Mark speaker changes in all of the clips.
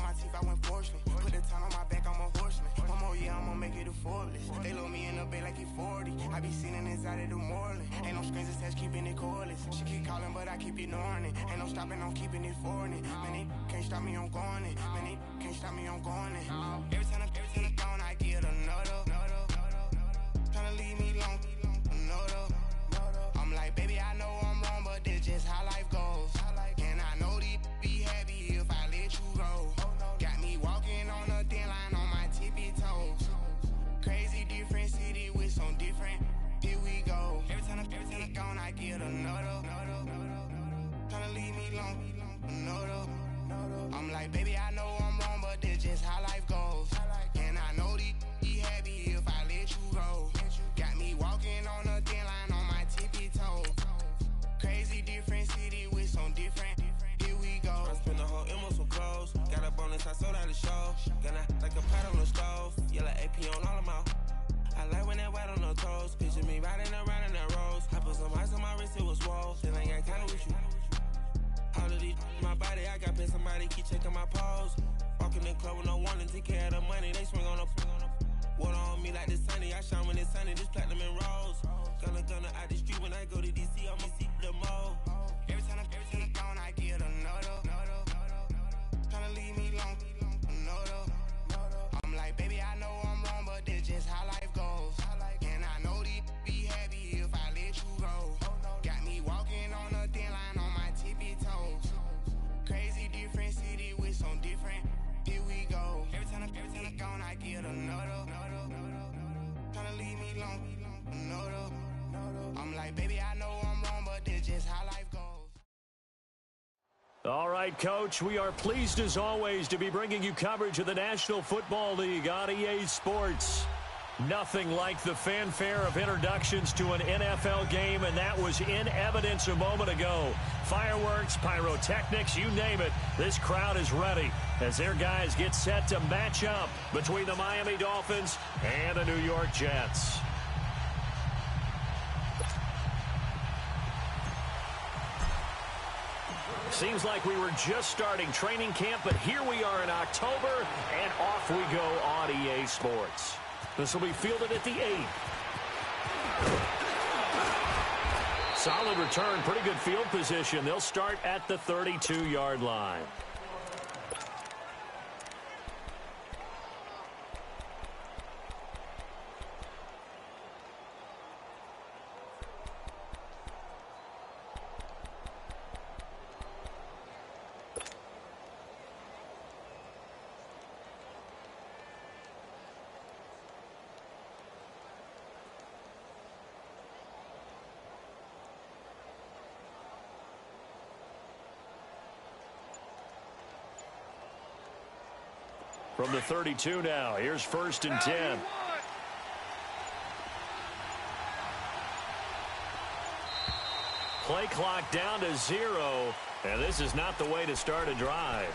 Speaker 1: my teeth, I went fortunate. Put the time on my back, I'm a horseman. One more year, I'ma make it a Forbes. They load me in the bay like he 40. I be seen inside of the Moreland. Ain't no strings attached, keeping it cordless. She keep calling, but I keep ignoring it. Ain't no stopping, I'm keeping it foreign it. Man, they can't stop me, I'm going it. Man, they can't stop me, I'm going it. Every time I'm gone, I get another. Tryna leave me alone, another. I'm like, baby, I know I'm wrong, but this just how life goes. And I know these be happy if I let you go. Got me walking on a thin line on my tippy toes. Crazy different city with some different. Here we go. Every time I'm gone, I get another. Tryna leave me alone, another. I'm like, baby, I know I'm wrong, but this just how life goes. And I know these be happy if I let you go. Got me walking on a thin line on my tippy toes. Crazy different city with some different. Here we go. I spent the whole M on some clothes. Got a bonus, I sold out the show. Gonna like a pot on the stove. Yellow AP on all of my. I like when that white on the toes. Picture me riding around in that rose. I put some ice on my wrist, it was swole. Then I got kinda with you. All of these my body, I got paid somebody keep checking my pose. Walking in the club with no warning, take care of the money. They swing on the water on me like the sunny. I shine when it's sunny, this platinum and rose. Gonna out the street when I go to DC, I'ma see the mall. Every time I'm gone, I get another. Tryna leave me alone, another. I'm like, baby, I know I'm wrong, but this just how life goes. And I know these be happy if I let you go. Got me walking on a thin line on my tippy toes. Crazy different city with some different. Here we go. Every time I'm gone, I get another. Tryna leave me alone, another. I'm like, baby, I know I'm wrong, but this just how life goes.
Speaker 2: All right, Coach, we are pleased as always to be bringing you coverage of the National Football League on EA Sports. Nothing like the fanfare of introductions to an NFL game, and that was in evidence a moment ago. Fireworks, pyrotechnics, you name it. This crowd is ready as their guys get set to match up between the Miami Dolphins and the New York Jets. Seems like we were just starting training camp, but here we are in October, and off we go on EA Sports. This will be fielded at the 8. Solid return, pretty good field position. They'll start at the 32-yard line. From the 32 now, here's 1st and 10. Play clock down to 0, and this is not the way to start a drive.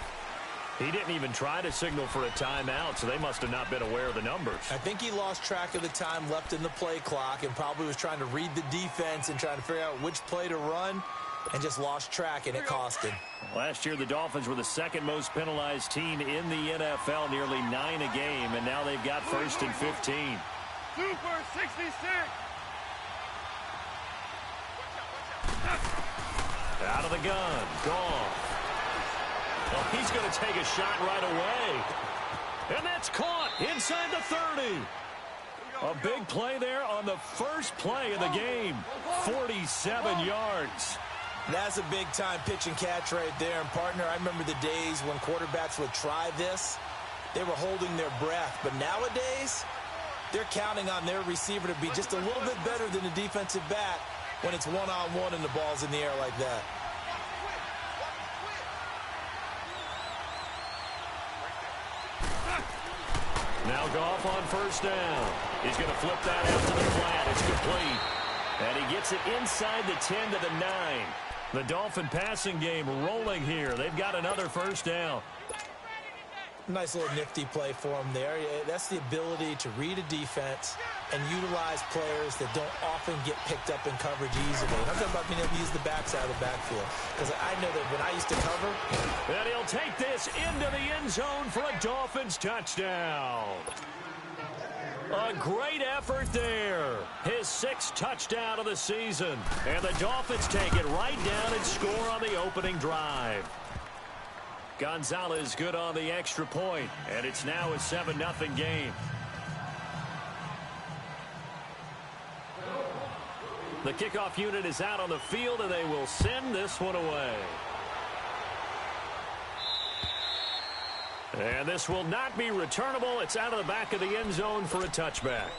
Speaker 2: He didn't even try to signal for a timeout, so they must have not been aware of the numbers.
Speaker 3: I think he lost track of the time left in the play clock and probably was trying to read the defense and trying to figure out which play to run and just lost track, and it cost him.
Speaker 2: Last year, the Dolphins were the second most penalized team in the NFL, nearly 9 a game, and now they've got 1st and 15.
Speaker 4: Super 66.
Speaker 2: Out of the gun, gone. Well, he's going to take a shot right away. And that's caught inside the 30. A big play there on the first play of the game. 47 yards.
Speaker 3: That's a big-time pitch and catch right there. And, partner, I remember the days when quarterbacks would try this. They were holding their breath. But nowadays, they're counting on their receiver to be just a little bit better than the defensive back when it's one-on-one and the ball's in the air like that.
Speaker 2: Now Goff on 1st down. He's going to flip that out to the flat. It's complete. And he gets it inside the 10 to the 9. The Dolphin passing game rolling here. They've got another 1st down.
Speaker 3: Nice little nifty play for him there. That's the ability to read a defense and utilize players that don't often get picked up in coverage easily. And I'm talking about being able to use the backside of the backfield. Because I know that when I used to cover.
Speaker 2: And he'll take this into the end zone for a Dolphins touchdown. A great effort there. His 6th touchdown of the season. And the Dolphins take it right down and score on the opening drive. Gonzalez good on the extra point, and it's now a 7-0 game. The kickoff unit is out on the field, and they will send this one away. And this will not be returnable. It's out of the back of the end zone for a touchback.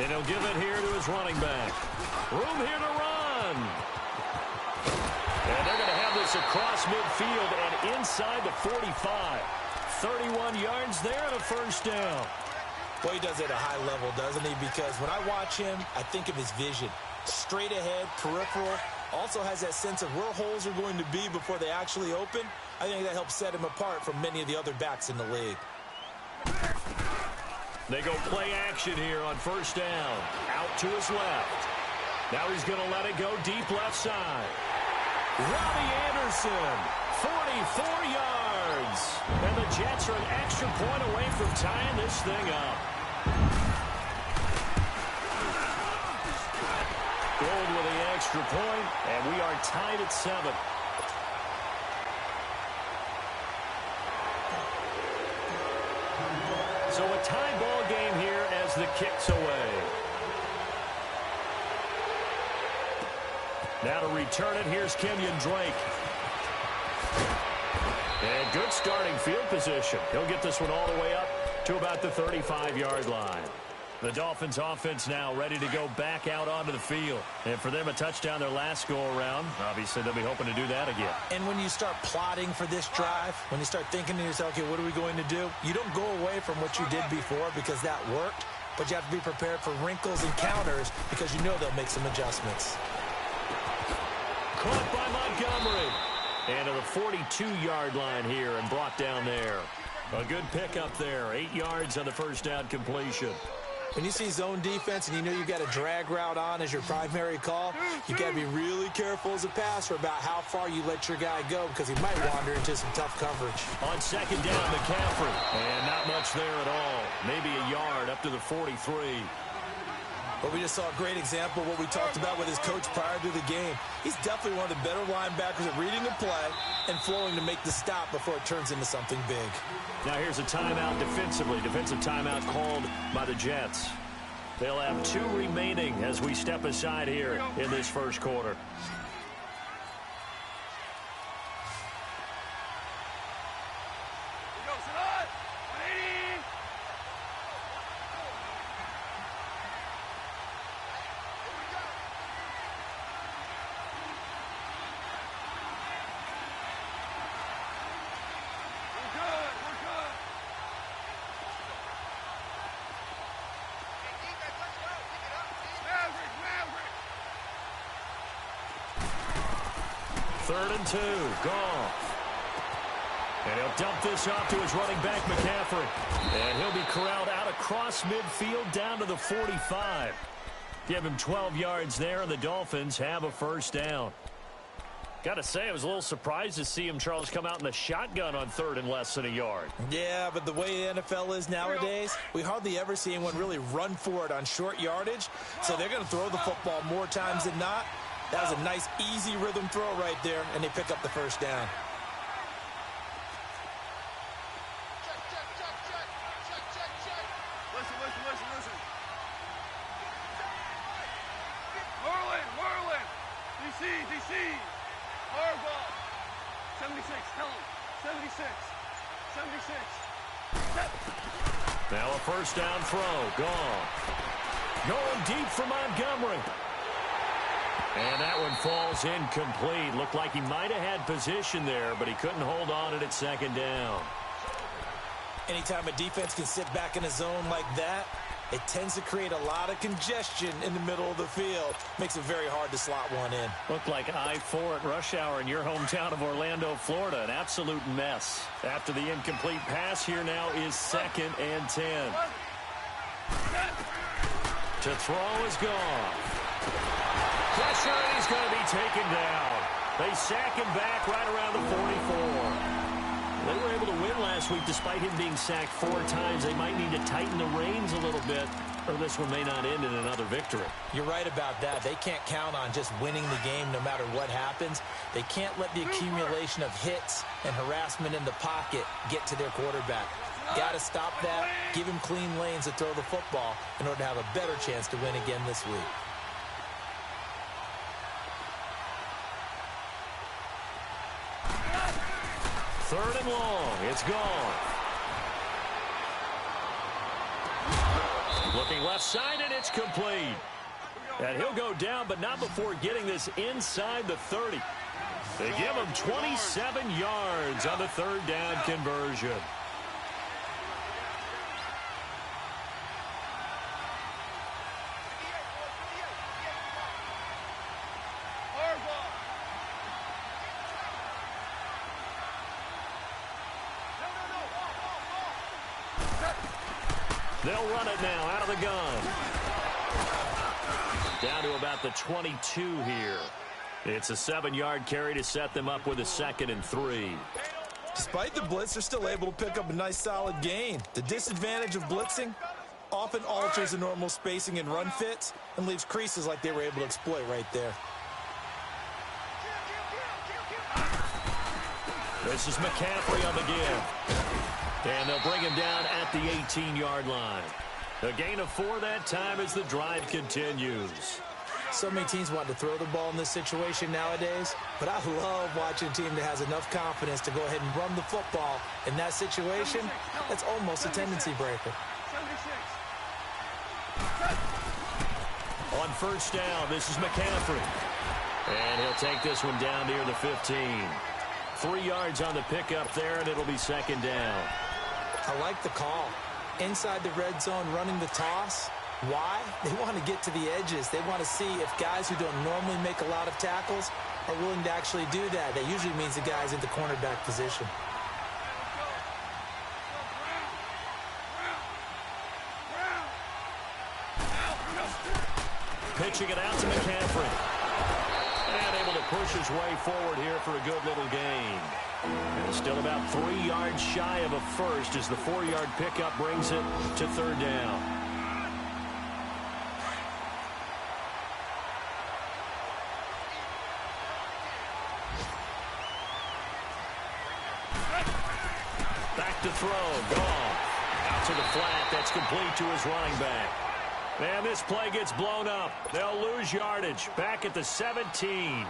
Speaker 2: And he'll give it here to his running back. Room here to run. And they're going to have this across midfield and inside the 45. 31 yards there and a first down.
Speaker 3: Well, he does it at a high level, doesn't he? Because when I watch him, I think of his vision. Straight ahead, peripheral. Also has that sense of where holes are going to be before they actually open. I think that helps set him apart from many of the other backs in the league.
Speaker 2: They go play action here on first down. Out to his left. Now he's going to let it go deep left side. Robbie Anderson, 44 yards. And the Jets are an extra point away from tying this thing up. Gold with the extra point, and we are tied at 7. So a tie ball game here as the kick's away. Now to return it, here's Kenyon Drake. And good starting field position. He'll get this one all the way up to about the 35-yard line. The Dolphins offense now ready to go back out onto the field. And for them, a touchdown their last go-around. Obviously, they'll be hoping to do that again.
Speaker 3: And when you start plotting for this drive, when you start thinking to yourself, okay, what are we going to do? You don't go away from what you did before because that worked, but you have to be prepared for wrinkles and counters because you know they'll make some adjustments.
Speaker 2: Caught by Montgomery. And to the 42-yard line here and brought down there. A good pickup there. 8 yards on the first down completion.
Speaker 3: When you see zone defense and you know you've got a drag route on as your primary call, you've got to be really careful as a passer about how far you let your guy go because he might wander into some tough coverage.
Speaker 2: On second down, McCaffrey. And not much there at all. Maybe a yard up to the 43.
Speaker 3: But we just saw a great example of what we talked about with his coach prior to the game. He's definitely one of the better linebackers at reading the play and flowing to make the stop before it turns into something big.
Speaker 2: Now here's a timeout defensively. Defensive timeout called by the Jets. They'll have 2 remaining as we step aside here in this first quarter. Third and 2, Goff. And he'll dump this off to his running back, McCaffrey. And he'll be corralled out across midfield down to the 45. Give him 12 yards there, and the Dolphins have a first down. Got to say, I was a little surprised to see him, Charles, come out in the shotgun on third and less than a yard.
Speaker 3: Yeah, but the way the NFL is nowadays, we hardly ever see anyone really run for it on short yardage. So they're going to throw the football more times than not. That was a nice, easy rhythm throw right there, and they pick up the first down.
Speaker 4: Listen. Whirling. DC. Hard ball. 76, tell him. 76. Set.
Speaker 2: Now a first down throw. Gone. Going deep for Montgomery. And that one falls incomplete. Looked like he might have had position there, but he couldn't hold on at second down.
Speaker 3: Anytime a defense can sit back in a zone like that, it tends to create a lot of congestion in the middle of the field. Makes it very hard to slot one in.
Speaker 2: Looked like I-4 at rush hour in your hometown of Orlando, Florida. An absolute mess. After the incomplete pass, here now is 2nd and 10. To throw is gone. Pressure, and he's going to be taken down. They sack him back right around the 44. They were able to win last week despite him being sacked 4 times. They might need to tighten the reins a little bit, or this one may not end in another victory.
Speaker 3: You're right about that. They can't count on just winning the game no matter what happens. They can't let the accumulation of hits and harassment in the pocket get to their quarterback. Got to stop that, give him clean lanes to throw the football in order to have a better chance to win again this week.
Speaker 2: Third and long. It's gone. Looking left side, and it's complete. And he'll go down, but not before getting this inside the 30. They give him 27 yards on the third down conversion. They'll run it now out of the gun. Down to about the 22 here. It's a 7-yard carry to set them up with a 2nd and 3.
Speaker 3: Despite the blitz, they're still able to pick up a nice solid gain. The disadvantage of blitzing often alters the normal spacing and run fits and leaves creases like they were able to exploit right there.
Speaker 2: This is McCaffrey on the give. And they'll bring him down at the 18-yard line. A gain of 4 that time as the drive continues.
Speaker 3: So many teams want to throw the ball in this situation nowadays, but I love watching a team that has enough confidence to go ahead and run the football. In that situation, that's almost a tendency breaker.
Speaker 2: On first down, this is McCaffrey. And he'll take this one down near the 15. 3 yards on the pickup there, and it'll be 2nd down.
Speaker 3: I like the call. Inside the red zone running the toss. Why? They want to get to the edges. They want to see if guys who don't normally make a lot of tackles are willing to actually do that. That usually means the guy's in the cornerback position.
Speaker 2: Pitching it out to McCaffrey. And able to push his way forward here for a good little gain. And still about 3 yards shy of a first as the 4-yard pickup brings it to 3rd down. Back to throw. Gone. Out to the flat. That's complete to his running back. And this play gets blown up. They'll lose yardage. Back at the 17.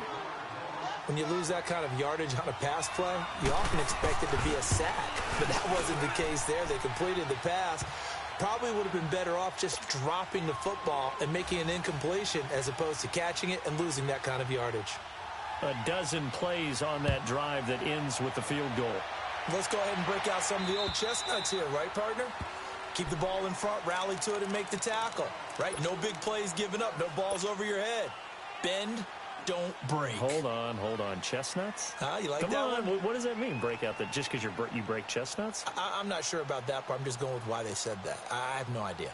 Speaker 3: When you lose that kind of yardage on a pass play, you often expect it to be a sack. But that wasn't the case there. They completed the pass. Probably would have been better off just dropping the football and making an incompletion as opposed to catching it and losing that kind of yardage.
Speaker 2: A dozen plays on that drive that ends with the field goal.
Speaker 3: Let's go ahead and break out some of the old chestnuts here, right, partner? Keep the ball in front, rally to it, and make the tackle, right? No big plays given up, no balls over your head. Bend, don't break.
Speaker 2: Hold on. Chestnuts?
Speaker 3: You like
Speaker 2: Come
Speaker 3: that
Speaker 2: on.
Speaker 3: one?
Speaker 2: What does that mean, break out that just because you break chestnuts?
Speaker 3: I'm not sure about that, but I'm just going with why they said that. I have no idea.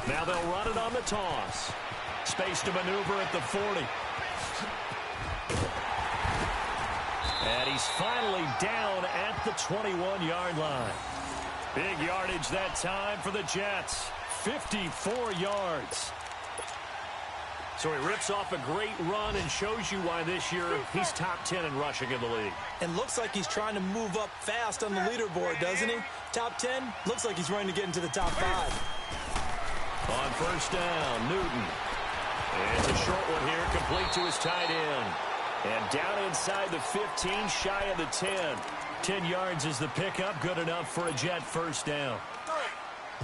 Speaker 2: Now they'll run it on the toss. Space to maneuver at the 40. And he's finally down at the 21-yard line. Big yardage that time for the Jets. 54 yards. So he rips off a great run and shows you why this year he's top 10 in rushing in the league.
Speaker 3: And looks like he's trying to move up fast on the leaderboard, doesn't he? Top 10, looks like he's running to get into the top 5.
Speaker 2: On first down, Newton. And it's a short one here, complete to his tight end. And down inside the 15, shy of the 10. 10 yards is the pickup, good enough for a Jet first down.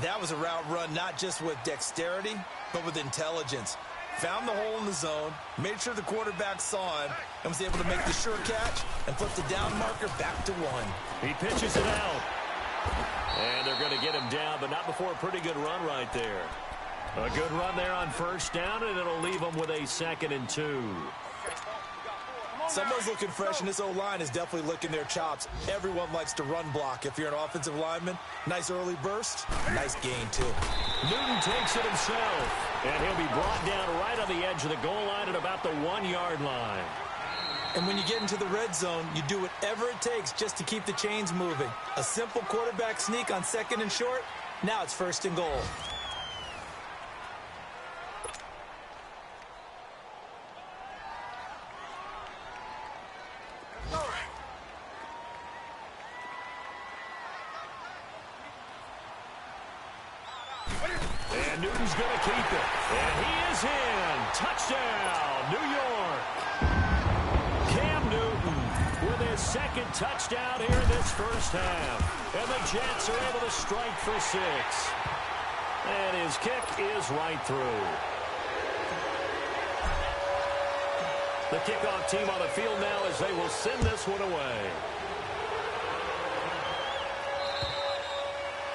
Speaker 3: That was a route run not just with dexterity, but with intelligence. Found the hole in the zone, made sure the quarterback saw him, and was able to make the sure catch and flip the down marker back to 1.
Speaker 2: He pitches it out. And they're going to get him down, but not before a pretty good run right there. A good run there on first down, and it'll leave them with a 2nd and 2.
Speaker 3: Someone's looking fresh, and this O-line is definitely licking their chops. Everyone likes to run block. If you're an offensive lineman, nice early burst, nice gain, too.
Speaker 2: Newton takes it himself, and he'll be brought down right on the edge of the goal line at about the 1-yard line.
Speaker 3: And when you get into the red zone, you do whatever it takes just to keep the chains moving. A simple quarterback sneak on 2nd and short. Now it's 1st and goal.
Speaker 2: And Newton's going to keep it. And he is in. Touchdown, New York. Cam Newton with his 2nd touchdown here in this first half. And the Jets are able to strike for 6. And his kick is right through. The kickoff team on the field now as they will send this one away.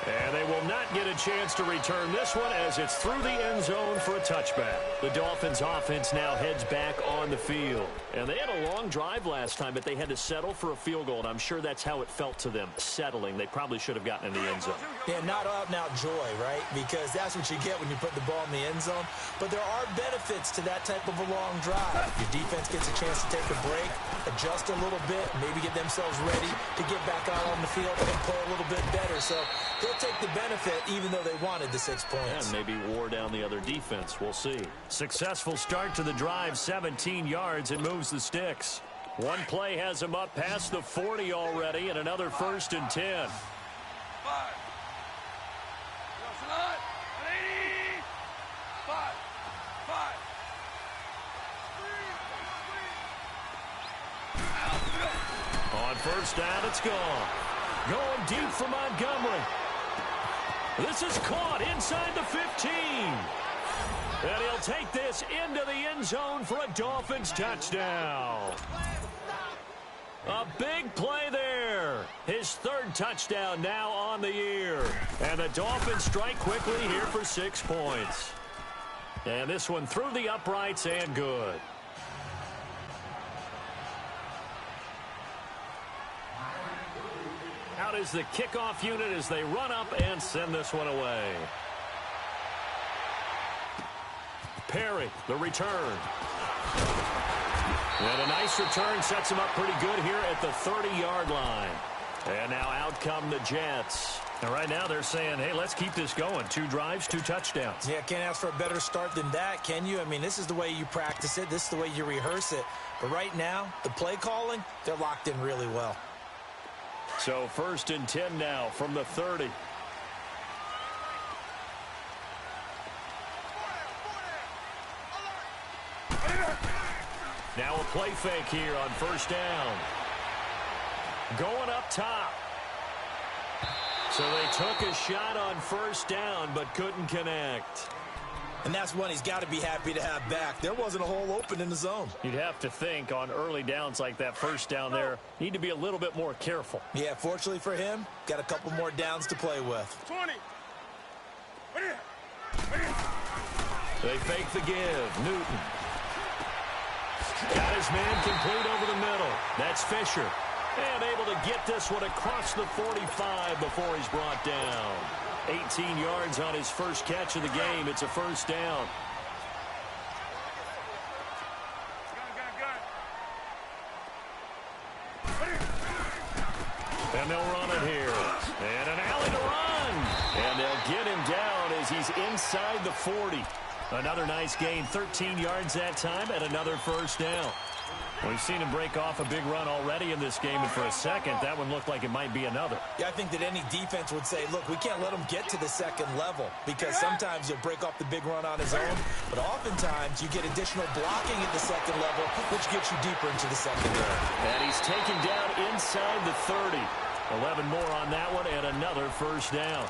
Speaker 2: And they will not get a chance to return this one as it's through the end zone for a touchback. The Dolphins offense now heads back on the field. And they had a long drive last time, but they had to settle for a field goal, and I'm sure that's how it felt to them, settling. They probably should have gotten in the end zone.
Speaker 3: Yeah, not out-and-out joy, right? Because that's what you get when you put the ball in the end zone. But there are benefits to that type of a long drive. Your defense gets a chance to take a break, adjust a little bit, maybe get themselves ready to get back out on the field and play a little bit better. So they'll take the benefit even though they wanted the 6 points.
Speaker 2: And maybe wore down the other defense. We'll see. Successful start to the drive, 17 yards. It moves the sticks. One play has him up past the 40 already, and another 1st and 10.
Speaker 4: 5.
Speaker 2: On first down, it's gone. Going deep for Montgomery. This is caught inside the 15. And he'll take this into the end zone for a Dolphins touchdown. A big play there. His 3rd touchdown now on the year. And the Dolphins strike quickly here for 6 points. And this one through the uprights and good. Out is the kickoff unit as they run up and send this one away. Perry, the return. And a nice return sets him up pretty good here at the 30-yard line. And now out come the Jets. And right now they're saying, hey, let's keep this going. 2 drives, 2 touchdowns.
Speaker 3: Yeah, can't ask for a better start than that, can you? I mean, this is the way you practice it. This is the way you rehearse it. But right now, the play calling, they're locked in really well.
Speaker 2: So 1st and 10 now from the 30. Now a play fake here on first down. Going up top. So they took a shot on first down but couldn't connect.
Speaker 3: And that's one he's got to be happy to have back. There wasn't a hole open in the zone.
Speaker 2: You'd have to think on early downs like that first down there, need to be a little bit more careful.
Speaker 3: Yeah, fortunately for him, got a couple more downs to play with.
Speaker 4: 20.
Speaker 2: They fake the give. Newton. Got his man complete over the middle. That's Fisher. And able to get this one across the 45 before he's brought down. 18 yards on his first catch of the game. It's a first down. And they'll run it here. And an alley to run. And they'll get him down as he's inside the 40. Another nice gain, 13 yards that time, and another first down. We've seen him break off a big run already in this game, and for a second, that one looked like it might be another.
Speaker 3: Yeah, I think that any defense would say, look, we can't let him get to the second level, because sometimes he'll break off the big run on his own, but oftentimes you get additional blocking at the second level, which gets you deeper into the secondary.
Speaker 2: And he's taken down inside the 30. 11 more on that one, and another first down.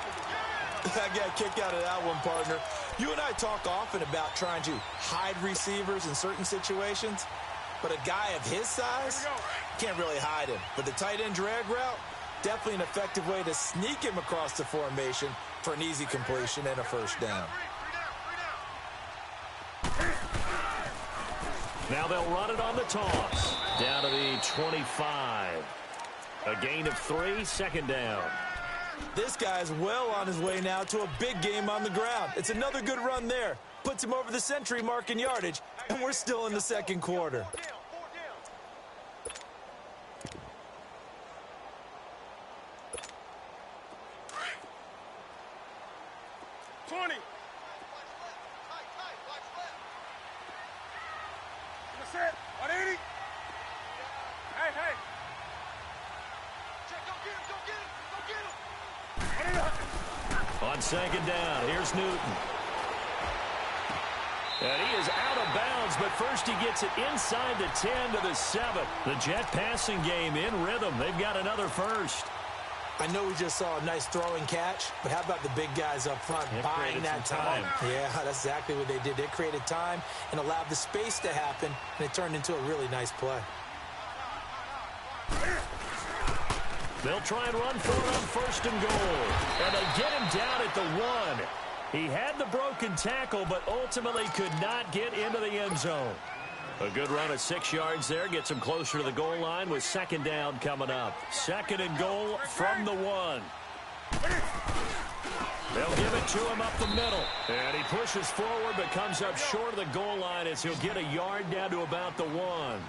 Speaker 3: I got a kick out of that one, partner. You and I talk often about trying to hide receivers in certain situations, but a guy of his size can't really hide him. But the tight end drag route, definitely an effective way to sneak him across the formation for an easy completion and a first down.
Speaker 2: Now they'll run it on the toss. Down to the 25. A gain of 3, second down.
Speaker 3: This guy's well on his way now to a big game on the ground. It's another good run there. Puts him over the century mark in yardage, and we're still in the second quarter.
Speaker 4: Set. 180. Hey, hey. Check, go get him, go get him, go get him.
Speaker 2: On second down, here's Newton. And he is out of bounds, but first he gets it inside the 10 to the 7. The Jet passing game in rhythm. They've got another first.
Speaker 3: I know we just saw a nice throwing catch, but how about the big guys up front buying that time? Yeah, that's exactly what they did. They created time and allowed the space to happen, and it turned into a really nice play.
Speaker 2: They'll try and run for it on first and goal. And they get him down at the 1. He had the broken tackle, but ultimately could not get into the end zone. A good run of 6 yards there. Gets him closer to the goal line with second down coming up. Second and goal from the 1. They'll give it to him up the middle. And he pushes forward but comes up short of the goal line as he'll get a yard down to about the 1.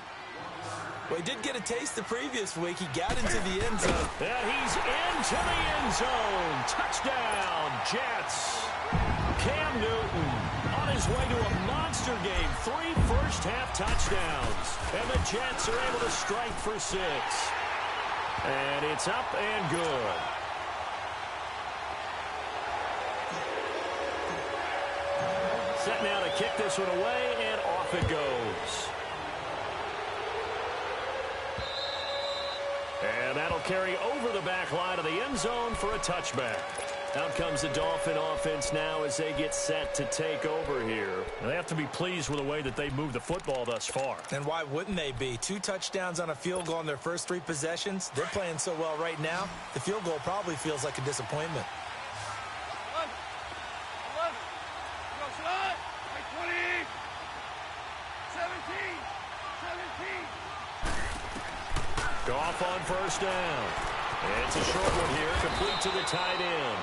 Speaker 3: Well, he did get a taste the previous week. He got into the end zone.
Speaker 2: And he's into the end zone. Touchdown, Jets. Cam Newton on his way to a monster game. 3 first-half touchdowns. And the Jets are able to strike for 6. And it's up and good. Set now to kick this one away, and off it goes. And that'll carry over the back line of the end zone for a touchback. Out comes the Dolphin offense now as they get set to take over here. They have to be pleased with the way that they've moved the football thus far.
Speaker 3: And why wouldn't they be? 2 touchdowns on a field goal in their first 3 possessions. They're playing so well right now, the field goal probably feels like a disappointment.
Speaker 4: 11. Go slide. 20. 17.
Speaker 2: Goff on first down. It's a short one here, complete to the tight end.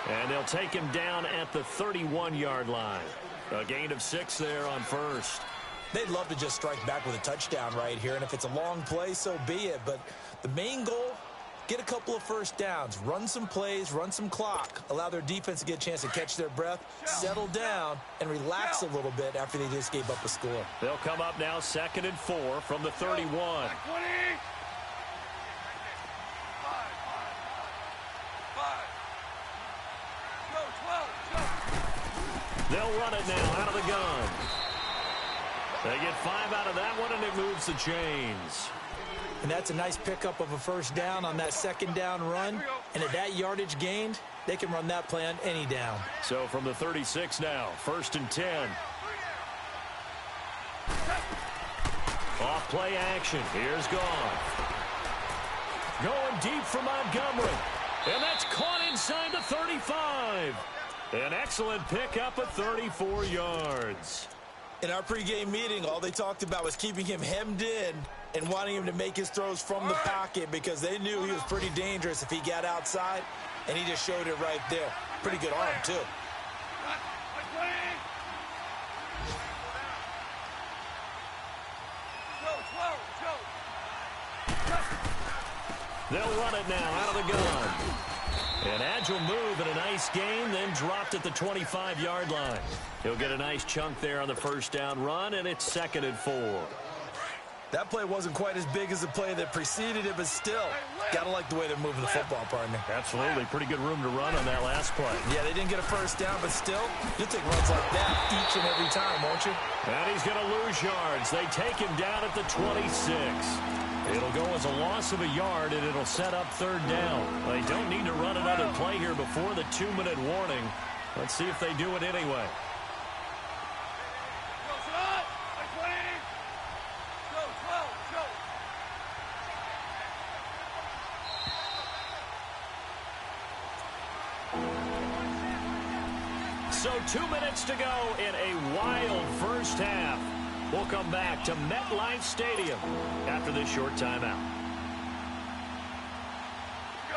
Speaker 2: And they'll take him down at the 31-yard line. A gain of 6 there on first.
Speaker 3: They'd love to just strike back with a touchdown right here, and if it's a long play, so be it. But the main goal, get a couple of first downs, run some plays, run some clock, allow their defense to get a chance to catch their breath, settle down, and relax a little bit after they just gave up a score.
Speaker 2: They'll come up now 2nd and 4 from the 31.
Speaker 4: 20. 12.
Speaker 2: They'll run it now out of the gun. They get 5 out of that one, and it moves the chains.
Speaker 3: And that's a nice pickup of a first down on that second down run. And at that yardage gained, they can run that play on any down.
Speaker 2: So from the 36 now, 1st and 10. Off play action. Here's Goff. Going deep for Montgomery. And that's caught inside the 35. An excellent pickup of 34 yards.
Speaker 3: In our pregame meeting, all they talked about was keeping him hemmed in and wanting him to make his throws from the pocket because they knew he was pretty dangerous if he got outside, and he just showed it right there. Pretty good arm, too.
Speaker 2: They'll run it now out of the gun. An agile move and a nice gain, then dropped at the 25-yard line. He'll get a nice chunk there on the first down run, and it's 2nd and 4.
Speaker 3: That play wasn't quite as big as the play that preceded it, but still, gotta like the way they're moving the football, partner.
Speaker 2: Absolutely. Pretty good room to run on that last play.
Speaker 3: Yeah, they didn't get a first down, but still, you'll take runs like that each and every time, won't you?
Speaker 2: And he's going to lose yards. They take him down at the 26. It'll go as a loss of a yard, and it'll set up 3rd down. They don't need to run another play here before the 2-minute warning. Let's see if they do it anyway. So 2 minutes to go in a wild first half. We'll come back to MetLife Stadium after this short timeout.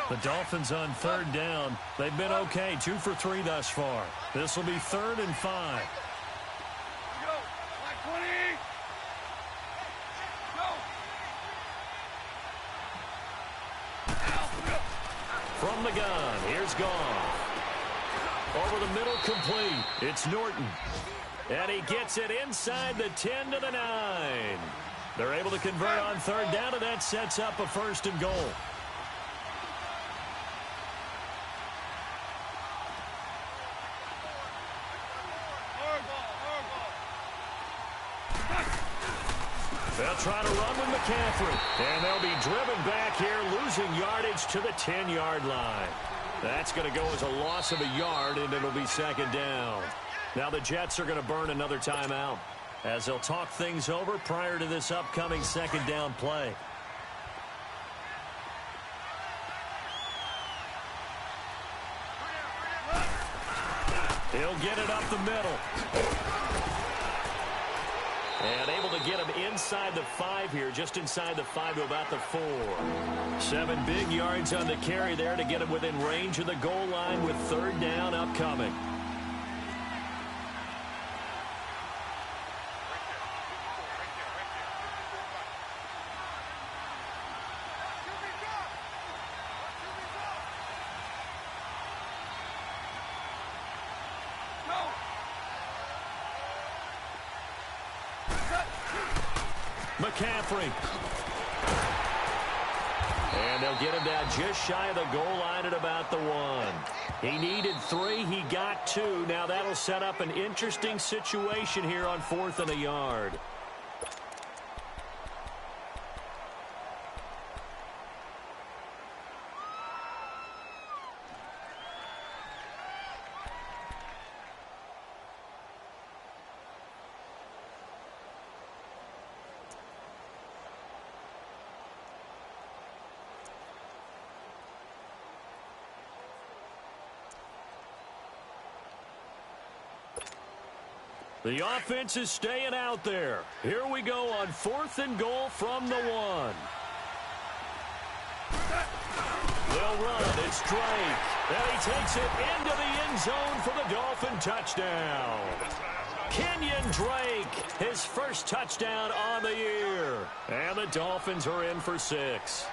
Speaker 2: The Dolphins on 3rd down. They've been okay, 2 for 3 thus far. This will be 3rd and 5. From the gun, here's Goff. Over the middle, complete. It's Norton. And he gets it inside the 10 to the 9. They're able to convert on 3rd down, and that sets up a 1st and goal. They'll try to run with McCaffrey. And they'll be driven back here, losing yardage to the 10-yard line. That's going to go as a loss of a yard, and it'll be 2nd down. Now the Jets are going to burn another timeout as they'll talk things over prior to this upcoming 2nd down play. He'll get it up the middle. And able to get him inside the 5 here, just inside the 5 to about the 4. 7 big yards on the carry there to get him within range of the goal line with 3rd down upcoming. McCaffrey. And they'll get him down just shy of the goal line at about the 1. He needed 3. He got 2. Now that'll set up an interesting situation here on 4th and a yard. The offense is staying out there. Here we go on 4th and goal from the 1. They'll run. It's Drake. And he takes it into the end zone for the Dolphin touchdown. Kenyon Drake, his first touchdown on the year. And the Dolphins are in for 6.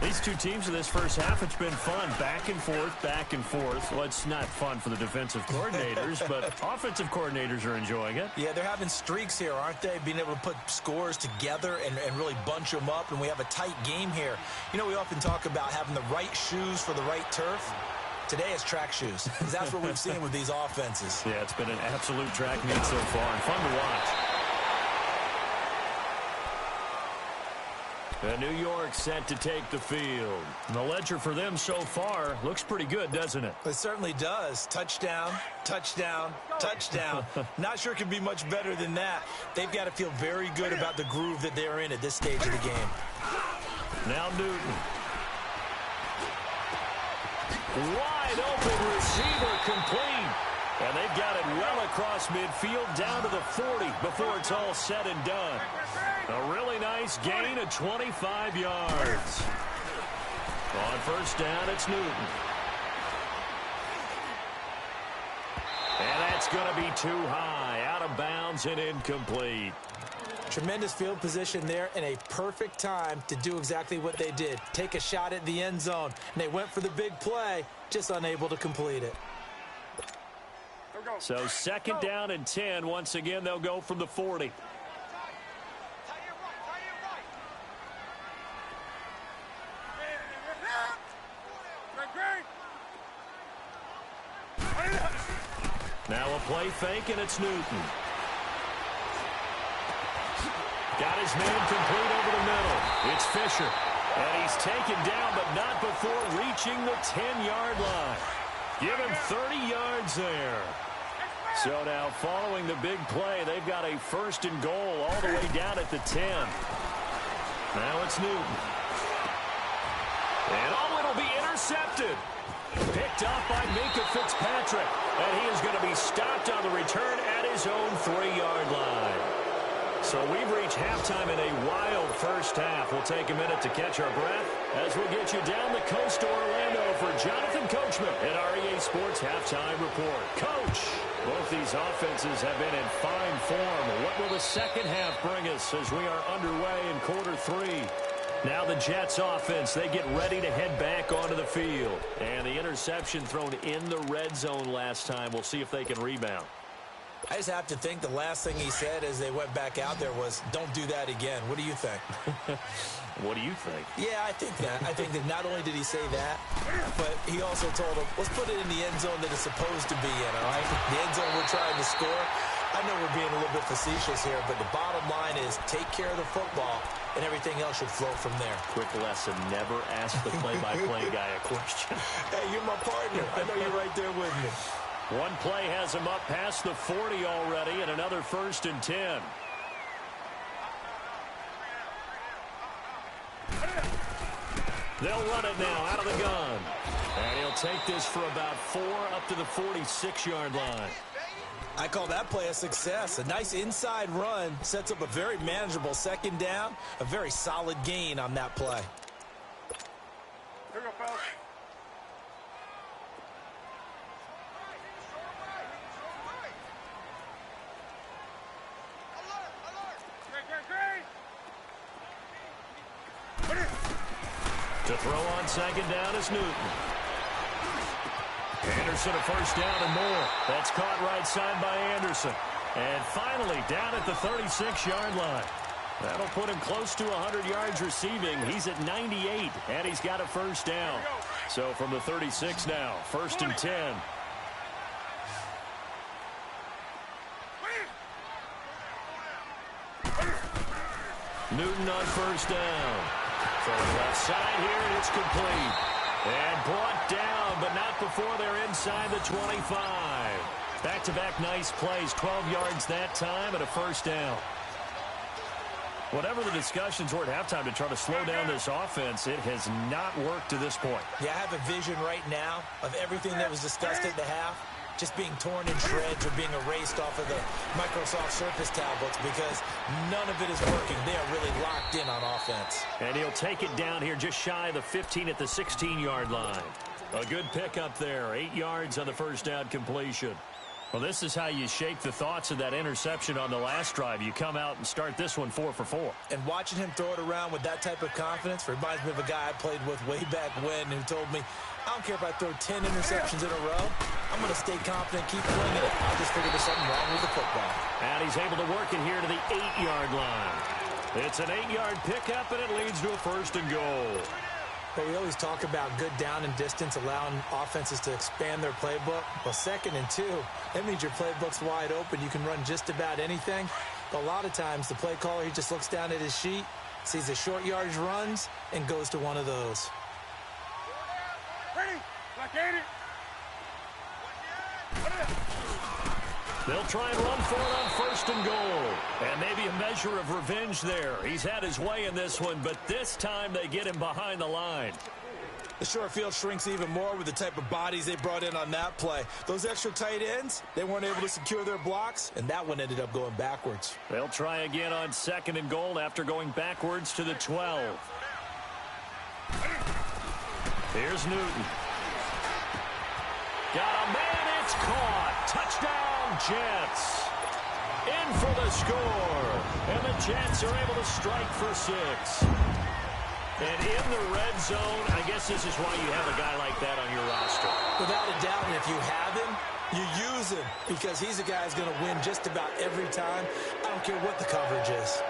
Speaker 2: These two teams in this first half, it's been fun. Back and forth, back and forth. Well, it's not fun for the defensive coordinators, but offensive coordinators are enjoying it.
Speaker 3: Yeah, they're having streaks here, aren't they? Being able to put scores together and really bunch them up, and we have a tight game here. You know, we often talk about having the right shoes for the right turf. Today it's track shoes, because that's what we've seen with these offenses.
Speaker 2: Yeah, it's been an absolute track meet so far, and fun to watch. And New York set to take the field. The ledger for them so far looks pretty good, doesn't it?
Speaker 3: It certainly does. Touchdown, touchdown, touchdown. Not sure it can be much better than that. They've got to feel very good about the groove that they're in at this stage of the game.
Speaker 2: Now Newton. Wide open receiver complete. And they've got it well across midfield down to the 40 before it's all said and done. A really nice gain of 25 yards. On first down, it's Newton. And that's going to be too high, out of bounds and incomplete.
Speaker 3: Tremendous field position there and a perfect time to do exactly what they did. Take a shot at the end zone. And they went for the big play, just unable to complete it.
Speaker 2: So 2nd down and 10. Once again, they'll go from the 40. Now a play fake, and it's Newton. Got his man complete over the middle. It's Fisher. And he's taken down, but not before reaching the 10-yard line. Give him 30 yards there. So now following the big play, they've got a 1st and goal all the way down at the 10. Now it's Newton. And it'll be intercepted. Picked up by Minkah Fitzpatrick. And he is going to be stopped on the return at his own 3-yard line. So we've reached halftime in a wild first half. We'll take a minute to catch our breath as we'll get you down the coast to Orlando for Jonathan Coachman at REA Sports Halftime Report. Coach, both these offenses have been in fine form. What will the second half bring us as we are underway in quarter 3? Now the Jets offense, they get ready to head back onto the field. And the interception thrown in the red zone last time. We'll see if they can rebound.
Speaker 3: I just have to think the last thing he said as they went back out there was, don't do that again. What do you think?
Speaker 2: What do you think?
Speaker 3: Yeah, I think that. I think that not only did he say that, but he also told him, let's put it in the end zone that it's supposed to be in, all right? The end zone we're trying to score. I know we're being a little bit facetious here, but the bottom line is take care of the football, and everything else should flow from there.
Speaker 2: Quick lesson, never ask the play-by-play guy a question.
Speaker 3: Hey, you're my partner. I know you're right there with me.
Speaker 2: One play has him up past the 40 already, and another 1st and 10. They'll run it now out of the gun. And he'll take this for about 4 up to the 46-yard line.
Speaker 3: I call that play a success. A nice inside run sets up a very manageable 2nd down. A very solid gain on that play.
Speaker 4: Here we go, fellas.
Speaker 2: To throw on 2nd down is Newton. Anderson a 1st down and more. That's caught right side by Anderson. And finally down at the 36-yard line. That'll put him close to 100 yards receiving. He's at 98, and he's got a 1st down. So from the 36 now, 1st and 10. Newton on 1st down. From the left side here, and it's complete. And brought down, but not before they're inside the 25. Back-to-back nice plays, 12 yards that time, and a 1st down. Whatever the discussions were at halftime to try to slow down this offense, it has not worked to this point.
Speaker 3: Yeah, I have a vision right now of everything that was discussed at the half just being torn in shreds or being erased off of the Microsoft Surface tablets because none of it is working. They are really locked in on offense.
Speaker 2: And he'll take it down here just shy of the 15 at the 16-yard line. A good pickup there, 8 yards on the 1st down completion. Well, this is how you shake the thoughts of that interception on the last drive. You come out and start this one 4 for 4.
Speaker 3: And watching him throw it around with that type of confidence reminds me of a guy I played with way back when who told me, I don't care if I throw 10 interceptions in a row. I'm going to stay confident, keep flinging it. I just figured there's something wrong with the football.
Speaker 2: And he's able to work it here to the 8-yard line. It's an 8-yard pickup, and it leads to a 1st and goal.
Speaker 3: But we always talk about good down and distance, allowing offenses to expand their playbook. Well, 2nd and 2, that means your playbook's wide open. You can run just about anything. But a lot of times, the play caller, he just looks down at his sheet, sees the short yardage runs, and goes to one of those.
Speaker 4: Ready? Like 80.
Speaker 2: They'll try and run for it on 1st and goal. And maybe a measure of revenge there. He's had his way in this one, but this time they get him behind the line.
Speaker 3: The short field shrinks even more with the type of bodies they brought in on that play. Those extra tight ends, they weren't able to secure their blocks, and that one ended up going backwards.
Speaker 2: They'll try again on 2nd and goal after going backwards to the 12. Here's Newton. Got a man, it's caught. Touchdown, Jets. in for the score. And the Jets are able to strike for 6. And in the red zone, I guess this is why you have a guy like that on your roster.
Speaker 3: Without a doubt, and if you have him, you use him because he's a guy who's going to win just about every time. I don't care what the coverage is.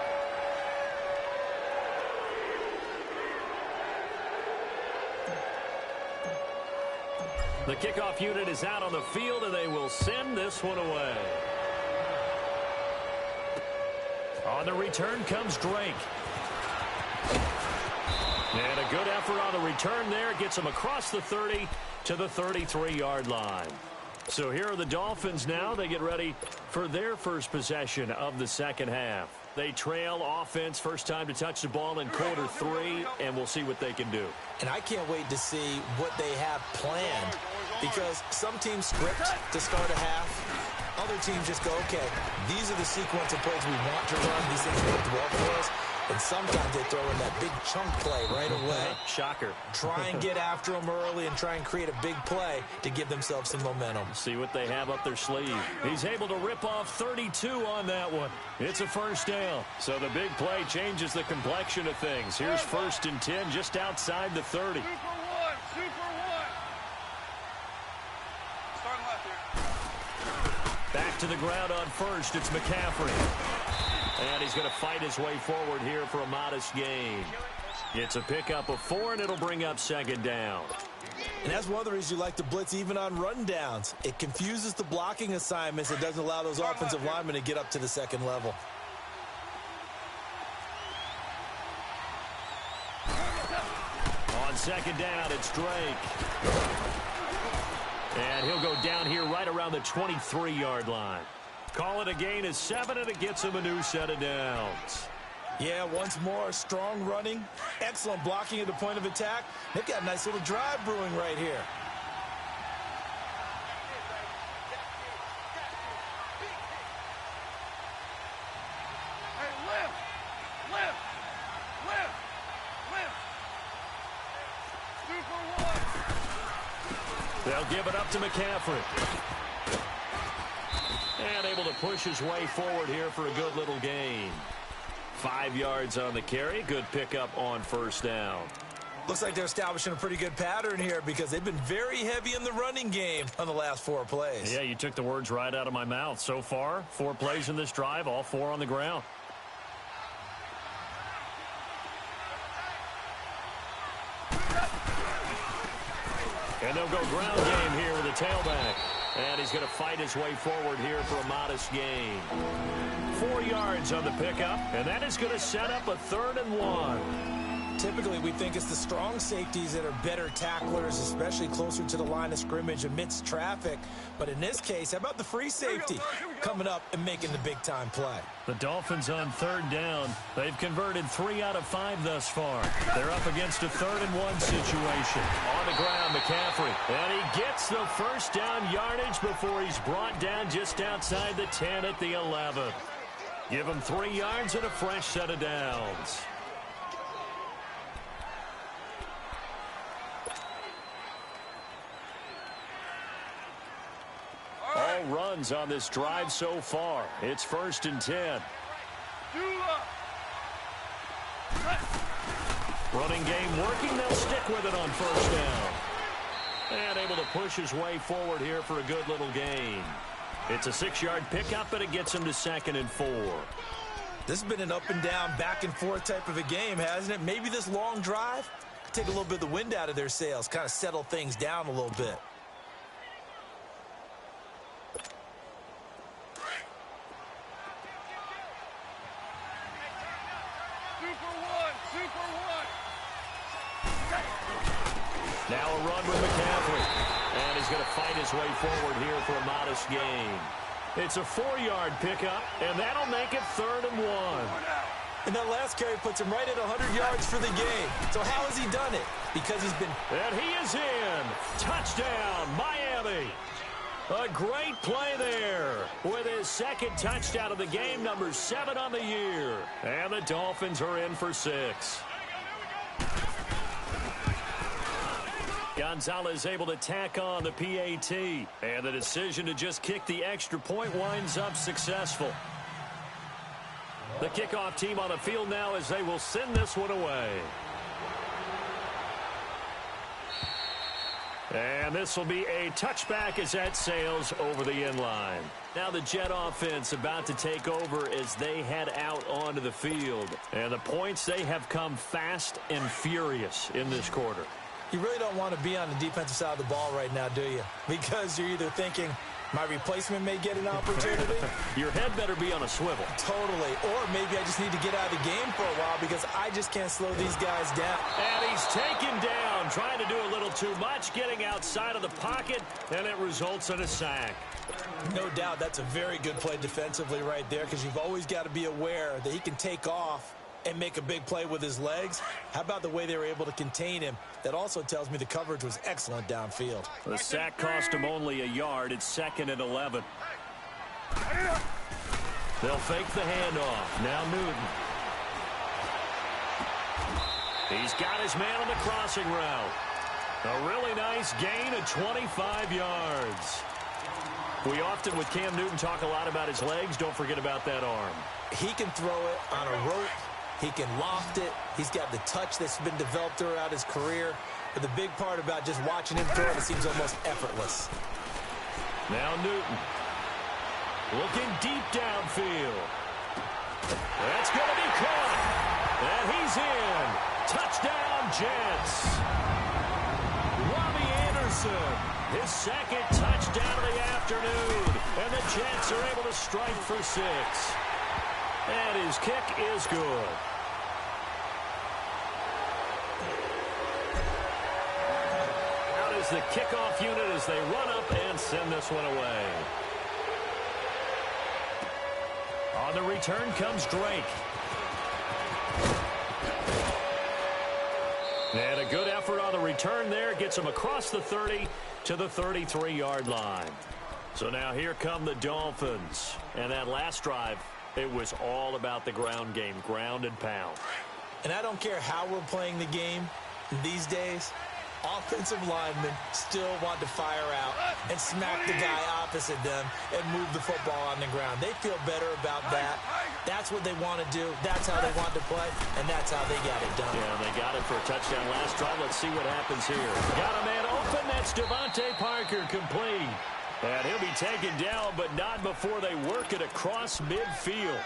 Speaker 2: The kickoff unit is out on the field, and they will send this one away. On the return comes Drake. And a good effort on the return there. Gets him across the 30 to the 33-yard line. So here are the Dolphins now. They get ready for their first possession of the second half. They trail offense, first time to touch the ball in quarter 3, and we'll see what they can do.
Speaker 3: And I can't wait to see what they have planned because some teams script to start a half. Other teams just go, okay, these are the sequence of plays we want to run. These things work well for us. And sometimes they throw in that big chunk play right away.
Speaker 2: Shocker.
Speaker 3: Try and get after them early and try and create a big play to give themselves some momentum.
Speaker 2: See what they have up their sleeve. He's able to rip off 32 on that one. It's a first down. So the big play changes the complexion of things. Here's 1st and 10 just outside the 30.
Speaker 4: Super one. Starting left here.
Speaker 2: Back to the ground on first. It's McCaffrey. And he's going to fight his way forward here for a modest gain. It's a pickup of 4, and it'll bring up 2nd down.
Speaker 3: And that's one of the reasons you like to blitz even on rundowns. It confuses the blocking assignments. It doesn't allow those offensive linemen to get up to the second level.
Speaker 2: On 2nd down, it's Drake. And he'll go down here right around the 23-yard line. Call it a gain of 7, and it gets him a new set of downs.
Speaker 3: Yeah, once more, strong running, excellent blocking at the point of attack. They've got a nice little drive brewing right here.
Speaker 4: Hey, lift. Super one.
Speaker 2: They'll give it up to McCaffrey. And able to push his way forward here for a good little gain. 5 yards on the carry. Good pickup on 1st down.
Speaker 3: Looks like they're establishing a pretty good pattern here because they've been very heavy in the running game on the last 4 plays.
Speaker 2: Yeah, you took the words right out of my mouth. So far, 4 plays in this drive, all 4 on the ground. And they'll go ground game here with a tailback. And he's going to fight his way forward here for a modest gain. 4 yards on the pickup, and that is going to set up a 3rd and 1.
Speaker 3: Typically, we think it's the strong safeties that are better tacklers, especially closer to the line of scrimmage amidst traffic. But in this case, how about the free safety coming up and making the big-time play?
Speaker 2: The Dolphins on 3rd down. They've converted 3 out of 5 thus far. They're up against a 3rd and 1 situation. On the ground, McCaffrey. And he gets the first down yardage before he's brought down just outside the 10 at the 11. Give him 3 yards and a fresh set of downs. All runs on this drive so far. It's 1st and 10. Running game working. They'll stick with it on 1st down. And able to push his way forward here for a good little gain. It's a 6-yard pickup, and it gets him to 2nd and 4.
Speaker 3: This has been an up and down, back and forth type of a game, hasn't it? Maybe this long drive could take a little bit of the wind out of their sails, kind of settle things down a little bit.
Speaker 2: Now a run with McCaffrey. And he's going to fight his way forward here for a modest gain. It's a 4-yard pickup, and that'll make it 3rd and 1.
Speaker 3: And that last carry puts him right at 100 yards for the game. So how has he done it? Because he's been...
Speaker 2: And he is in. Touchdown, Miami. A great play there with his 2nd touchdown of the game, number 7 on the year. And the Dolphins are in for 6. Gonzalez able to tack on the PAT. And the decision to just kick the extra point winds up successful. The kickoff team on the field now as they will send this one away. And this will be a touchback as that sails over the end line. Now the Jet offense about to take over as they head out onto the field. And the points, they have come fast and furious in this quarter.
Speaker 3: You really don't want to be on the defensive side of the ball right now, do you? Because you're either thinking, my replacement may get an opportunity.
Speaker 2: Your head better be on a swivel.
Speaker 3: Totally. Or maybe I just need to get out of the game for a while because I just can't slow these guys down.
Speaker 2: And he's taken down, trying to do a little too much, getting outside of the pocket, and it results in a sack.
Speaker 3: No doubt that's a very good play defensively right there because you've always got to be aware that he can take off and make a big play with his legs. How about the way they were able to contain him? That also tells me the coverage was excellent downfield.
Speaker 2: The sack cost him only a yard. It's 2nd and 11. They'll fake the handoff. Now Newton. He's got his man on the crossing route. A really nice gain of 25 yards. We often, with Cam Newton, talk a lot about his legs. Don't forget about that arm.
Speaker 3: He can throw it on a rope. He can loft it. He's got the touch that's been developed throughout his career. But the big part about just watching him throw it seems almost effortless.
Speaker 2: Now Newton. Looking deep downfield. That's going to be caught. And he's in. Touchdown, Jets. Robbie Anderson, his 2nd touchdown of the afternoon. And the Jets are able to strike for 6. And his kick is good. Out is the kickoff unit as they run up and send this one away. On the return comes Drake. And a good effort on the return there. Gets him across the 30 to the 33-yard line. So now here come the Dolphins. And that last drive, it was all about the ground game, ground and pound.
Speaker 3: And I don't care how we're playing the game these days, offensive linemen still want to fire out and smack the guy opposite them and move the football on the ground. They feel better about that. That's what they want to do. That's how they want to play, and that's how they got it done.
Speaker 2: Yeah, they got it for a touchdown last drive. Let's see what happens here. Got a man open. That's Devontae Parker, complete. And he'll be taken down, but not before they work it across midfield.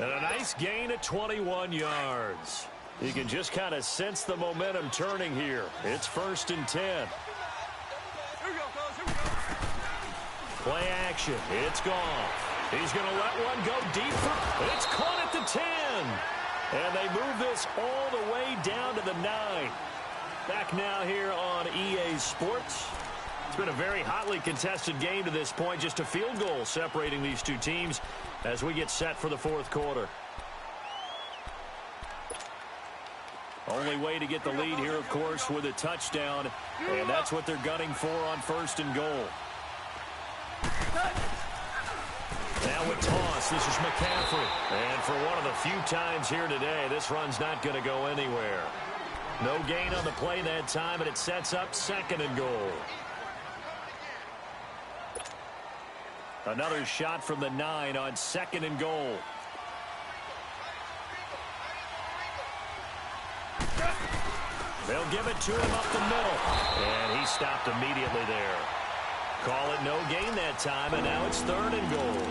Speaker 2: And a nice gain of 21 yards. You can just kind of sense the momentum turning here. It's 1st and 10.
Speaker 4: Here we go, fellas. Here we go.
Speaker 2: Play action. It's gone. He's going to let one go deep. It's caught at the 10. And they move this all the way down to the 9. Back now here on EA Sports. It's been a very hotly contested game to this point. Just a field goal separating these two teams as we get set for the 4th quarter. Only way to get the lead here, of course, with a touchdown. And that's what they're gunning for on 1st and goal. Now with toss, this is McCaffrey. And for one of the few times here today, this run's not going to go anywhere. No gain on the play that time, and it sets up 2nd and goal. Another shot from the 9 on 2nd and goal. They'll give it to him up the middle. And he stopped immediately there. Call it no gain that time, and now it's 3rd and goal.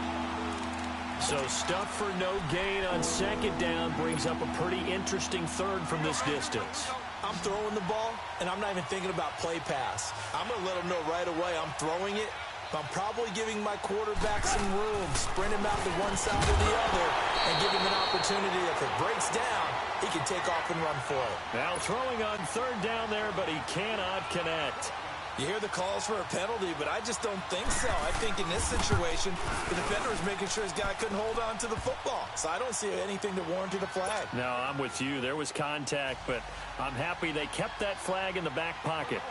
Speaker 2: So stuff for no gain on 2nd down brings up a pretty interesting 3rd from this distance.
Speaker 3: I'm throwing the ball, and I'm not even thinking about play pass. I'm going to let him know right away I'm throwing it. I'm probably giving my quarterback some room, sprint him out to one side or the other, and give him an opportunity. If it breaks down, he can take off and run for it.
Speaker 2: Now throwing on 3rd down there, but he cannot connect.
Speaker 3: You hear the calls for a penalty, but I just don't think so. I think in this situation, the defender was making sure his guy couldn't hold on to the football. So I don't see anything to warrant a flag.
Speaker 2: No, I'm with you. There was contact, but I'm happy they kept that flag in the back pocket.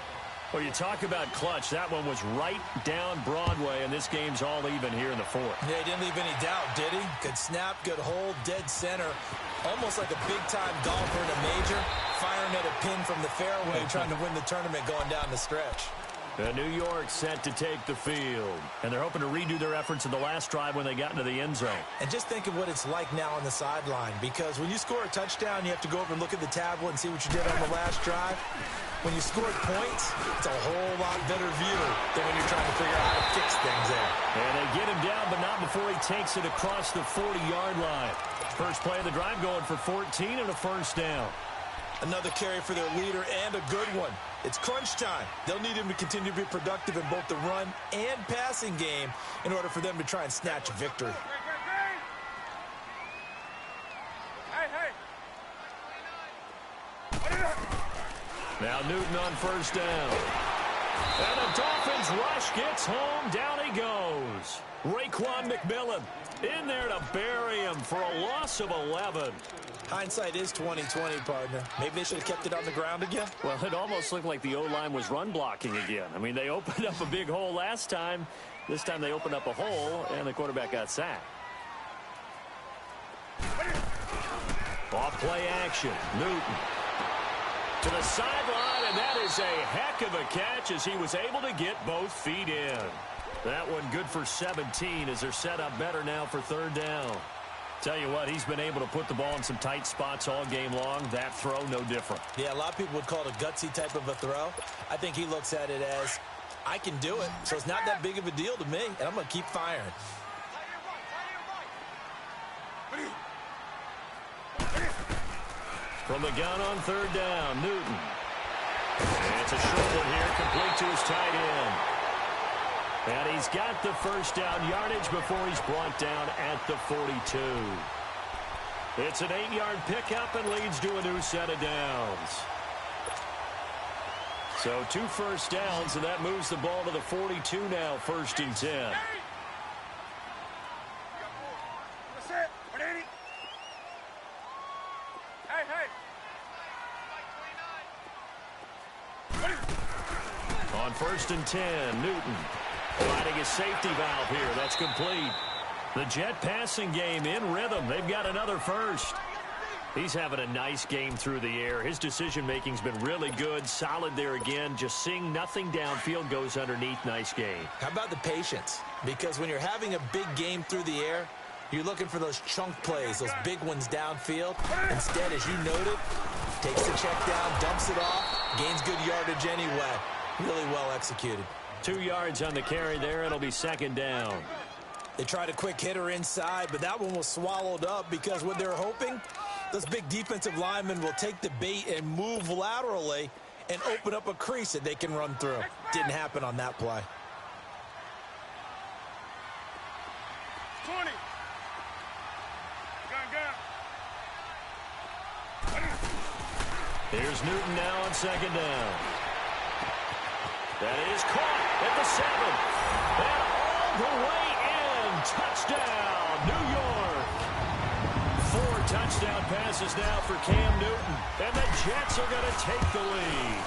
Speaker 2: Well, you talk about clutch. That one was right down Broadway, and this game's all even here in the 4th.
Speaker 3: Yeah, he didn't leave any doubt, did he? Good snap, good hold, dead center. Almost like a big-time golfer in a major, firing at a pin from the fairway, trying to win the tournament going down the stretch.
Speaker 2: New York set to take the field. And they're hoping to redo their efforts in the last drive when they got into the end zone.
Speaker 3: And just think of what it's like now on the sideline, because when you score a touchdown, you have to go over and look at the tablet and see what you did on the last drive. When you scored points, it's a whole lot better view than when you're trying to figure out how to fix things there.
Speaker 2: And they get him down, but not before he takes it across the 40-yard line. First play of the drive going for 14 and a first down.
Speaker 3: Another carry for their leader and a good one. It's crunch time. They'll need him to continue to be productive in both the run and passing game in order for them to try and snatch a victory.
Speaker 2: Now Newton on first down. And the Dolphins rush gets home. Down he goes. Raekwon McMillan in there to bury him for a loss of 11.
Speaker 3: Hindsight is 20/20, partner. Maybe they should have kept it on the ground again.
Speaker 2: Well, it almost looked like the O-line was run blocking again. I mean, they opened up a big hole last time. This time they opened up a hole, and the quarterback got sacked. Off play action. Newton to the sideline, and that is a heck of a catch as he was able to get both feet in. That one good for 17 as they're set up better now for third down. Tell you what, he's been able to put the ball in some tight spots all game long. That throw, no different.
Speaker 3: Yeah, a lot of people would call it a gutsy type of a throw. I think he looks at it as, I can do it, so it's not that big of a deal to me, and I'm going to keep firing.
Speaker 2: From the gun on third down, Newton. And it's a short one here, complete to his tight end. And he's got the first down yardage before he's brought down at the 42. It's an 8-yard pickup and leads to a new set of downs. So 2 first downs, and that moves the ball to the 42 now, 1st and 10. On 1st and 10, Newton finding his safety valve here. That's complete. The Jet passing game in rhythm. They've got another first. He's having a nice game through the air. His decision-making's been really good. Solid there again. Just seeing nothing downfield goes underneath. Nice game.
Speaker 3: How about the patience? Because when you're having a big game through the air, you're looking for those chunk plays, those big ones downfield. Instead, as you noted, takes the check down, dumps it off, gains good yardage anyway. Really well executed.
Speaker 2: 2 yards on the carry there. It'll be 2nd down.
Speaker 3: They tried a quick hitter inside, but that one was swallowed up because what they're hoping, those big defensive linemen will take the bait and move laterally and open up a crease that they can run through. Didn't happen on that play.
Speaker 4: 20.
Speaker 2: Here's Newton now on 2nd down. That is caught at the 7. And all the way in. Touchdown, New York. 4 touchdown passes now for Cam Newton. And the Jets are going to take the lead.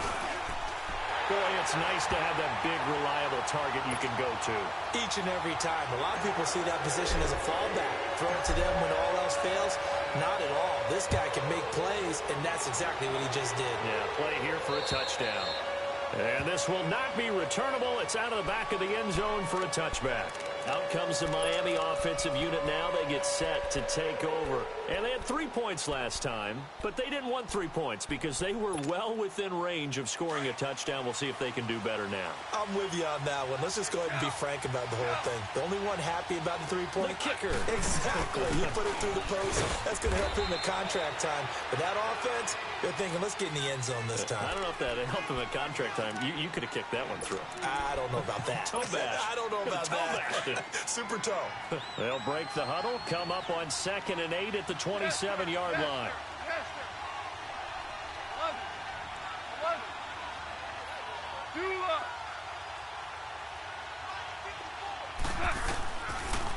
Speaker 2: Boy, it's nice to have that big, reliable target you can go to.
Speaker 3: Each and every time. A lot of people see that position as a fallback. Throw it to them when all else fails. Not at all. This guy can make plays, and that's exactly what he just did.
Speaker 2: Yeah, play here for a touchdown. And this will not be returnable. It's out of the back of the end zone for a touchback. Out comes the Miami offensive unit now. They get set to take over. And they had 3 points last time, but they didn't want 3 points because they were well within range of scoring a touchdown. We'll see if they can do better now.
Speaker 3: I'm with you on that one. Let's just go ahead and be frank about the whole thing. The only one happy about the 3-point?
Speaker 2: The kicker.
Speaker 3: Exactly. You put it through the post. That's going to help him in contract time. But that offense, they're thinking, let's get in the end zone this time.
Speaker 2: I don't know if that helped him at contract time. You could have kicked that one through.
Speaker 3: I don't know about that.
Speaker 2: Toe bash.
Speaker 3: I don't know about that. Super toe.
Speaker 2: They'll break the huddle, come up on 2nd and 8 at the 27-yard line.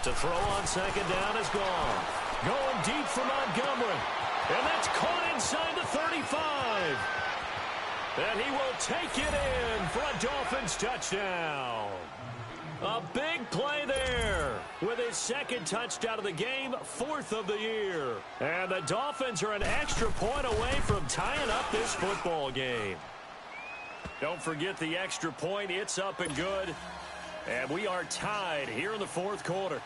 Speaker 2: To throw on 2nd down is gone. Going deep for Montgomery. And that's caught inside the 35. And he will take it in for a Dolphins touchdown. A big play there with his 2nd touchdown of the game, 4th of the year. And the Dolphins are an extra point away from tying up this football game. Don't forget the extra point. It's up and good. And we are tied here in the fourth quarter.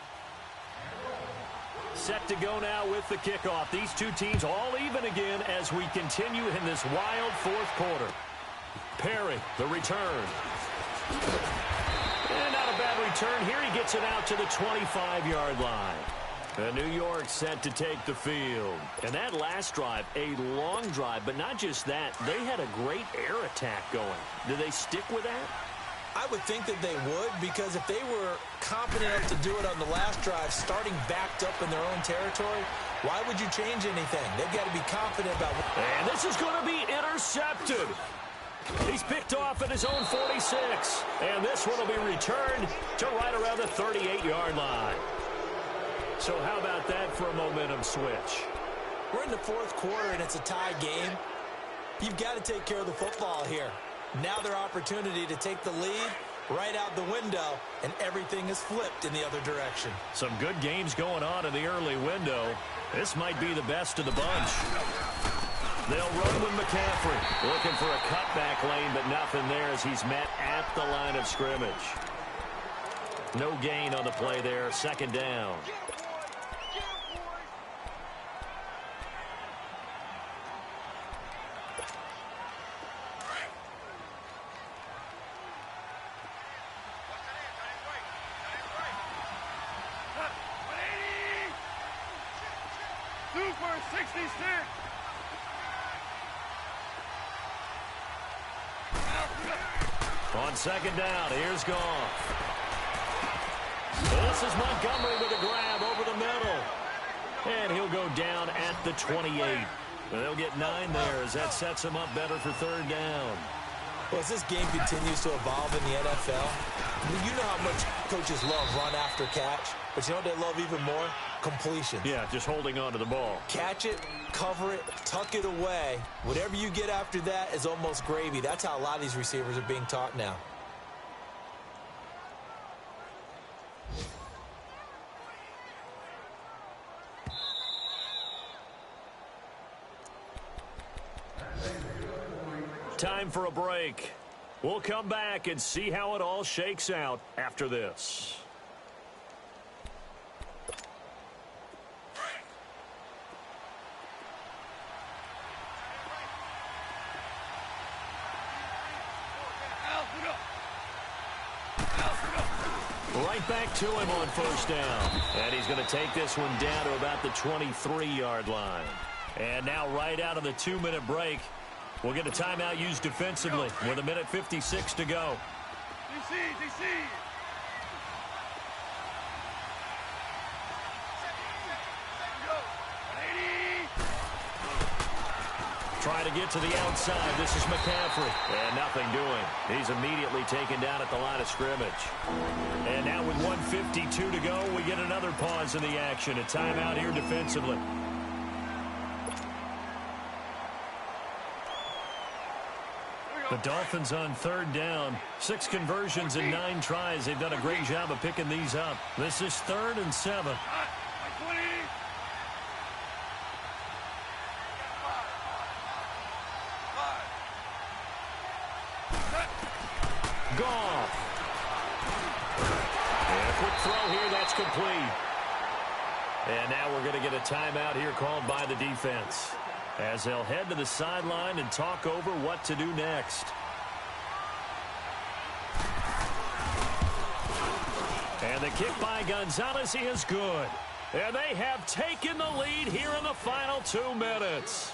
Speaker 2: Set to go now with the kickoff. These two teams all even again as we continue in this wild fourth quarter. Perry, the return. And not a bad return here. He gets it out to the 25-yard line. New York set to take the field. And that last drive, a long drive, but not just that. They had a great air attack going. Do they stick with that?
Speaker 3: I would think that they would, because if they were confident enough to do it on the last drive, starting backed up in their own territory, why would you change anything? They've got to be confident about it.
Speaker 2: And this is going to be intercepted. He's picked off at his own 46. And this one will be returned to right around the 38-yard line. So how about that for a momentum switch?
Speaker 3: We're in the fourth quarter, and it's a tie game. You've got to take care of the football here. Now their opportunity to take the lead right out the window, and everything is flipped in the other direction.
Speaker 2: Some good games going on in the early window. This might be the best of the bunch. They'll run with McCaffrey. Looking for a cutback lane, but nothing there as he's met at the line of scrimmage. No gain on the play there. Second down.
Speaker 4: Super 66.
Speaker 2: On second down, here's Goff. This is Montgomery with a grab over the middle. And he'll go down at the 28. They'll get 9 there as that sets him up better for third down.
Speaker 3: Well, as this game continues to evolve in the NFL, you know how much coaches love run after catch, but you know what they love even more? Completion.
Speaker 2: Yeah, just holding on to the ball.
Speaker 3: Catch it, cover it, tuck it away. Whatever you get after that is almost gravy. That's how a lot of these receivers are being taught now.
Speaker 2: Time for a break. We'll come back and see how it all shakes out after this. Right back to him on first down. And he's going to take this one down to about the 23-yard line. And now right out of the 2-minute break, we'll get a timeout used defensively with 1:56 to go.
Speaker 4: DC.
Speaker 2: Trying to get to the outside. This is McCaffrey. And nothing doing. He's immediately taken down at the line of scrimmage. And now with 1:52 to go, we get another pause in the action. A timeout here defensively. The Dolphins on third down. 6 conversions in 9 tries. They've done a great job of picking these up. This is 3rd and 7. Goff. And a quick throw here. That's complete. And now we're going to get a timeout here called by the defense, as they'll head to the sideline and talk over what to do next. And the kick by Gonzalez is good. And they have taken the lead here in the final 2 minutes.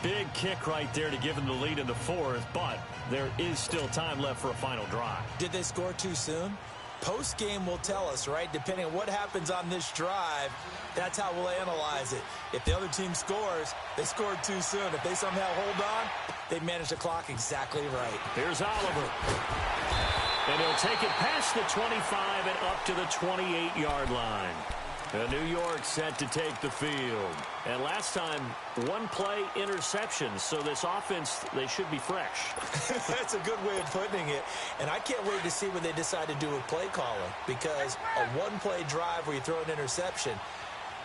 Speaker 2: Big kick right there to give them the lead in the 4th, but there is still time left for a final drive.
Speaker 3: Did they score too soon? Post-game will tell us, right? Depending on what happens on this drive, that's how we'll analyze it. If the other team scores, they scored too soon. If they somehow hold on, they manage the clock exactly right.
Speaker 2: Here's Oliver. And he'll take it past the 25 and up to the 28-yard line. New York set to take the field. And last time, 1-play interception. So this offense, they should be fresh.
Speaker 3: That's a good way of putting it. And I can't wait to see what they decide to do with play calling. Because a 1-play drive where you throw an interception,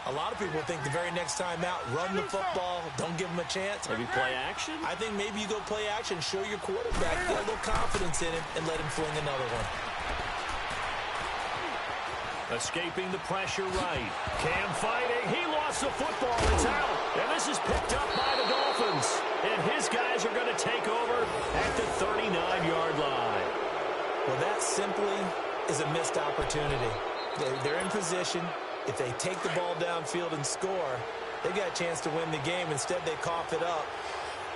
Speaker 3: a lot of people think the very next time out, run the football, don't give them a a chance?
Speaker 2: Maybe play action?
Speaker 3: I think maybe you go play action, show your quarterback, get a little confidence in him, and let him fling another one.
Speaker 2: Escaping the pressure right. Cam fighting. He lost the football. It's out. And this is picked up by the Dolphins. And his guys are going to take over at the 39-yard line.
Speaker 3: Well, that simply is a missed opportunity. They're in position. If they take the ball downfield and score, they've got a chance to win the game. Instead, they cough it up.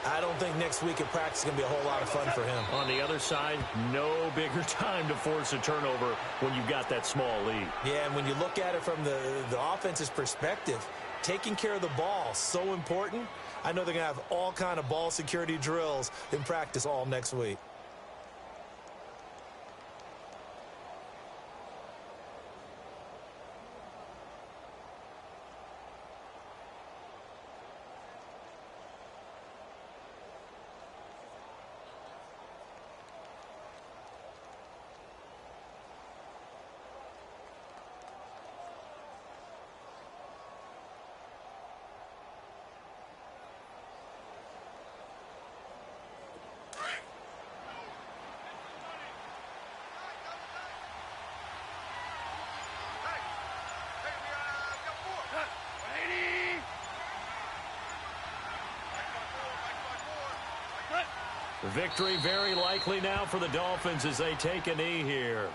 Speaker 3: I don't think next week at practice is going to be a whole lot of fun for him.
Speaker 2: On the other side, no bigger time to force a turnover when you've got that small lead.
Speaker 3: Yeah, and when you look at it from the offense's perspective, taking care of the ball, so important. I know they're going to have all kind of ball security drills in practice all next week.
Speaker 2: Victory very likely now for the Dolphins as they take a knee here.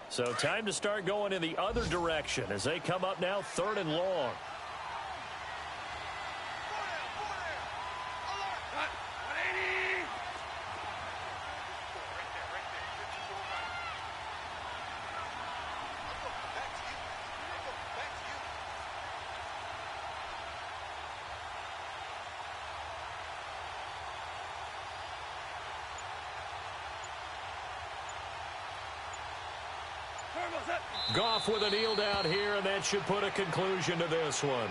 Speaker 2: So time to start going in the other direction as they come up now 3rd and long. Goff with a kneel down here, and that should put a conclusion to this one.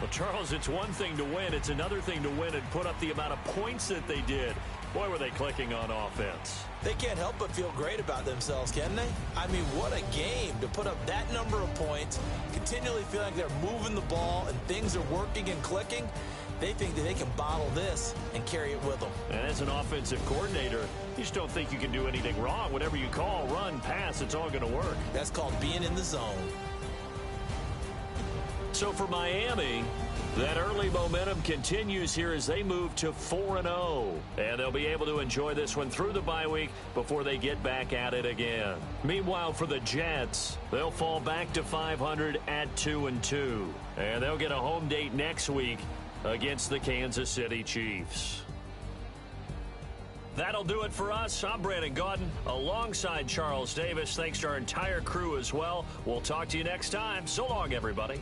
Speaker 2: Well, Charles, it's one thing to win. It's another thing to win and put up the amount of points that they did. Boy, were they clicking on offense.
Speaker 3: They can't help but feel great about themselves, can they? I mean, what a game to put up that number of points, continually feeling like they're moving the ball and things are working and clicking. They think that they can bottle this and carry it with them.
Speaker 2: And as an offensive coordinator, you just don't think you can do anything wrong. Whatever you call, run, pass, it's all going to work.
Speaker 3: That's called being in the zone.
Speaker 2: So for Miami, that early momentum continues here as they move to 4-0. And they'll be able to enjoy this one through the bye week before they get back at it again. Meanwhile, for the Jets, they'll fall back to 500 at 2-2. And they'll get a home date next week against the Kansas City Chiefs. That'll do it for us. I'm Brandon Gaudin alongside Charles Davis. Thanks to our entire crew as well. We'll talk to you next time. So long, everybody.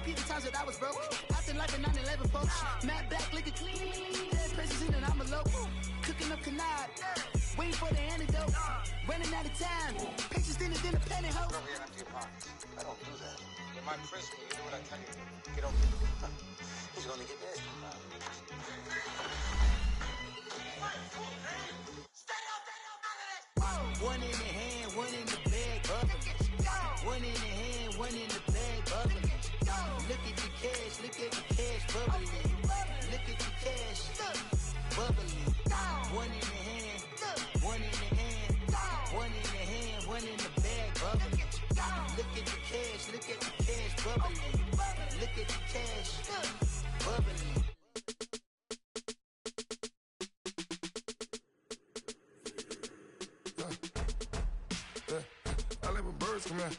Speaker 5: RP the times that I was broke. Acting like a 9/11 folks. Matte black, liquor clean. Dead presents in and I'm a local. Cooking up canard. Waiting for the antidote. Running out of time. Patience thinner than a pantyhose.
Speaker 6: Over here, empty your pockets. I don't do that. In my prison, you do what I tell you to. Get over. He's gonna get this.
Speaker 5: One in the hand, one in the bag, bubbling. One in the hand, one in the bag, bubbling. Look at the cash, look at the cash, bubbling. Look at the cash, bubbling. One in the hand, one in the hand, one in the hand, one in the bag, bubbling. Look at the cash, look at the cash, bubbling. Look at the cash, bubbling.
Speaker 7: I like when birds come in.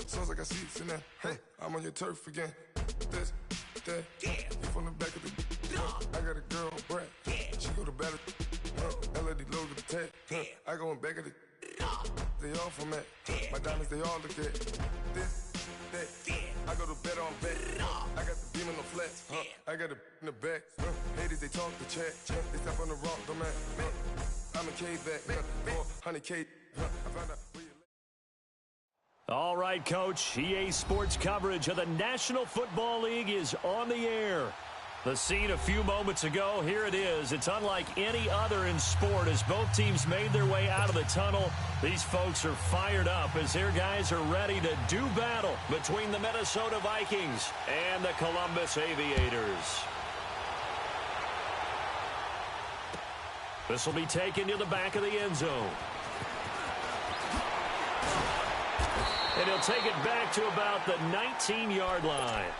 Speaker 7: Sounds like I see seats in there. Hey, I'm on your turf again. This, that, you from the back of the. I got a girl, Brad. She go to battle. LED logo the tag. I go in back of the. They all from that. My diamonds, they all look at. This, that. I go to bed on bed. I got the beam on the flat. I got it in the back. Haters, they talk the chat. They step on the rock, the man. I'm a K-back. 400K. I found out where you.
Speaker 2: All right, Coach. EA Sports coverage of the National Football League is on the air. The scene a few moments ago, here it is. It's unlike any other in sport as both teams made their way out of the tunnel. These folks are fired up as their guys are ready to do battle between the Minnesota Vikings and the Columbus Aviators. This will be taken to the back of the end zone. And he'll take it back to about the 19-yard line.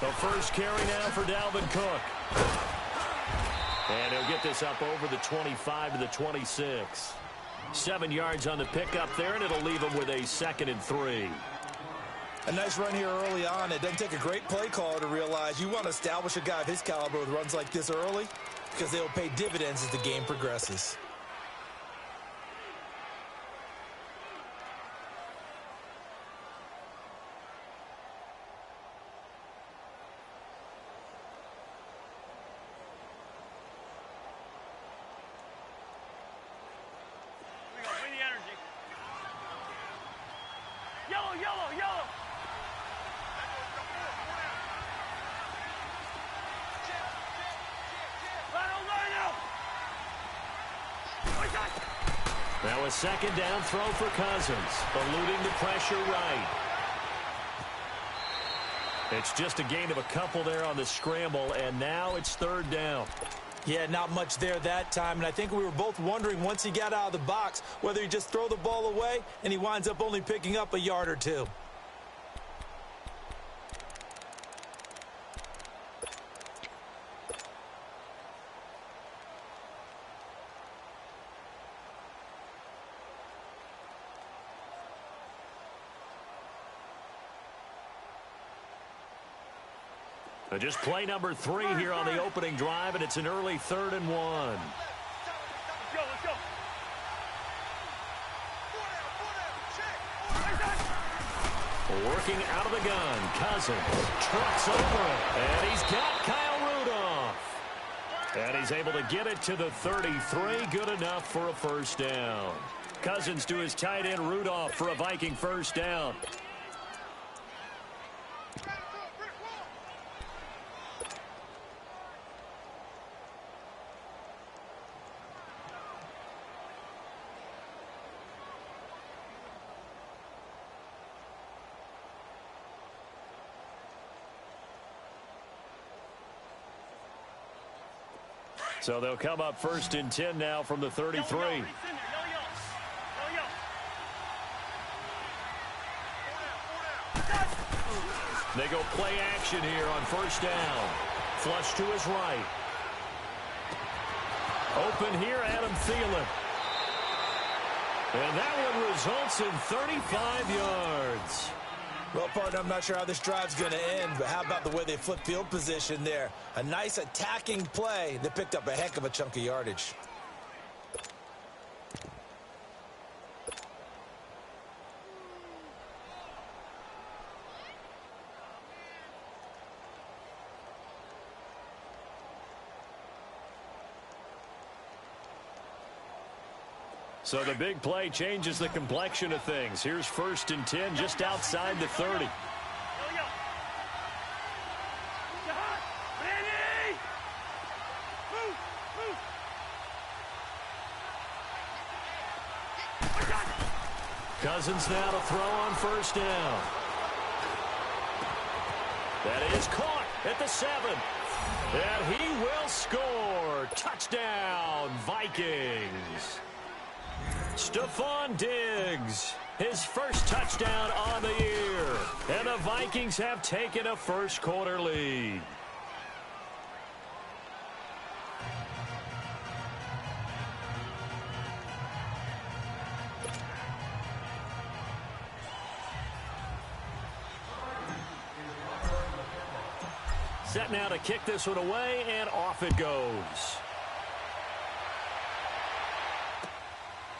Speaker 2: The first carry now for Dalvin Cook. And he'll get this up over the 25 to the 26. 7 yards on the pickup there, and it'll leave him with a 2nd and 3.
Speaker 3: A nice run here early on. It doesn't take a great play caller to realize you want to establish a guy of his caliber with runs like this early because they'll pay dividends as the game progresses.
Speaker 2: Now a 2nd down throw for Cousins, eluding the pressure right. It's just a gain of a couple there on the scramble, and now it's 3rd down.
Speaker 3: Yeah, not much there that time, and I think we were both wondering once he got out of the box whether he just throw the ball away, and he winds up only picking up a yard or two.
Speaker 2: Just play number 3 here on the opening drive, and it's an early 3rd and 1.
Speaker 4: Let's go.
Speaker 2: Working out of the gun, Cousins trucks over it, and he's got Kyle Rudolph. And he's able to get it to the 33, good enough for a 1st down. Cousins to his tight end Rudolph for a Viking 1st down. So they'll come up 1st and 10 now from the 33. They go play action here on 1st down. Flush to his right. Open here, Adam Thielen. And that one results in 35 yards.
Speaker 3: Well, partner, I'm not sure how this drive's going to end, but how about the way they flip field position there? A nice attacking play. They picked up a heck of a chunk of yardage.
Speaker 2: So the big play changes the complexion of things. Here's 1st and 10 just outside the 30. Cousins now to throw on 1st down. That is caught at the 7. And he will score. Touchdown, Vikings. Stephon Diggs, his first touchdown on the year. And the Vikings have taken a first-quarter lead. Set now to kick this one away, and off it goes.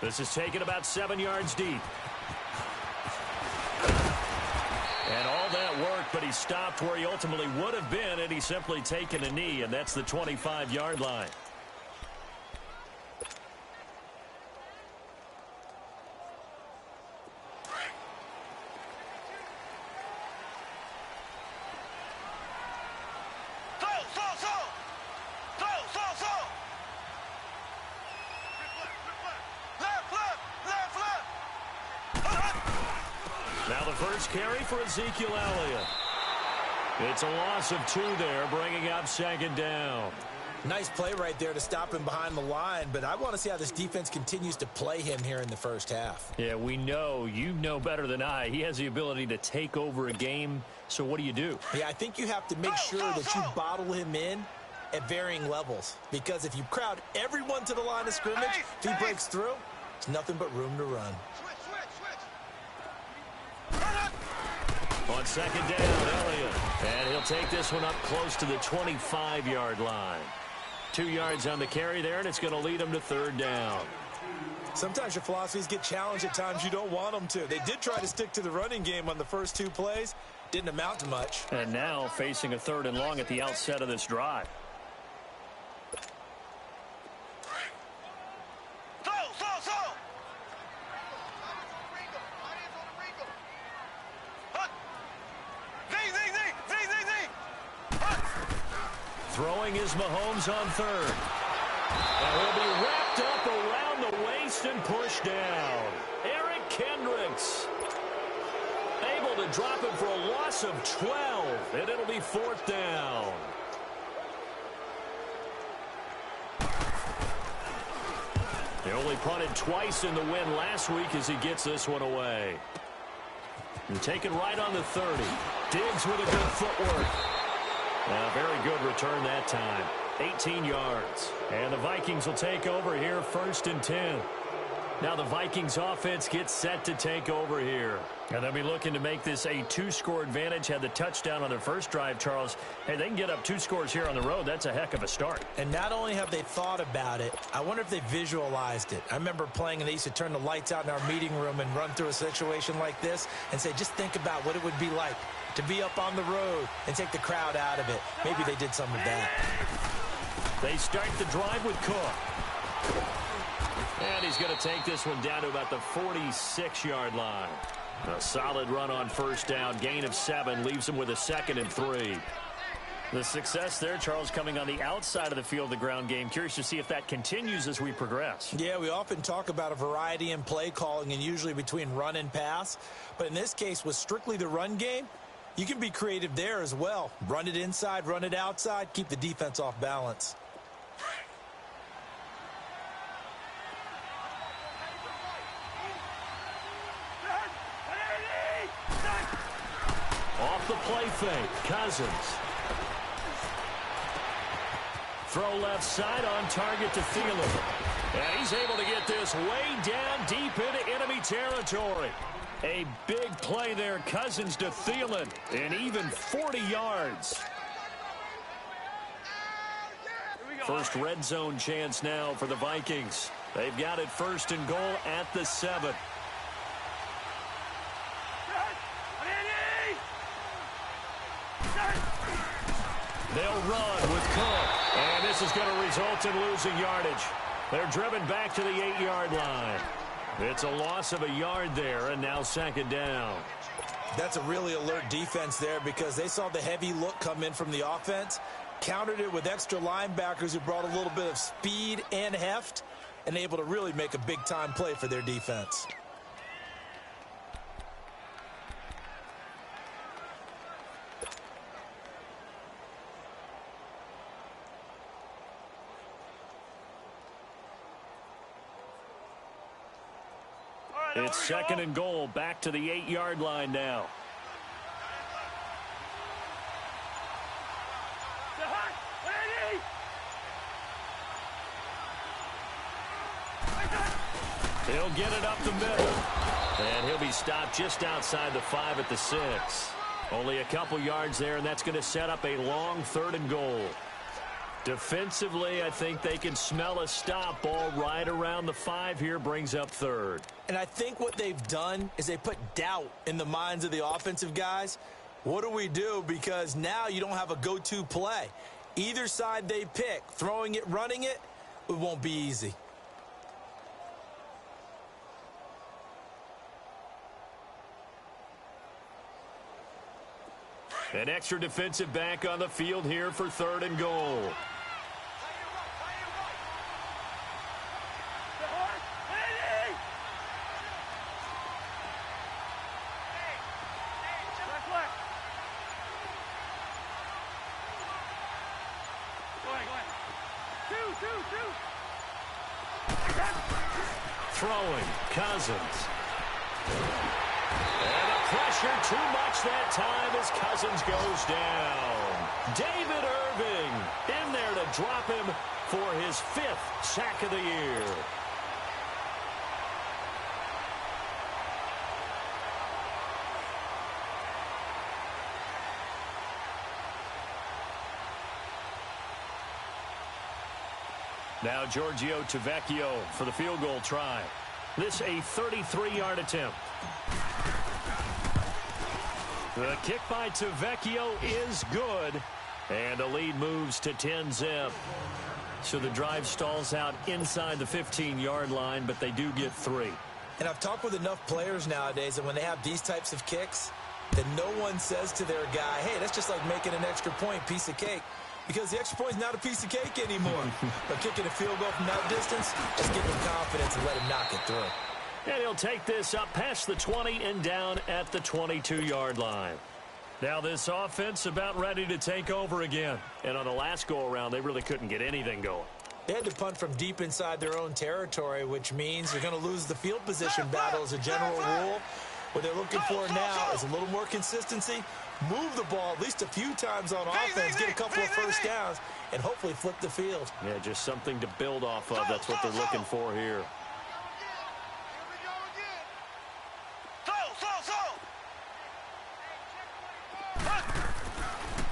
Speaker 2: This is taken about 7 yards deep. And all that work, but he stopped where he ultimately would have been, and he's simply taken a knee, and that's the 25-yard line. Carry for Ezekiel Elliott. It's a loss of 2 there, bringing up 2nd down.
Speaker 3: Nice play right there to stop him behind the line, but I want to see how this defense continues to play him here in the first half.
Speaker 2: Yeah, we know. You know better than I. He has the ability to take over a game, so what do you do?
Speaker 3: Yeah, I think you have to make sure that you bottle him in at varying levels, because if you crowd everyone to the line of scrimmage, if he breaks through, it's nothing but room to run.
Speaker 2: On 2nd down, Elliott. And he'll take this one up close to the 25-yard line. 2 yards on the carry there, and it's going to lead him to 3rd down.
Speaker 3: Sometimes your philosophies get challenged at times you don't want them to. They did try to stick to the running game on the first 2 plays. Didn't amount to much.
Speaker 2: And now facing a 3rd and long at the outset of this drive. Throwing is Mahomes on 3rd. And he'll be wrapped up around the waist and pushed down. Eric Kendricks able to drop it for a loss of 12, and it'll be 4th down. They only punted twice in the win last week as he gets this one away. And taken right on the 30. Diggs with a good footwork. A very good return that time. 18 yards. And the Vikings will take over here, 1st and 10. Now the Vikings offense gets set to take over here. And they'll be looking to make this a 2-score advantage. Had the touchdown on their first drive, Charles. Hey, they can get up 2 scores here on the road. That's a heck of a start.
Speaker 3: And not only have they thought about it, I wonder if they visualized it. I remember playing and they used to turn the lights out in our meeting room and run through a situation like this and say, just think about what it would be like to be up on the road and take the crowd out of it. Maybe they did some of that.
Speaker 2: They start the drive with Cook. And he's going to take this one down to about the 46-yard line. A solid run on 1st down. Gain of 7 leaves him with a 2nd and 3. The success there, Charles, coming on the outside of the field, the ground game. Curious to see if that continues as we progress.
Speaker 3: Yeah, we often talk about a variety in play calling and usually between run and pass. But in this case, with strictly the run game, you can be creative there as well. Run it inside, run it outside, keep the defense off balance.
Speaker 2: play fake. Cousins. Throw left side on target to Thielen. And he's able to get this way down deep into enemy territory. A big play there. Cousins to Thielen. And even 40 yards. First red zone chance now for the Vikings. They've got it first and goal at the 7. They'll run with Cook. And this is going to result in losing yardage. They're driven back to the 8-yard line. It's a loss of a yard there, and now second down.
Speaker 3: That's a really alert defense there because they saw the heavy look come in from the offense, countered it with extra linebackers who brought a little bit of speed and heft, and able to really make a big-time play for their defense.
Speaker 2: It's second and goal, back to the 8-yard line now. He'll get it up the middle. And he'll be stopped just outside the 5 at the 6. Only a couple yards there, and that's going to set up a long third and goal. Defensively, I think they can smell a stop. Ball right around the 5 here, brings up third.
Speaker 3: And I think what they've done is they put doubt in the minds of the offensive guys. What do we do? Because now you don't have a go-to play. Either side they pick, throwing it, running it, it won't be easy.
Speaker 2: An extra defensive back on the field here for third and goal. Throwing, Cousins. And the pressure too much that time as Cousins goes down. David Irving in there to drop him for his 5th sack of the year. Now Giorgio Tavecchio for the field goal try. This a 33-yard attempt. The kick by Tavecchio is good. And the lead moves to 10-zip. So the drive stalls out inside the 15-yard line, but they do get 3.
Speaker 3: And I've talked with enough players nowadays that when they have these types of kicks, that no one says to their guy, hey, that's just like making an extra point, piece of cake. Because the extra point is not a piece of cake anymore. But kicking a field goal from that distance, just give him confidence and let him knock it through.
Speaker 2: And he'll take this up past the 20 and down at the 22-yard line. Now this offense about ready to take over again. And on the last go-around, they really couldn't get anything going.
Speaker 3: They had to punt from deep inside their own territory, which means they're going to lose the field position battle as a general rule. What they're looking for now is a little more consistency, move the ball at least a few times on offense, get a couple of first downs, and hopefully flip the field.
Speaker 2: Yeah, just something to build off of. That's what they're looking for here.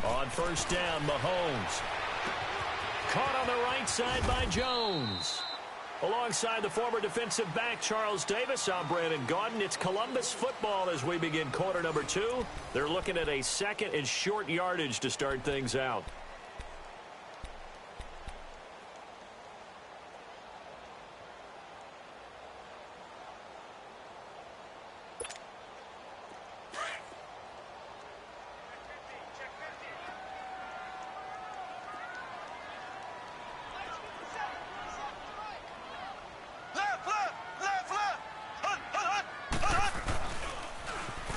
Speaker 2: On first down, Mahomes. Caught on the right side by Jones. Alongside the former defensive back, Charles Davis, I'm Brandon Gaudin. It's Columbus football as we begin quarter number 2. They're looking at a second and short yardage to start things out.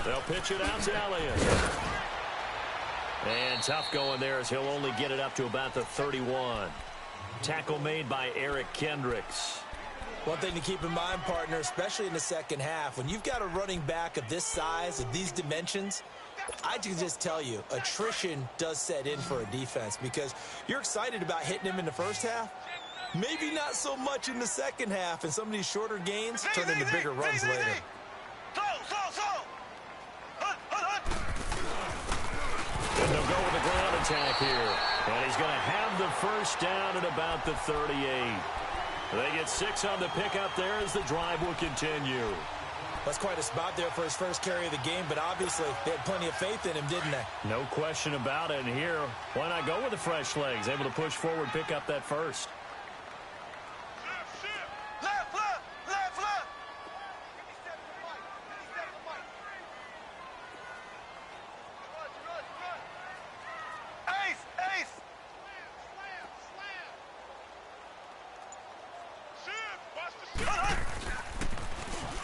Speaker 2: They'll pitch it out to Elliott. And tough going there as he'll only get it up to about the 31. Tackle made by Eric Kendricks.
Speaker 3: One thing to keep in mind, partner, especially in the second half, when you've got a running back of this size, of these dimensions, I can just tell you, attrition does set in for a defense because you're excited about hitting him in the first half. Maybe not so much in the second half, and some of these shorter gains turn into bigger runs later.
Speaker 2: And they'll go with the ground attack here. And he's going to have the first down at about the 38. They get 6 on the pickup there as the drive will continue.
Speaker 3: That's quite a spot there for his first carry of the game, but obviously they had plenty of faith in him, didn't they?
Speaker 2: No question about it. And here, why not go with the fresh legs? Able to push forward, pick up that first.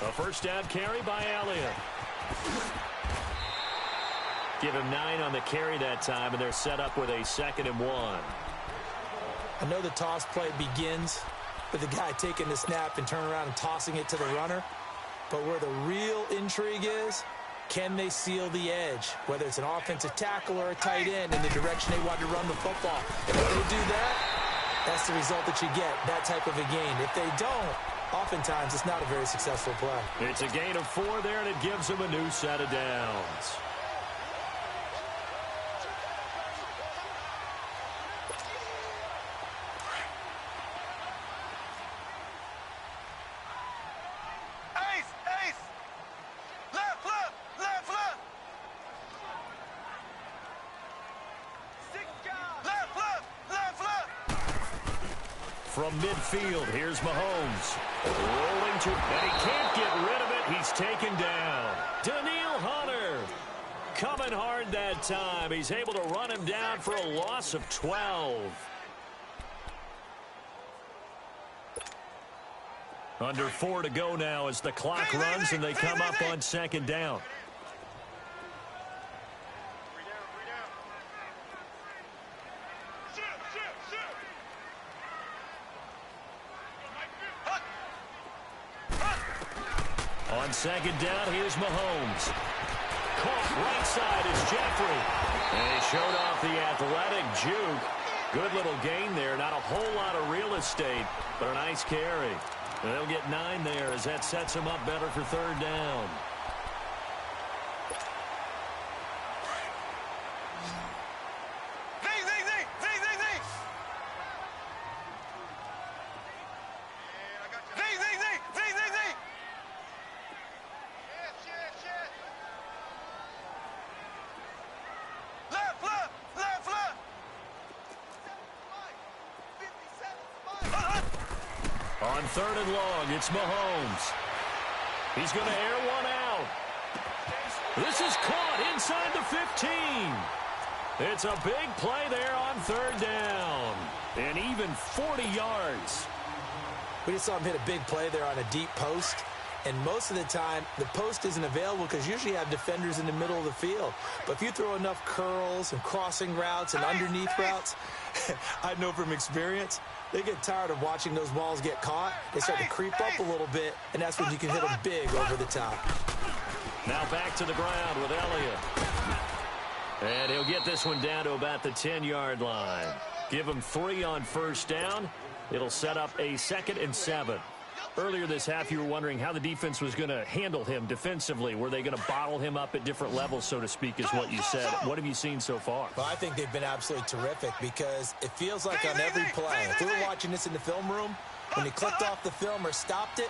Speaker 2: A first down carry by Elliott. Give him 9 on the carry that time, and they're set up with a 2nd and 1.
Speaker 3: I know the toss play begins with the guy taking the snap and turning around and tossing it to the runner. But where the real intrigue is, can they seal the edge? Whether it's an offensive tackle or a tight end in the direction they want to run the football. And if they do that, that's the result that you get, that type of a gain. If they don't, oftentimes it's not a very successful play.
Speaker 2: It's a gain of 4 there, and it gives them a new set of downs. From midfield, here's Mahomes. Rolling to, and he can't get rid of it. He's taken down. Daniil Hunter coming hard that time. He's able to run him down for a loss of 12. Under 4 to go now as the clock runs and they come up on 2nd down. On 2nd down, here's Mahomes. Caught right side is Jeffrey. And he showed off the athletic juke. Good little gain there. Not a whole lot of real estate, but a nice carry. And they'll get 9 there as that sets him up better for 3rd down. On 3rd and long, it's Mahomes. He's going to air one out. This is caught inside the 15. It's a big play there on 3rd down. And even 40 yards.
Speaker 3: We just saw him hit a big play there on a deep post. And most of the time, the post isn't available because usually you have defenders in the middle of the field. But if you throw enough curls and crossing routes and underneath routes, I know from experience, they get tired of watching those balls get caught. They start to creep up a little bit, and that's when you can hit them big over the top.
Speaker 2: Now back to the ground with Elliott. And he'll get this one down to about the 10-yard line. Give him 3 on 1st down. It'll set up a 2nd and 7. Earlier this half, you were wondering how the defense was going to handle him defensively. Were they going to bottle him up at different levels, so to speak, is what you said. What have you seen so far?
Speaker 3: Well, I think they've been absolutely terrific because it feels like on every play, if we were watching this in the film room, when he clicked off the film or stopped it,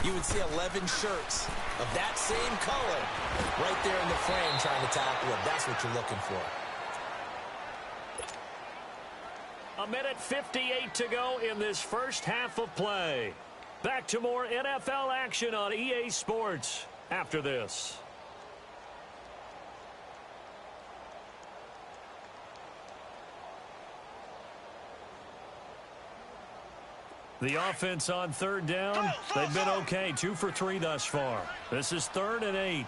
Speaker 3: you would see 11 shirts of that same color right there in the frame trying to tackle him. That's what you're looking for.
Speaker 2: 1:58 to go in this first half of play. Back to more NFL action on EA Sports after this. The offense on 3rd down, they've been okay. 2 for 3 thus far. This is 3rd and 8.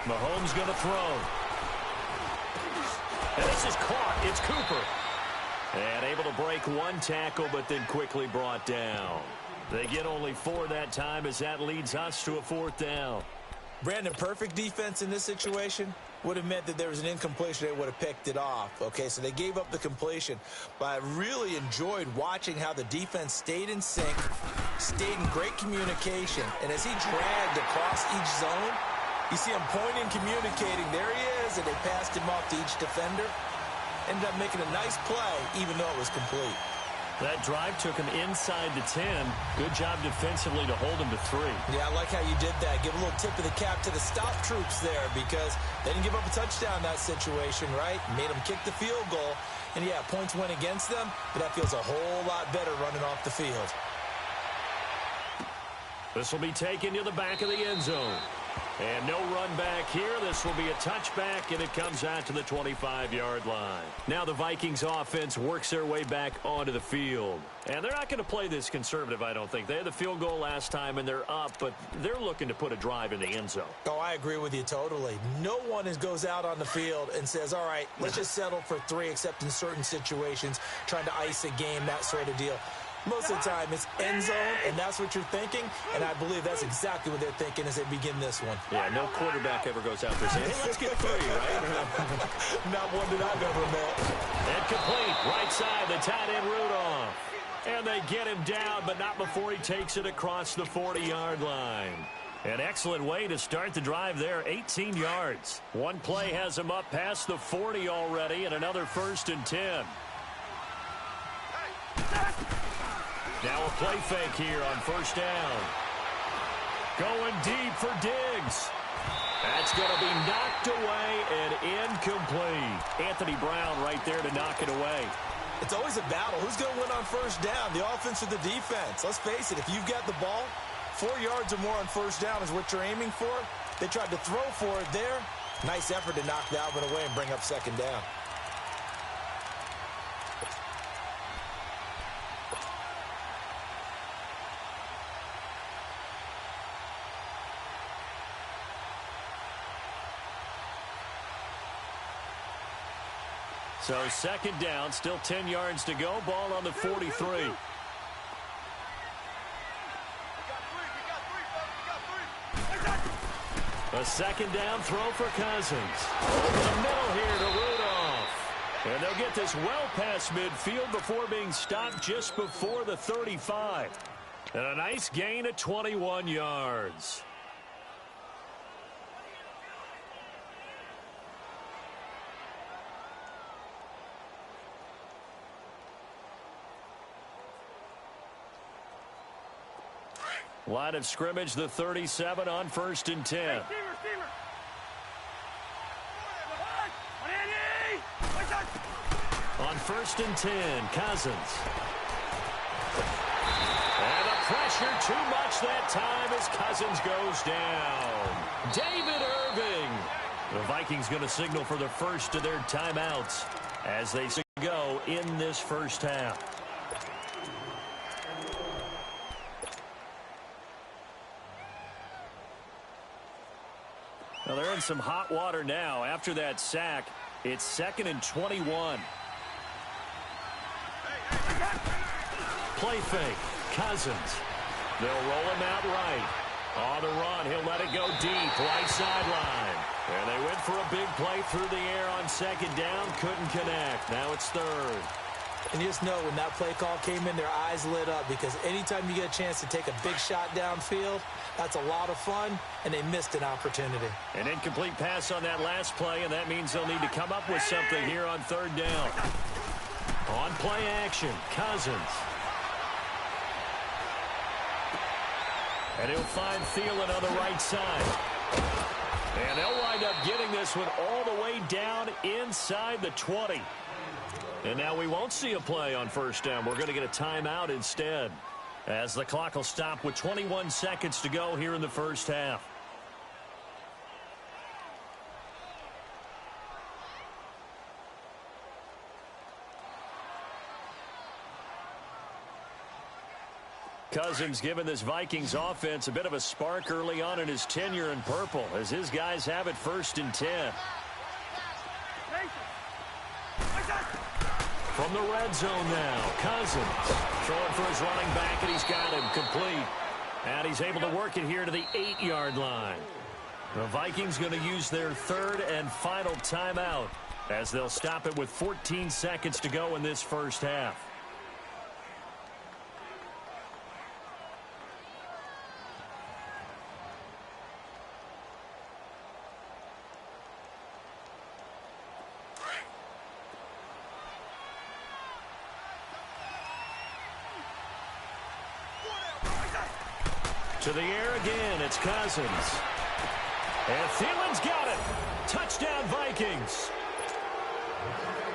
Speaker 2: Mahomes going to throw. And this is caught. It's Cooper. And able to break one tackle, but then quickly brought down. They get only 4 that time as that leads us to a 4th down.
Speaker 3: Brandon, perfect defense in this situation would have meant that there was an incompletion. They would have picked it off. Okay, so they gave up the completion. But I really enjoyed watching how the defense stayed in sync, stayed in great communication. And as he dragged across each zone, you see him pointing, communicating. There he is, and they passed him off to each defender. Ended up making a nice play, even though it was complete.
Speaker 2: That drive took him inside the 10. Good job defensively to hold him to 3.
Speaker 3: Yeah, I like how you did that. Give a little tip of the cap to the stop troops there because they didn't give up a touchdown in that situation, right? Made them kick the field goal. And, yeah, points went against them, but that feels a whole lot better running off the field.
Speaker 2: This will be taken to the back of the end zone. And no run back here. This will be a touchback, and it comes out to the 25-yard line. Now the Vikings offense works their way back onto the field. And they're not going to play this conservative, I don't think. They had the field goal last time, and they're up, but they're looking to put a drive in the end zone.
Speaker 3: Oh, I agree with you totally. No one goes out on the field and says, all right, let's just settle for 3, except in certain situations, trying to ice a game, that sort of deal. Most of the time, it's end zone, and that's what you're thinking, and I believe that's exactly what they're thinking as they begin this one.
Speaker 2: Yeah, no quarterback ever goes out there saying, hey, let's get 3, right?
Speaker 3: Not one that I've ever met.
Speaker 2: And complete, right side, the tight end Rudolph. And they get him down, but not before he takes it across the 40-yard line. An excellent way to start the drive there, 18 yards. One play has him up past the 40 already, and another 1st and 10. Now a play fake here on 1st down. Going deep for Diggs. That's going to be knocked away and incomplete. Anthony Brown right there to knock it away.
Speaker 3: It's always a battle. Who's going to win on 1st down, the offense or the defense? Let's face it, if you've got the ball, 4 yards or more on 1st down is what you're aiming for. They tried to throw for it there. Nice effort to knock that one away and bring up 2nd down.
Speaker 2: So 2nd down, still 10 yards to go. Ball on the 43. A 2nd down throw for Cousins. Over the middle here to Rudolph. And they'll get this well past midfield before being stopped just before the 35. And a nice gain of 21 yards. Line of scrimmage, the 37 on 1st and 10. On 1st and 10, Cousins. And the pressure too much that time as Cousins goes down. David Irving. The Vikings going to signal for the first of their timeouts as they go in this 1st half. Well, they're in some hot water now. After that sack, it's 2nd and 21. Play fake. Cousins. They'll roll him out right. On the run, he'll let it go deep. Right sideline. And they went for a big play through the air on 2nd down. Couldn't connect. Now it's 3rd.
Speaker 3: And you just know when that play call came in, their eyes lit up because anytime you get a chance to take a big shot downfield, that's a lot of fun, and they missed an opportunity.
Speaker 2: An incomplete pass on that last play, and that means they'll need to come up with something here on 3rd down. On play action, Cousins. And he'll find Thielen on the right side. And they'll wind up getting this one all the way down inside the 20. And now we won't see a play on 1st down. We're going to get a timeout instead, as the clock will stop with 21 seconds to go here in the 1st half. Cousins giving this Vikings offense a bit of a spark early on in his tenure in purple, as his guys have it 1st and 10. From the red zone now, Cousins throwing for his running back, and he's got him complete. And he's able to work it here to the 8-yard line. The Vikings going to use their third and final timeout as they'll stop it with 14 seconds to go in this first half. To the air again, it's Cousins. And Thielen's got it. Touchdown, Vikings.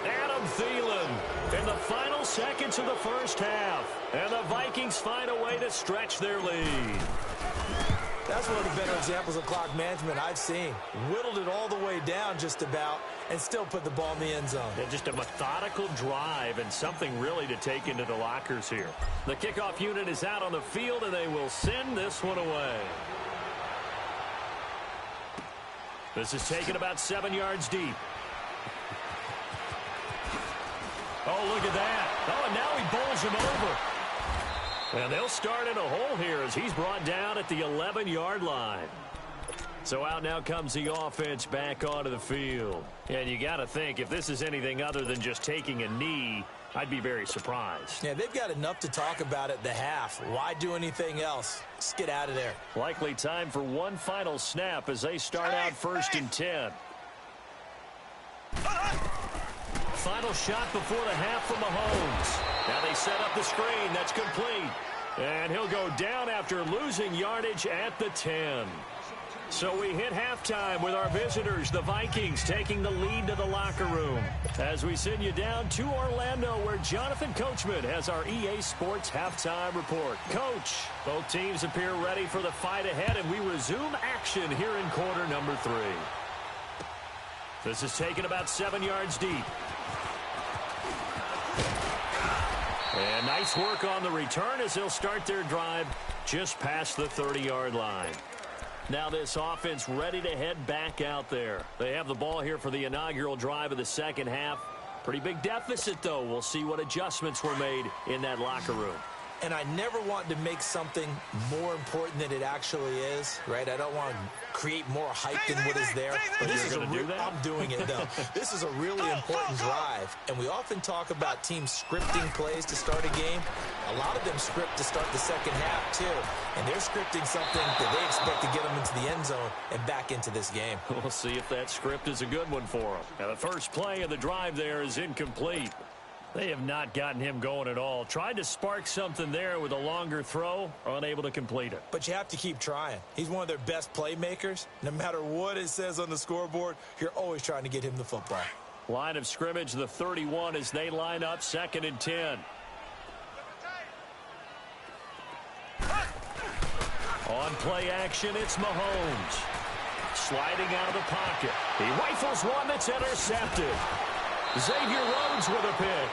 Speaker 2: Adam Thielen in the final seconds of the first half. And the Vikings find a way to stretch their lead.
Speaker 3: That's one of the better examples of clock management I've seen. Whittled it all the way down just about and still put the ball in the end zone.
Speaker 2: Yeah, just a methodical drive and something really to take into the lockers here. The kickoff unit is out on the field, and they will send this one away. This is taken about 7 yards deep. Oh, look at that. Oh, and now he bowls him over. And they'll start in a hole here as he's brought down at the 11-yard line. So out now comes the offense back onto the field. And you got to think, if this is anything other than just taking a knee, I'd be very surprised.
Speaker 3: Yeah, they've got enough to talk about at the half. Why do anything else? Just get out of there.
Speaker 2: Likely time for one final snap as they start out 1st and 10. Final shot before the half from Mahomes. Now they set up the screen. That's complete. And he'll go down after losing yardage at the 10. So we hit halftime with our visitors, the Vikings, taking the lead to the locker room. As we send you down to Orlando, where Jonathan Coachman has our EA Sports halftime report. Coach, both teams appear ready for the fight ahead, and we resume action here in quarter number 3. This is taken about 7 yards deep. And nice work on the return as they'll start their drive just past the 30-yard line. Now this offense ready to head back out there. They have the ball here for the inaugural drive of the second half. Pretty big deficit, though. We'll see what adjustments were made in that locker room.
Speaker 3: And I never want to make something more important than it actually is, right? I don't want to create more hype than what is there. But this is I'm doing it, though. This is a really important drive. And we often talk about teams scripting plays to start a game. A lot of them script to start the second half, too. And they're scripting something that they expect to get them into the end zone and back into this game.
Speaker 2: We'll see if that script is a good one for them. Now, the first play of the drive there is incomplete. They have not gotten him going at all. Tried to spark something there with a longer throw, unable to complete it.
Speaker 3: But you have to keep trying. He's one of their best playmakers. No matter what it says on the scoreboard, you're always trying to get him the football.
Speaker 2: Line of scrimmage, the 31 as they line up 2nd and 10. On play action, it's Mahomes. Sliding out of the pocket. He rifles one that's intercepted. Xavier Rhodes with a pick.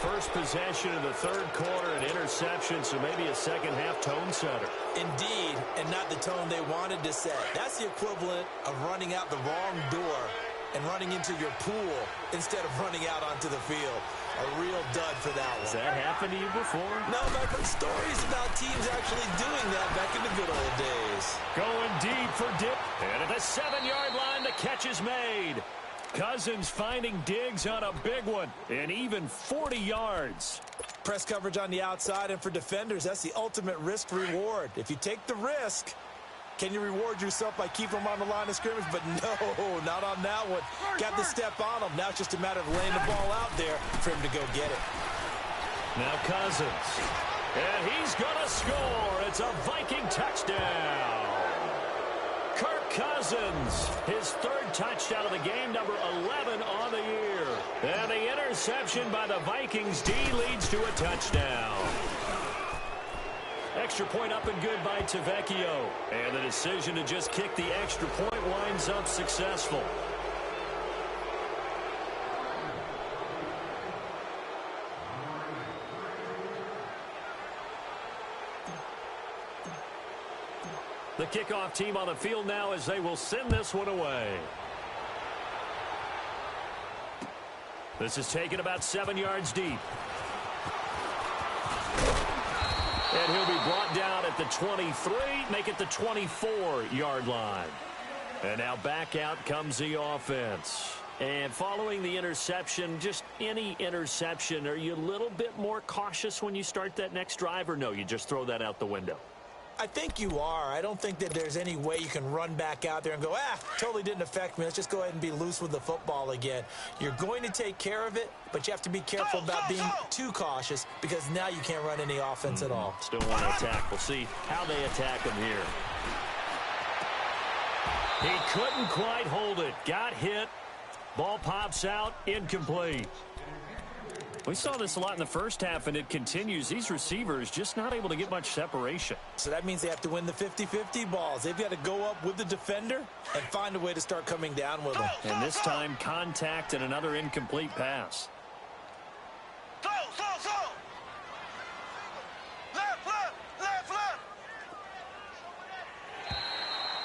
Speaker 2: First possession of the third quarter, an interception, so maybe a second-half tone setter.
Speaker 3: Indeed, and not the tone they wanted to set. That's the equivalent of running out the wrong door and running into your pool instead of running out onto the field. A real dud for that one.
Speaker 2: Has that happened to you before?
Speaker 3: No, but I've heard stories about teams actually doing that back in the good old days.
Speaker 2: Going deep for Dick. And at the 7-yard line, the catch is made. Cousins finding Diggs on a big one, and even 40 yards.
Speaker 3: Press coverage on the outside, and for defenders, that's the ultimate risk reward. If you take the risk, can you reward yourself by keeping them on the line of scrimmage? But no, not on that one. Got to step on them. Now it's just a matter of laying the ball out there for him to go get it.
Speaker 2: Now Cousins, and he's going to score. It's a Viking touchdown. Kirk Cousins, his third touchdown of the game, number 11 on the year. And the interception by the Vikings D leads to a touchdown. Extra point up and good by Tavecchio. And the decision to just kick the extra point winds up successful. The kickoff team on the field now as they will send this one away. This is taken about 7 yards deep. And he'll be brought down at the 23, make it the 24-yard line. And now back out comes the offense. And following the interception, just any interception, are you a little bit more cautious when you start that next drive, or no, you just throw that out the window?
Speaker 3: I think you are. I don't think that there's any way you can run back out there and go, totally didn't affect me. Let's just go ahead and be loose with the football again. You're going to take care of it, but you have to be careful about being too cautious because now you can't run any offense at all.
Speaker 2: Still want to attack. We'll see how they attack him here. He couldn't quite hold it. Got hit. Ball pops out. Incomplete. We saw this a lot in the first half, and it continues. These receivers just not able to get much separation.
Speaker 3: So that means they have to win the 50-50 balls. They've got to go up with the defender and find a way to start coming down with them.
Speaker 2: And this time, contact and another incomplete pass.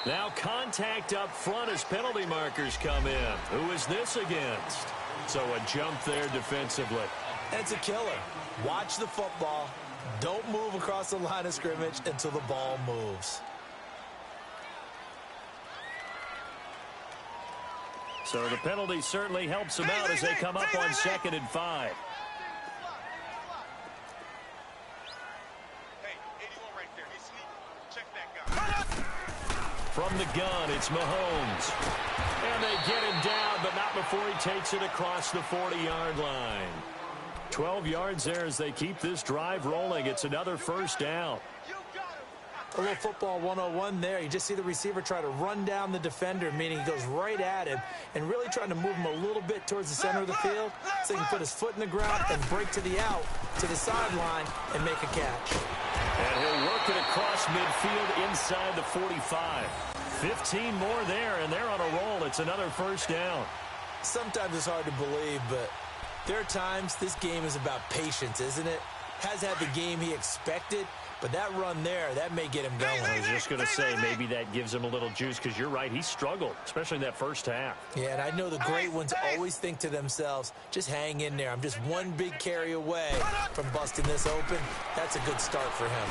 Speaker 2: Now contact up front as penalty markers come in. Who is this against? So a jump there defensively.
Speaker 3: It's a killer. Watch the football. Don't move across the line of scrimmage until the ball moves.
Speaker 2: So the penalty certainly helps them out as they come up on 2nd and 5.
Speaker 4: Hey, 81 right there. He's sneaking. Check that guy.
Speaker 2: From the gun, it's Mahomes. And they get him down, but not before he takes it across the 40-yard line. 12 yards there as they keep this drive rolling. It's another first down.
Speaker 3: A little football 101 there. You just see the receiver try to run down the defender, meaning he goes right at him and really trying to move him a little bit towards the center of the field so he can put his foot in the ground and break to the out, to the sideline, and make a catch.
Speaker 2: And he'll work it across midfield inside the 45. 15 more there, and they're on a roll. It's another first down.
Speaker 3: Sometimes it's hard to believe, but there are times this game is about patience, isn't it? Has had the game he expected, but that run there, that may get him going.
Speaker 2: I was just going to say, maybe that gives him a little juice, because you're right, he struggled, especially in that first half.
Speaker 3: Yeah, and I know the great ones always think to themselves, just hang in there. I'm just one big carry away from busting this open. That's a good start for him.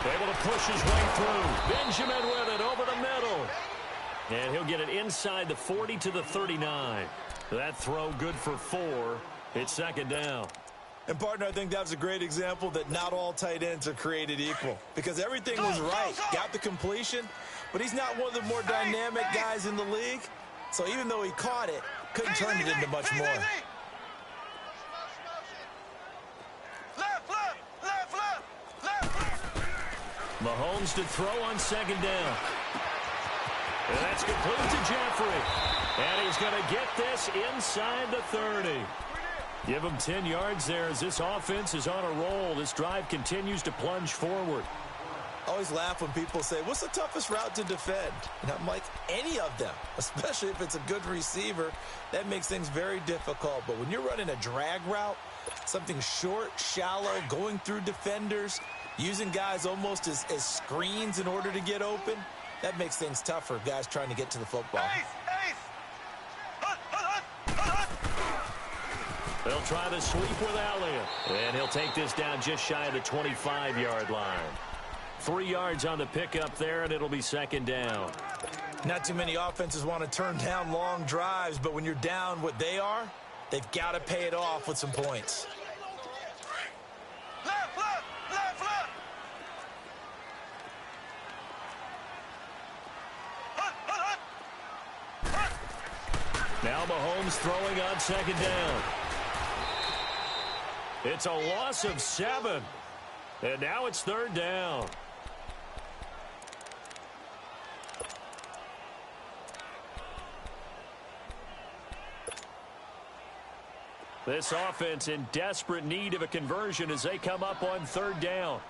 Speaker 2: Able to push his way through. Benjamin with it over the middle. And he'll get it inside the 40 to the 39. That throw good for 4. It's 2nd down.
Speaker 3: And, partner, I think that was a great example that not all tight ends are created equal. Because everything was right. Got the completion, but he's not one of the more dynamic guys in the league. So even though he caught it, couldn't turn it into much more.
Speaker 2: Mahomes to throw on 2nd down. And that's complete to Jeffrey. And he's going to get this inside the 30. Give him 10 yards there as this offense is on a roll. This drive continues to plunge forward.
Speaker 3: I always laugh when people say, what's the toughest route to defend? And I'm like, any of them, especially if it's a good receiver. That makes things very difficult. But when you're running a drag route, something short, shallow, going through defenders, using guys almost as screens in order to get open, that makes things tough for guys trying to get to the football.
Speaker 2: They'll try the sweep with Elliott. And he'll take this down just shy of the 25-yard line. 3 yards on the pickup there, and it'll be 2nd down.
Speaker 3: Not too many offenses want to turn down long drives, but when you're down what they are, they've got to pay it off with some points.
Speaker 2: Now Mahomes throwing on 2nd down. It's a loss of 7. And now it's 3rd down. This offense in desperate need of a conversion as they come up on 3rd down.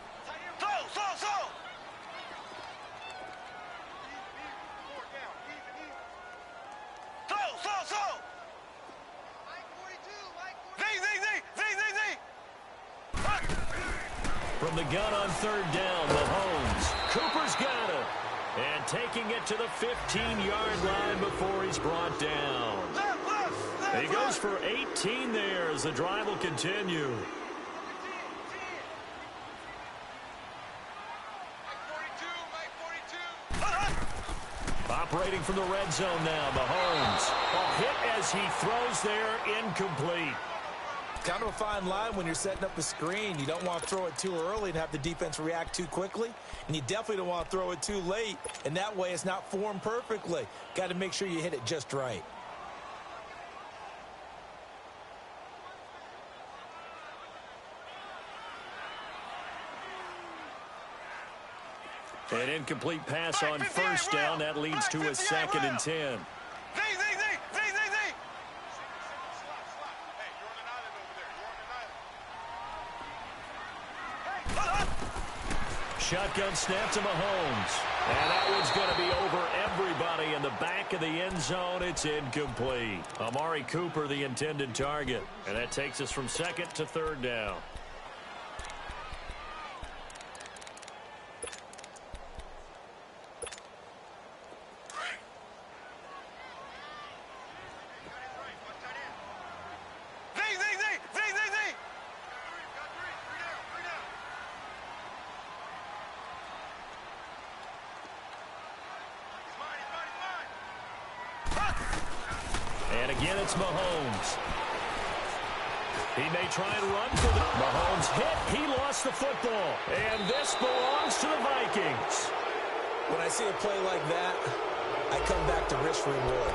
Speaker 2: From the gun on 3rd down, Mahomes. Cooper's got it. And taking it to the 15-yard line before he's brought down. He goes for 18 there as the drive will continue. Operating from the red zone now, Mahomes. A hit as he throws there, incomplete.
Speaker 3: Kind of a fine line when you're setting up a screen. You don't want to throw it too early and have the defense react too quickly. And you definitely don't want to throw it too late. And that way it's not formed perfectly. Got to make sure you hit it just right.
Speaker 2: An incomplete pass on first down. That leads to a 2nd and 10. Shotgun snap to Mahomes. And that one's going to be over everybody in the back of the end zone. It's incomplete. Amari Cooper, the intended target. And that takes us from 2nd to 3rd down. And again, it's Mahomes. He may try and run for the... Mahomes hit. He lost the football. And this belongs to the Vikings.
Speaker 3: When I see a play like that, I come back to risk reward.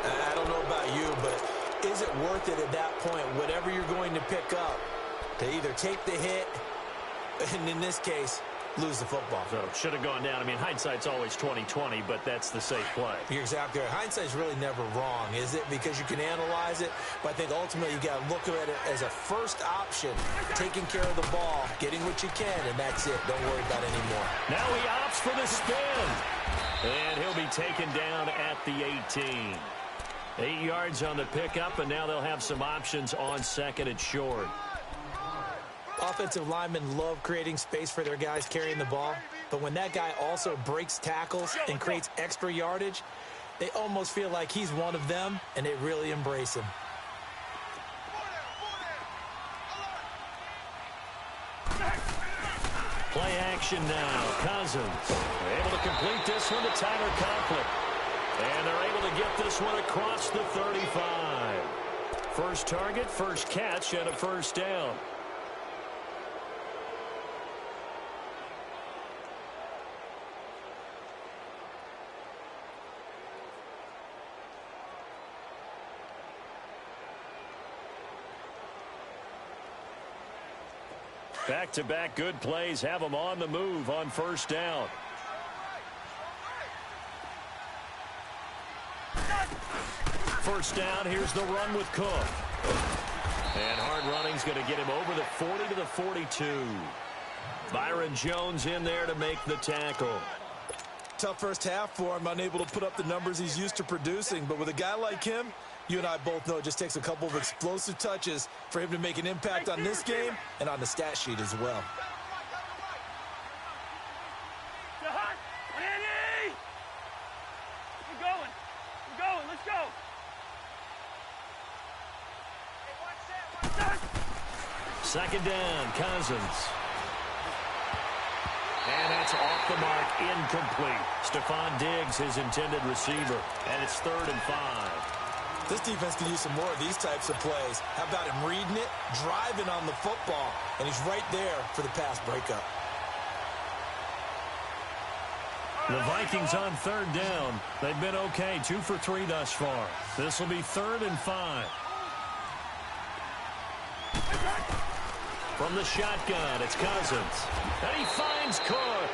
Speaker 3: I don't know about you, but is it worth it at that point, whatever you're going to pick up, to either take the hit, and in this case, lose the football?
Speaker 2: So should have gone down. I mean, hindsight's always 20/20, but that's the safe play.
Speaker 3: You're exactly right. Hindsight's really never wrong, is it? Because you can analyze it, but I think ultimately you got to look at it as a first option, taking care of the ball, getting what you can, and that's it. Don't worry about it anymore.
Speaker 2: Now he opts for the spin, and he'll be taken down at the 18. 8 yards on the pickup, and now they'll have some options on 2nd and short.
Speaker 3: Offensive linemen love creating space for their guys carrying the ball, but when that guy also breaks tackles and creates extra yardage, they almost feel like he's one of them, and they really embrace him.
Speaker 2: Play action now. Cousins able to complete this one to Tyler Conklin. And they're able to get this one across the 35. First target, first catch, and a first down. Back-to-back good plays have them on the move on first down. First down, here's the run with Cook. And hard running's going to get him over the 40 to the 42. Byron Jones in there to make the tackle.
Speaker 3: Tough first half for him, unable to put up the numbers he's used to producing. But with a guy like him, you and I both know it just takes a couple of explosive touches for him to make an impact on this game and on the stat sheet as well.
Speaker 2: Second down, Cousins. And that's off the mark, incomplete. Stephon Diggs, his intended receiver. And it's 3rd and 5.
Speaker 3: This defense can use some more of these types of plays. How about him reading it, driving on the football, and he's right there for the pass breakup.
Speaker 2: The Vikings on 3rd down. They've been okay, 2 for 3 thus far. This will be 3rd and 5. From the shotgun, it's Cousins. And he finds Cook.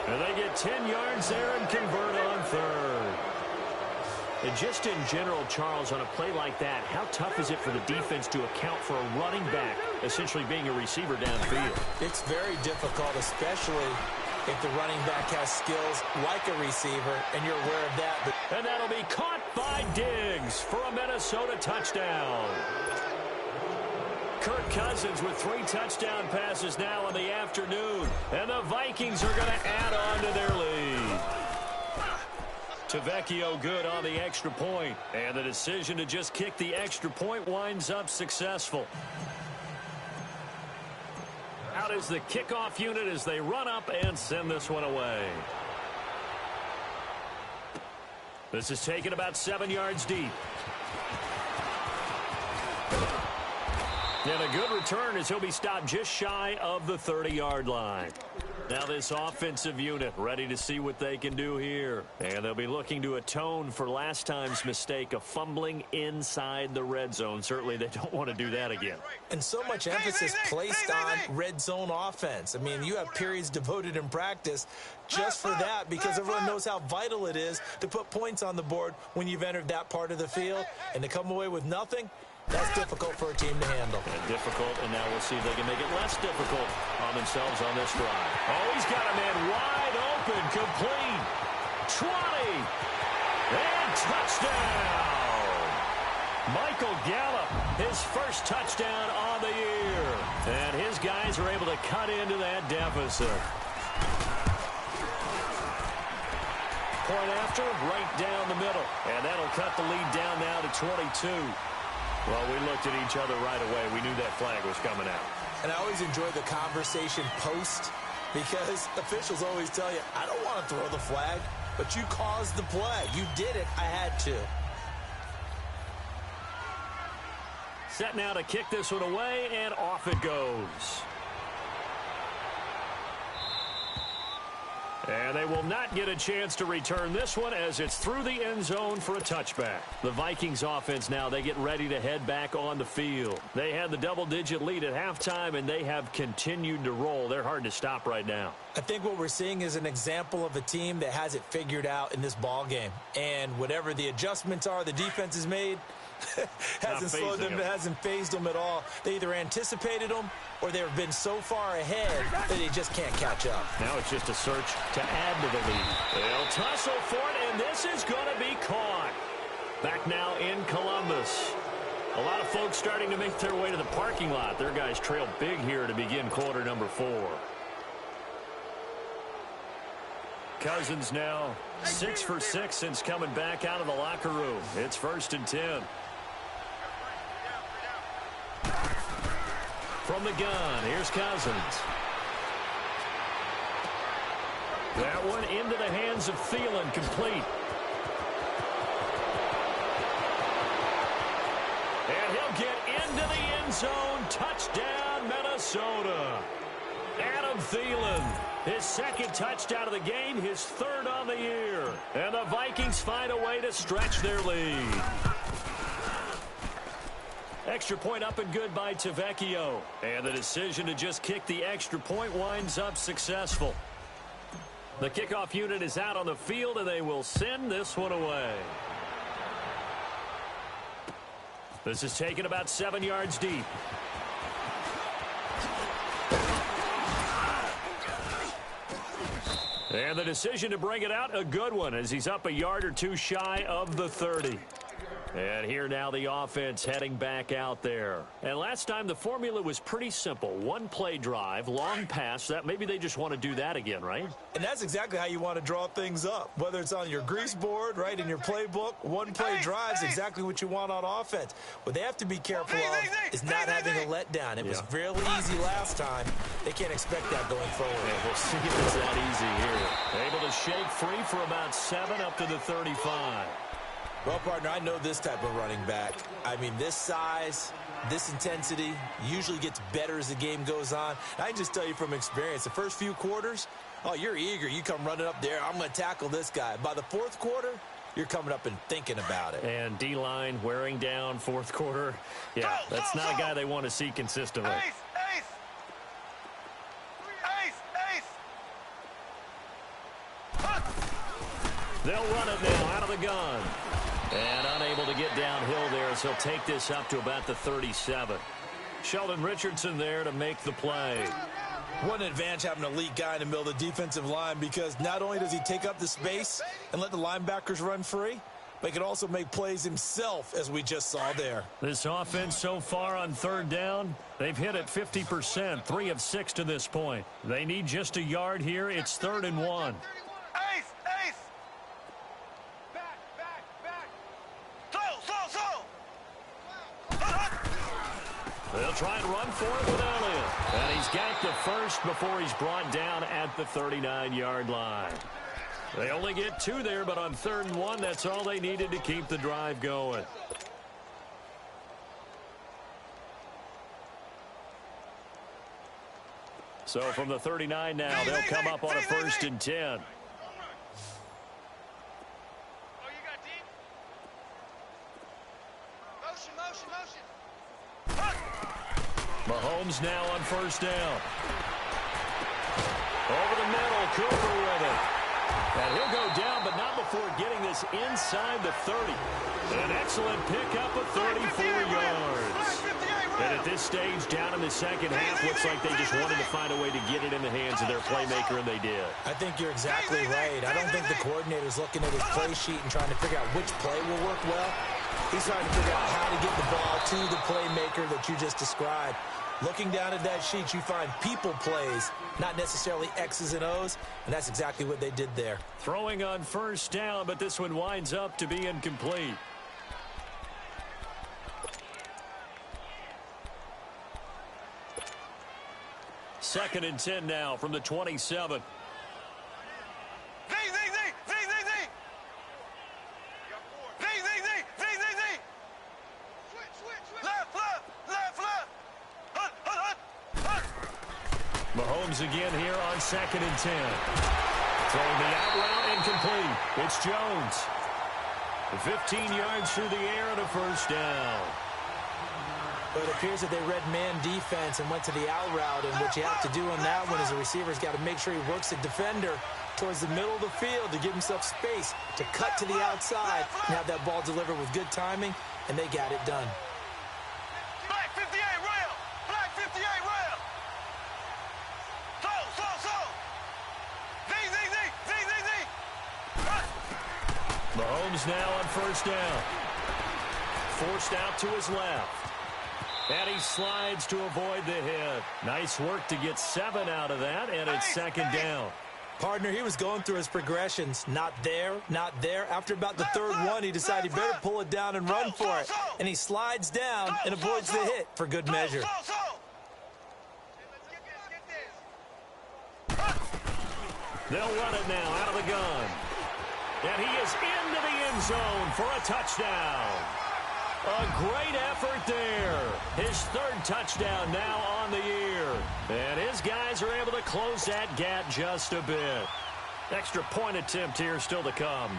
Speaker 2: And they get 10 yards there and convert on 3rd. And just in general, Charles, on a play like that, how tough is it for the defense to account for a running back essentially being a receiver downfield?
Speaker 3: It's very difficult, especially if the running back has skills like a receiver, and you're aware of that.
Speaker 2: And that'll be caught by Diggs for a Minnesota touchdown. Kirk Cousins with 3 touchdown passes now in the afternoon. And the Vikings are going to add on to their lead. Tavecchio good on the extra point. And the decision to just kick the extra point winds up successful. Out is the kickoff unit as they run up and send this one away. This is taken about 7 yards deep. And a good return as he'll be stopped just shy of the 30-yard line. Now this offensive unit ready to see what they can do here. And they'll be looking to atone for last time's mistake of fumbling inside the red zone. Certainly they don't want to do that again.
Speaker 3: And so much emphasis placed on red zone offense. I mean, you have periods devoted in practice just for that because everyone knows how vital it is to put points on the board when you've entered that part of the field. And to come away with nothing, that's difficult for a team to handle.
Speaker 2: And difficult, and now we'll see if they can make it less difficult on themselves on this drive. Oh, he's got a man wide open, complete. 20. And touchdown. Michael Gallup, his first touchdown on the year. And his guys are able to cut into that deficit. Point after, right down the middle. And that'll cut the lead down now to 22. Well, we looked at each other right away. We knew that flag was coming out.
Speaker 3: And I always enjoy the conversation post because officials always tell you, I don't want to throw the flag, but you caused the play. You did it. I had to.
Speaker 2: Set now to kick this one away, and off it goes. And they will not get a chance to return this one as it's through the end zone for a touchback. The Vikings offense now, they get ready to head back on the field. They had the double-digit lead at halftime, and they have continued to roll. They're hard to stop right now.
Speaker 3: I think what we're seeing is an example of a team that has it figured out in this ball game. And whatever the adjustments are the defense has made, hasn't slowed them, hasn't phased them at all. They either anticipated them or they've been so far ahead that they just can't catch up.
Speaker 2: Now it's just a search to add to the lead. They'll tussle for it, and this is going to be caught. Back now in Columbus. A lot of folks starting to make their way to the parking lot. Their guys trail big here to begin quarter number 4. Cousins now 6 for 6 since coming back out of the locker room. It's 1st and 10. From the gun, here's Cousins. That one into the hands of Thielen, complete. And he'll get into the end zone. Touchdown, Minnesota. Adam Thielen, his second touchdown of the game, his 3rd on the year. And the Vikings find a way to stretch their lead. Extra point up and good by Tavecchio. And the decision to just kick the extra point winds up successful. The kickoff unit is out on the field, and they will send this one away. This is taken about 7 yards deep. And the decision to bring it out, a good one, as he's up a yard or two shy of the 30. And here now the offense heading back out there. And last time the formula was pretty simple. One play drive, long pass. That maybe they just want to do that again, right?
Speaker 3: And that's exactly how you want to draw things up. Whether it's on your grease board, right, in your playbook, one play drive is exactly what you want on offense. What they have to be careful of is not having a letdown. It was fairly easy last time. They can't expect that going forward.
Speaker 2: Yeah, we'll see if it's that easy here. Able to shake free for about 7 up to the 35.
Speaker 3: Well, partner, I know this type of running back. I mean, this size, this intensity usually gets better as the game goes on. I can just tell you from experience, the first few quarters, oh, you're eager. You come running up there, I'm going to tackle this guy. By the 4th quarter, you're coming up and thinking about it.
Speaker 2: And D-line wearing down 4th quarter. Yeah, that's not a guy they want to see consistently. They'll run it now out of the gun. And unable to get downhill there, as he'll take this up to about the 37. Sheldon Richardson there to make the play.
Speaker 3: What an advantage having an elite guy in the middle of the defensive line, because not only does he take up the space and let the linebackers run free, but he can also make plays himself, as we just saw there.
Speaker 2: This offense so far on 3rd down, they've hit it 50%, 3 of 6 to this point. They need just a yard here. It's 3rd and 1. They'll try and run for it with Elliott. And he's got the first before he's brought down at the 39-yard line. They only get 2 there, but on 3rd and 1, that's all they needed to keep the drive going. So from the 39 now, they'll come up on a 1st and 10. Mahomes now on 1st down. Over the middle, Cooper with it. And he'll go down, but not before getting this inside the 30. An excellent pickup of 34 yards. And at this stage, down in the second half, looks like they just wanted to find a way to get it in the hands of their playmaker, and they did.
Speaker 3: I think you're exactly right. I don't think the coordinator's looking at his play sheet and trying to figure out which play will work well. He's trying to figure out how to get the ball to the playmaker that you just described. Looking down at that sheet, you find people plays, not necessarily X's and O's, and that's exactly what they did there.
Speaker 2: Throwing on 1st down, but this one winds up to be incomplete. Second and 10 now from the 27. Mahomes again here on 2nd and 10. Throwing the out route incomplete. It's Jones. 15 yards through the air and a 1st down.
Speaker 3: But it appears that they read man defense and went to the out route, and what you have to do on that one is the receiver's got to make sure he works the defender towards the middle of the field to give himself space to cut to the outside and have that ball delivered with good timing, and they got it done.
Speaker 4: Black 58 rail! Black 58 rail! So! Z!
Speaker 2: Mahomes now on 1st down. Forced out to his left. And he slides to avoid the hit. Nice work to get 7 out of that, and it's 2nd down.
Speaker 3: Partner, he was going through his progressions. Not there, not there. After about the 3rd one, he decided he better pull it down and run for it. And he slides down and avoids the hit for good measure.
Speaker 2: They'll run it now out of the gun. And he is into the end zone for a touchdown. A great effort there. His 3rd touchdown now on the year. And his guys are able to close that gap just a bit. Extra point attempt here still to come.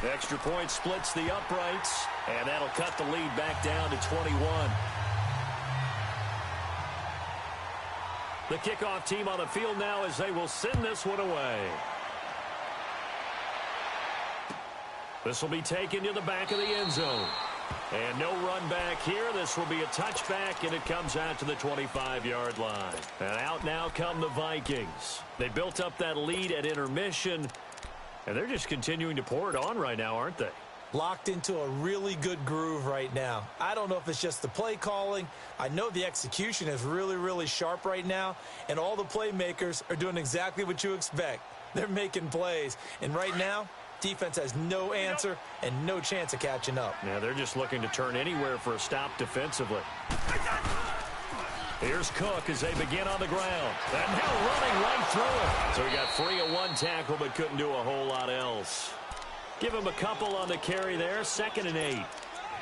Speaker 2: The extra point splits the uprights, and that'll cut the lead back down to 21. The kickoff team on the field now as they will send this one away. This will be taken to the back of the end zone. And no run back here. This will be a touchback, and it comes out to the 25-yard line. And out now come the Vikings. They built up that lead at intermission, and they're just continuing to pour it on right now, aren't they?
Speaker 3: Locked into a really good groove right now. I don't know if it's just the play calling. I know the execution is really, really sharp right now, and all the playmakers are doing exactly what you expect. They're making plays, and right now, defense has no answer and no chance of catching up.
Speaker 2: Yeah, they're just looking to turn anywhere for a stop defensively. Here's Cook as they begin on the ground. And now running right through it. So he got free of 1 tackle but couldn't do a whole lot else. Give him a couple on the carry there. 2nd and 8.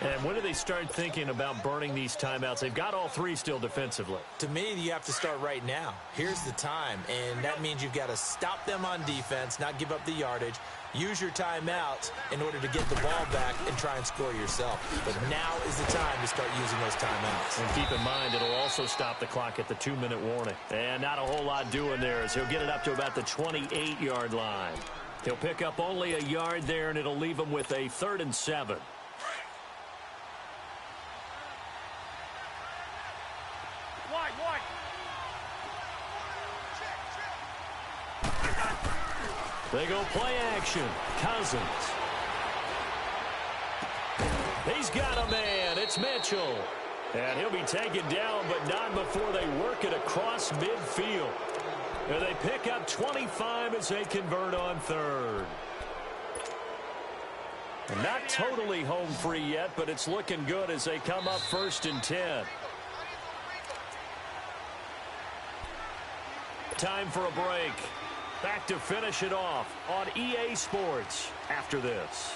Speaker 2: And when do they start thinking about burning these timeouts? They've got all 3 still defensively.
Speaker 3: To me, you have to start right now. Here's the time, and that means you've got to stop them on defense, not give up the yardage, use your timeouts in order to get the ball back and try and score yourself. But now is the time to start using those timeouts.
Speaker 2: And keep in mind, it'll also stop the clock at the 2-minute warning. And not a whole lot doing there as he'll get it up to about the 28-yard line. He'll pick up only a yard there, and it'll leave him with a 3rd and 7. They go play action. Cousins. He's got a man. It's Mitchell. And he'll be taken down, but not before they work it across midfield. And they pick up 25 as they convert on 3rd. Not totally home free yet, but it's looking good as they come up 1st and 10. Time for a break. Back to finish it off on EA Sports after this.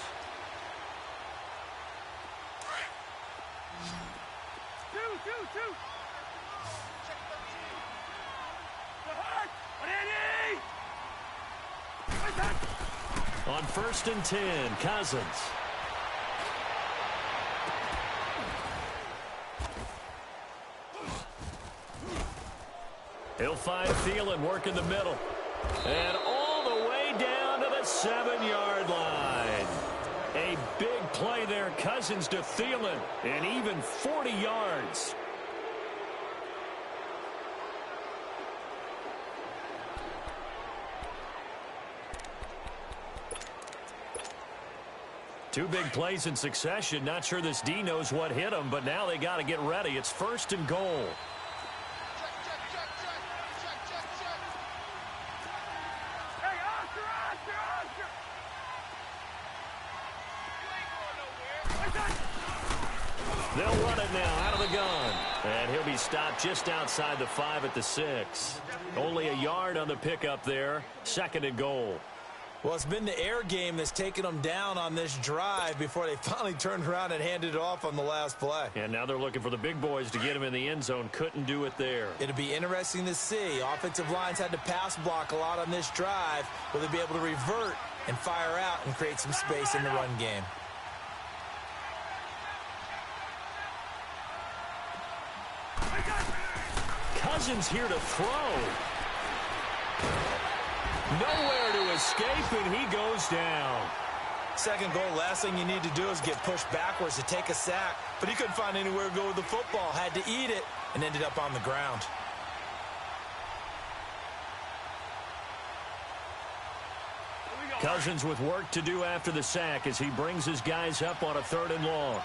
Speaker 2: On 1st and 10, Cousins. He'll find Thielen working the middle. And all the way down to the 7-yard line. A big play there, Cousins to Thielen, and even 40 yards. Two big plays in succession. Not sure this D knows what hit him, but now they got to get ready. It's 1st and goal. They'll run it now out of the gun. And he'll be stopped just outside the 5 at the 6. Only a yard on the pickup there. 2nd and goal.
Speaker 3: Well, it's been the air game that's taken them down on this drive before they finally turned around and handed it off on the last play.
Speaker 2: And now they're looking for the big boys to get him in the end zone. Couldn't do it there.
Speaker 3: It'll be interesting to see. Offensive lines had to pass block a lot on this drive. Will they be able to revert and fire out and create some space in the run game?
Speaker 2: Cousins here to throw. Nowhere to escape, and he goes down.
Speaker 3: 2nd goal, last thing you need to do is get pushed backwards to take a sack. But he couldn't find anywhere to go with the football. Had to eat it and ended up on the ground.
Speaker 2: Cousins with work to do after the sack as he brings his guys up on a 3rd and long.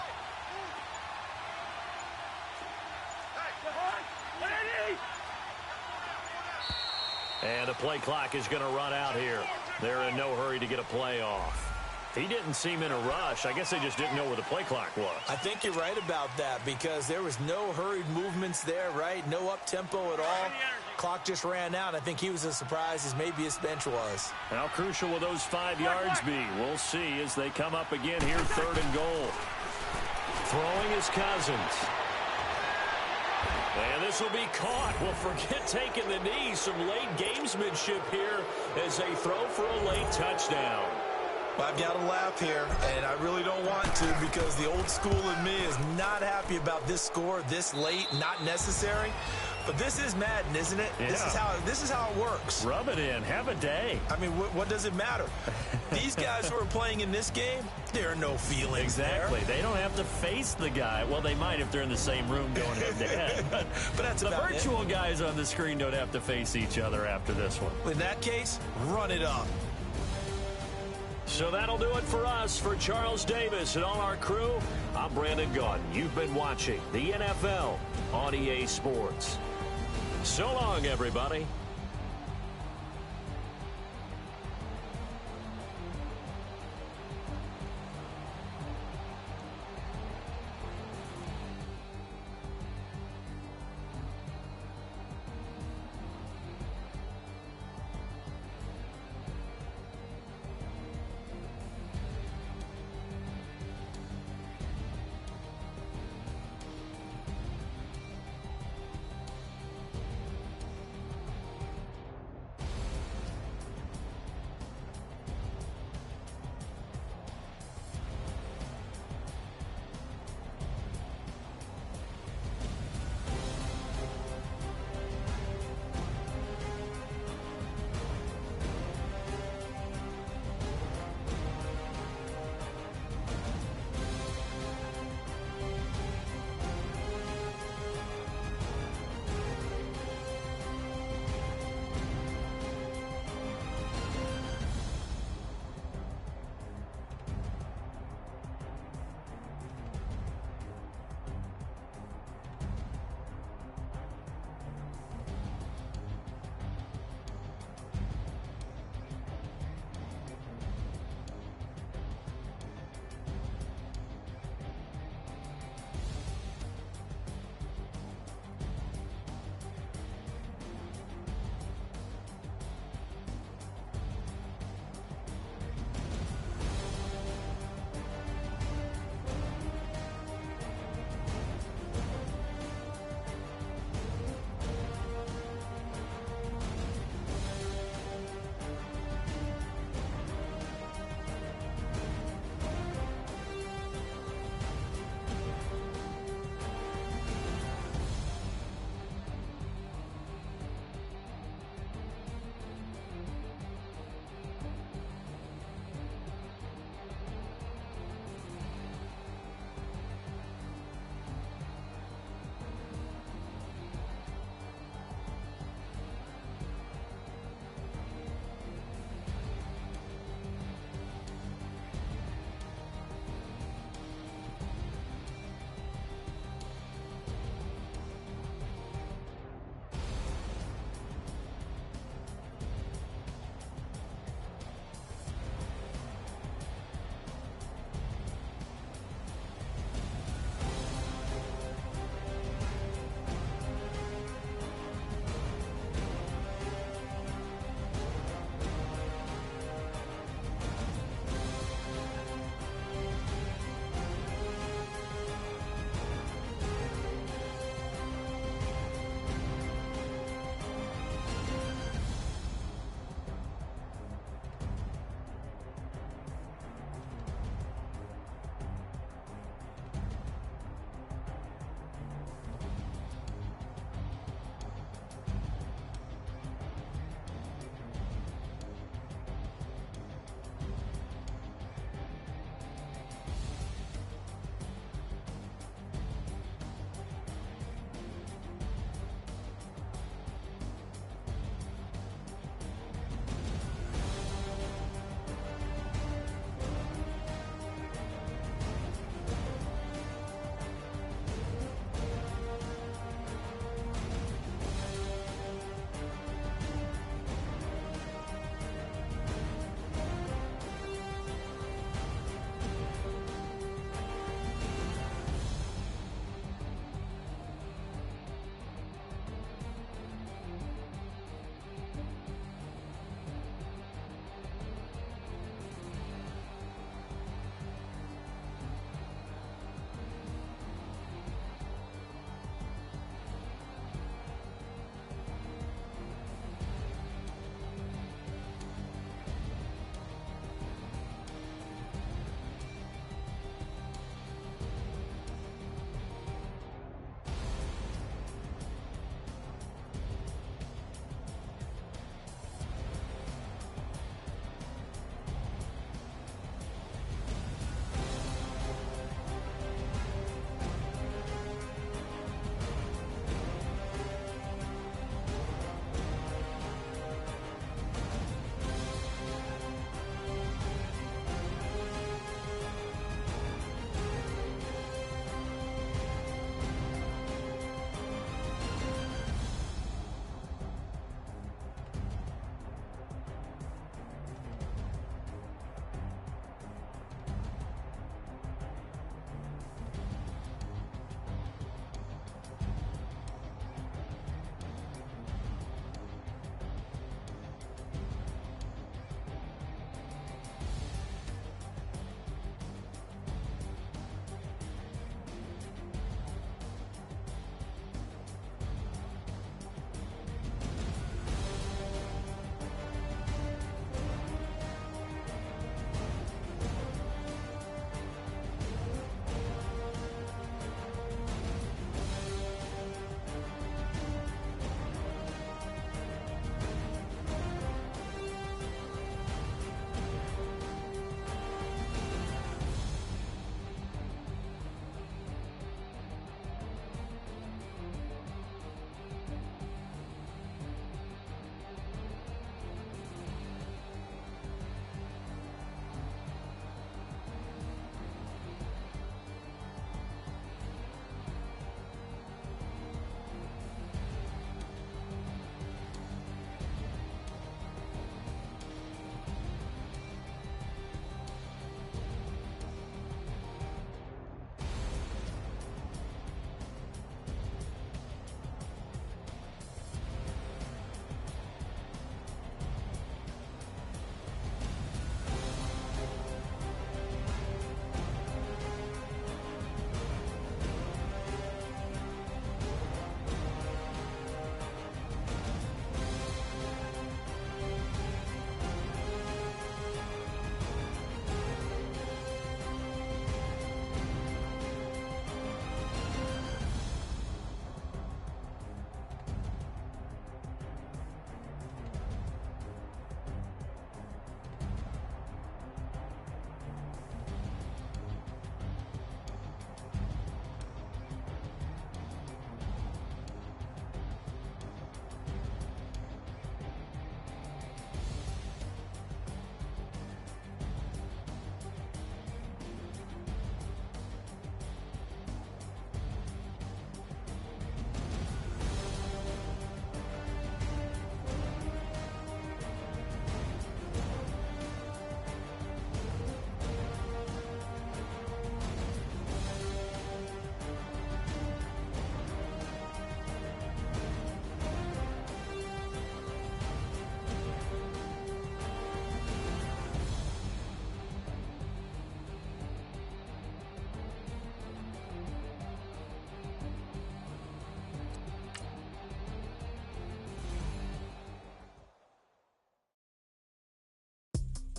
Speaker 2: And the play clock is going to run out here. They're in no hurry to get a play off. He didn't seem in a rush. I guess they just didn't know where the play clock was.
Speaker 3: I think you're right about that because there was no hurried movements there, right? No up-tempo at all. Clock just ran out. I think he was as surprised as maybe his bench was.
Speaker 2: How crucial will those 5 yards be? We'll see as they come up again here, 3rd and goal. Throwing is Cousins. And this will be caught. Well, forget taking the knee. Some late gamesmanship here as they throw for a late touchdown.
Speaker 3: Well, I've got to laugh here, and I really don't want to because the old school in me is not happy about this score this late, not necessary. But this is Madden, isn't it?
Speaker 2: Yeah.
Speaker 3: This is how it works.
Speaker 2: Rub it in. Have a day.
Speaker 3: I mean, what does it matter? These guys who are playing in this game, there are no feelings
Speaker 2: Exactly.
Speaker 3: there.
Speaker 2: They don't have to face the guy. Well, they might if they're in the same room going head-to-head. But
Speaker 3: that's
Speaker 2: the
Speaker 3: about
Speaker 2: virtual guys on the screen don't have to face each other after this one.
Speaker 3: In that case, run it up.
Speaker 2: So that'll do it for us. For Charles Davis and all our crew, I'm Brandon Gaudin. You've been watching the NFL on EA Sports. So long, everybody.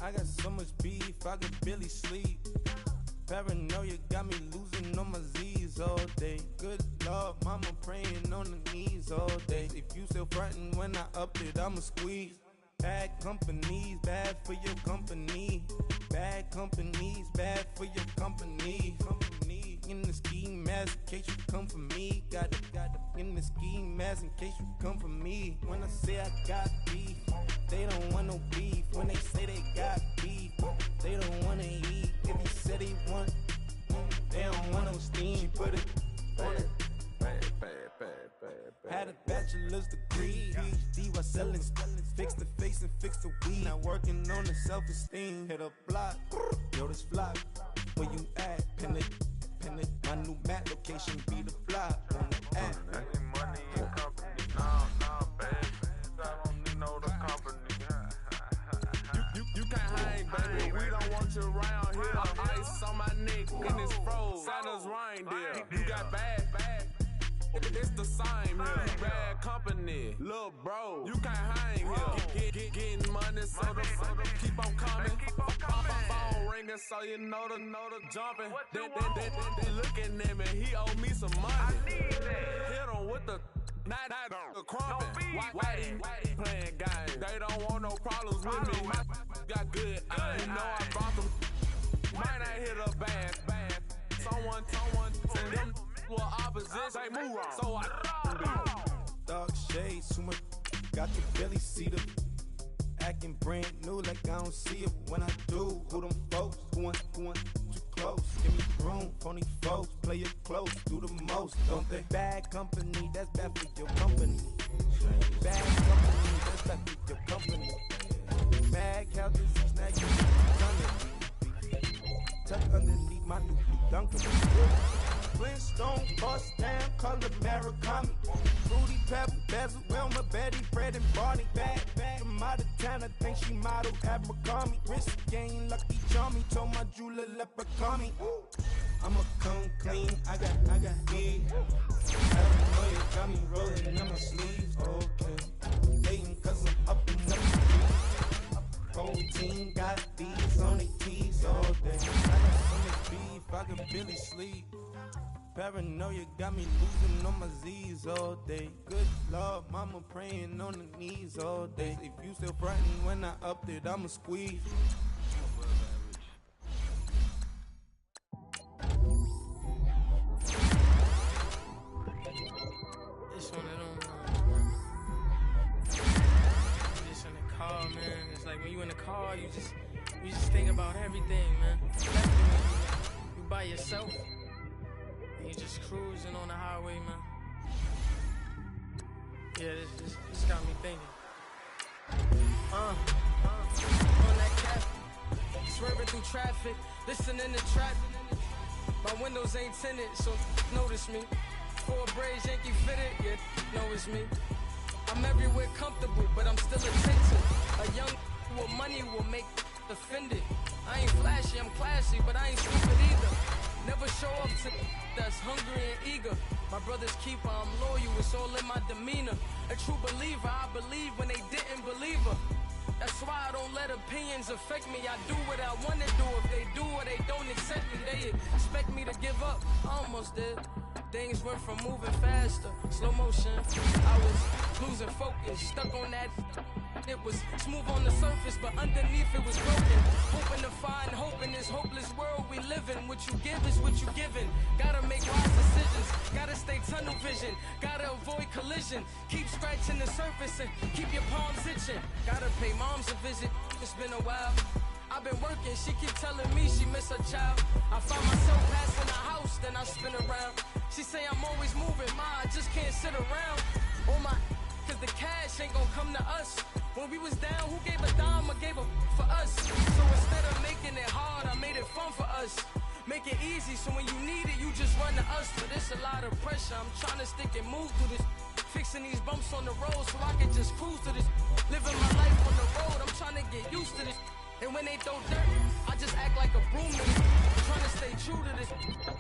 Speaker 8: I got so much beef, I could barely sleep. Paranoia got me losing on my Z's all day. Good Lord, mama praying on the knees all day. If you still frontin' when I up it, I'ma squeeze. Bad companies, bad for your company. Bad companies, bad for your company. Company in the ski mask in case you come for me. Got it in the ski mask in case you come for me. When I say I got beef, they don't want no beef. When they say they got beef, they don't wanna eat. If you said they want, they don't want no steam. She put it on it. Had a bachelor's degree, PhD while selling. Fix the face and fix the weed. Now working on the self-esteem. Hit a block, yo this flock. Where you at? Pin it. My new map location be the block. On the app.
Speaker 9: I need money and company. Nah, baby. I don't need no other company. You can't hang, baby. We don't want you around here. Ice on my neck in this froze. Santa's reindeer. You got bad. It's the same here. Bad company, little bro. You can't hang here. Getting money, so the keep on coming. Phone ringing, so you know the jumping. They looking at me. He owe me some money. Hit him with the the crumping. Whitey playing games. They don't want no problems with me. Got good. You know I brought them. Might not hit a bad. Someone tell them. Well, opposition, they move wrong. So I
Speaker 8: Dark shades, too much. Got the belly seat up. Acting brand new like I don't see it when I do. Who them folks? Going too close. Give me room, phony folks. Play it close, do the most, don't they? Bad company, that's bad for your company. Bad company, that's bad for your company. Bad cow disease, now you done it. Tuck underneath my new Duncan. Flintstone, bust down, color Murakami. Fruity Pebble, Bezel, Wilma, Betty, Fred, and Barney. Bad from out of town, I think she modeled at McCarmy. Wrist game, lucky charmy, told my jeweler, leprechaun me. I'ma come clean, I got heat. Paranoia got me rolling in my sleeves, okay. Hating cause I'm up in the streets. Whole team got these on their tees all day. I got so much beef, I can barely sleep. Paranoia got me losing on my Z's all day. Good Lord, mama praying on the knees all day. If you still frontin' when I up it, I'ma squeeze.
Speaker 10: It's one of them, just in the car, man. It's like when you in the car, you just think about everything, man. Definitely when you by yourself. You just cruising on the highway, man. Yeah, this got me thinking. On that cap, swerving through traffic, listening to trap. My windows ain't tinted, so notice me. 4 braids, Yankee fitted, yeah, know it's me. I'm everywhere comfortable, but I'm still attentive. A young with money will make offended. I ain't flashy, I'm classy, but I ain't stupid either. Never show up to that's hungry and eager. My brother's keeper, I'm loyal, it's all in my demeanor. A true believer, I believe when they didn't believe her. That's why I don't let opinions affect me. I do what I want to do. If they do or they don't accept me, they expect me to give up. I almost did. Things went from moving faster, slow motion. I was losing focus, stuck on that. It was smooth on the surface, but underneath it was broken. Hoping to find hope in this hopeless world we live in. What you give is what you given. Gotta make wise decisions. Gotta stay tunnel vision. Gotta avoid collision. Keep scratching the surface and keep your palms itching. Gotta pay moms a visit. It's been a while. I've been working, she keep telling me she miss her child. I find myself passing the house, then I spin around. She say I'm always moving, I just can't sit around. Oh my, cause the cash ain't gonna come to us. When we was down, who gave a dime or gave a for us? So instead of making it hard, I made it fun for us. Make it easy, so when you need it, you just run to us. But it's a lot of pressure, I'm trying to stick and move through this. Fixing these bumps on the road so I can just cruise to this. Living my life on the road, I'm trying to get used to this. And when they throw dirt, I just act like a broom nigga. Trying to stay true to this,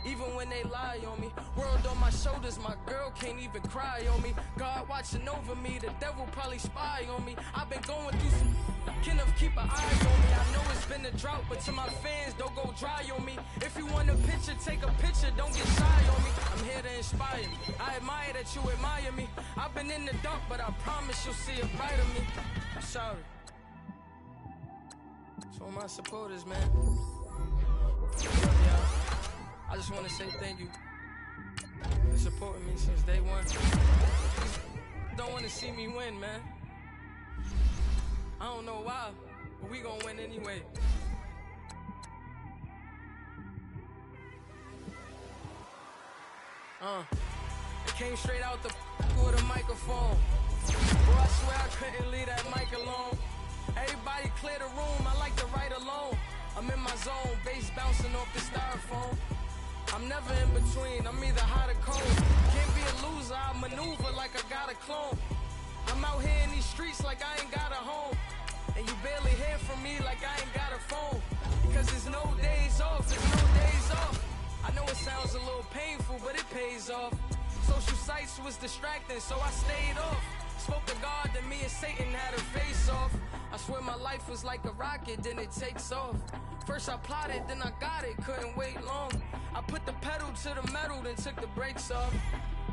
Speaker 10: even when they lie on me. World on my shoulders, my girl can't even cry on me. God watching over me, the devil probably spy on me. I've been going through some, can of keep an eye on me. I know it's been a drought, but to my fans, don't go dry on me. If you want a picture, take a picture, don't get shy on me. I'm here to inspire. I admire that you admire me. I've been in the dark, but I promise you'll see a brighter me. I'm sorry. To all my supporters, man. I just want to say thank you for supporting me since day one. Don't want to see me win, man. I don't know why, but we gonna win anyway. I came straight out the with a microphone. Boy, I swear I couldn't leave that mic alone. Everybody clear the room, I like to write alone. I'm in my zone, bass bouncing off the styrofoam. I'm never in between, I'm either hot or cold. Can't be a loser, I maneuver like I got a clone. I'm out here in these streets like I ain't got a home. And you barely hear from me like I ain't got a phone. Because there's no days off, there's no days off. I know it sounds a little painful, but it pays off. Social sites was distracting, so I stayed off. Spoke to God, then me and Satan had a face off. I swear my life was like a rocket, then it takes off. First I plotted, then I got it, couldn't wait long. I put the pedal to the metal, then took the brakes off.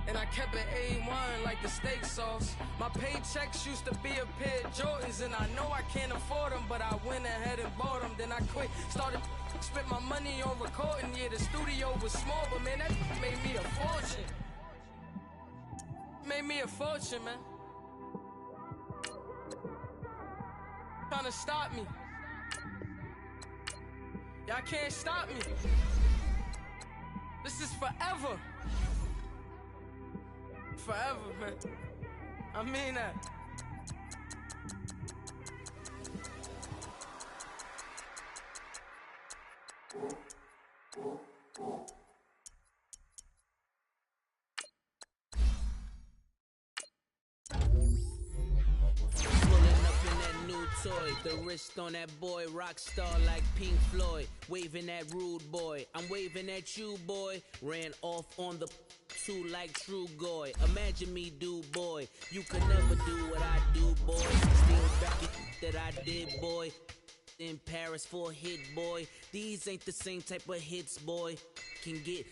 Speaker 10: And I kept it A1 like the steak sauce. My paychecks used to be a pair of Jordans, and I know I can't afford them, but I went ahead and bought them. Then I quit, started spent my money on recording. Yeah, the studio was small, but man, that made me a fortune. Made me a fortune, man. Trying to stop me. Y'all can't stop me. This is forever. Forever, man. I mean that.
Speaker 11: The wrist on that boy, rock star like Pink Floyd. Waving at rude boy, I'm waving at you boy. Ran off on the two like True Goy. Imagine me do boy, you could never do what I do boy. Still back that I did boy. In Paris for a hit boy. These ain't the same type of hits boy. Can get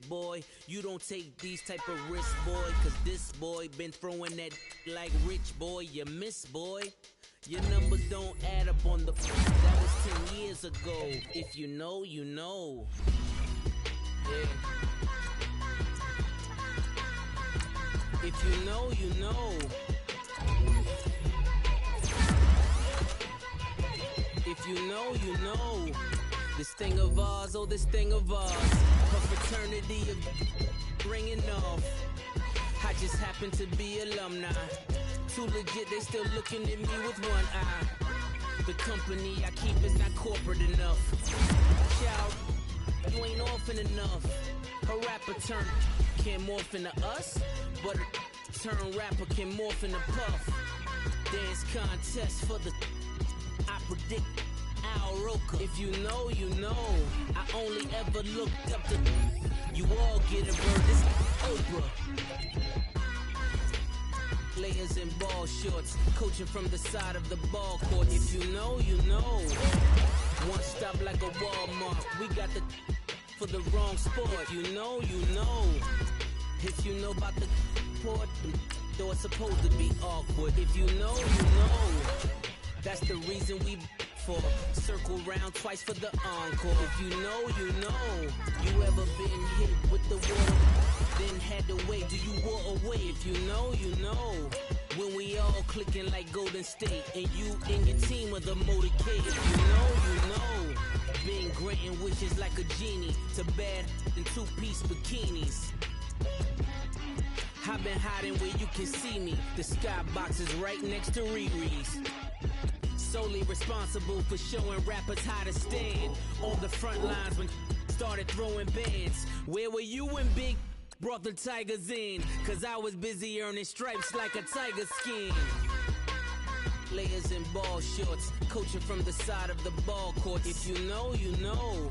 Speaker 11: boy, you don't take these type of risks boy. Cause this boy been throwing that like rich boy. You miss boy. Your numbers don't add up on the that was 10 years ago. If you know, you know. Yeah. If you know, you know. If you know, you know. This thing of ours, oh this thing of ours. A fraternity of ringing off. I just happen to be alumni. Too legit, they still looking at me with one eye. The company I keep is not corporate enough. Child, you ain't orphan enough. A rapper turn can't morph into us, but a turn rapper can morph into Puff. Dance contest for the I predict Al Roker. If you know, you know. I only ever looked up to you all get a bird. This Oprah. Players in ball shorts, coaching from the side of the ball court. If you know, you know. One stop like a Walmart. We got the for the wrong sport. If you know, you know. If you know about the port, though it's supposed to be awkward. If you know, you know. That's the reason we for circle round twice for the encore. If you know, you know. You ever been hit with the water? Then had to wait, do you walk away? If you know, you know. When we all clicking like Golden State, and you and your team are the motorcade. If you know, you know. Been granting wishes like a genie to bad in two-piece bikinis. I've been hiding where you can see me. The skybox is right next to Riri's. Solely responsible for showing rappers how to stand on the front lines when started throwing bands. Where were you when Big brought the Tigers in? Cause I was busy earning stripes like a tiger skin. layers and ball shorts, coaching from the side of the ball court. If you know, you know.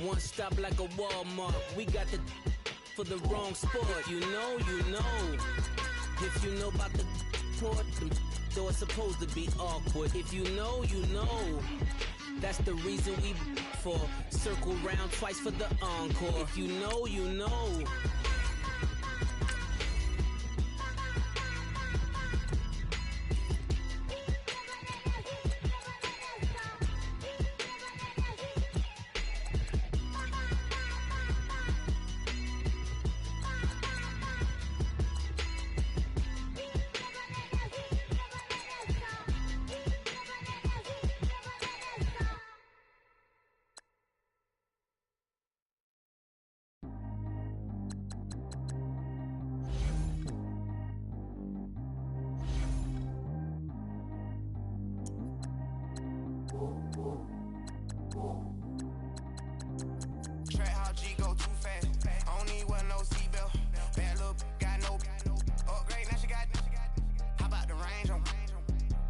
Speaker 11: One stop like a Walmart. We got the for the wrong sport. You know, you know. If you know about the port, though it's supposed to be awkward. If you know, you know. That's the reason we for circle round twice for the encore. If you know, you know.
Speaker 1: Track how G go too fast. I don't need one no seatbelt. Bad little got no upgrade. Now she got. How about the range on?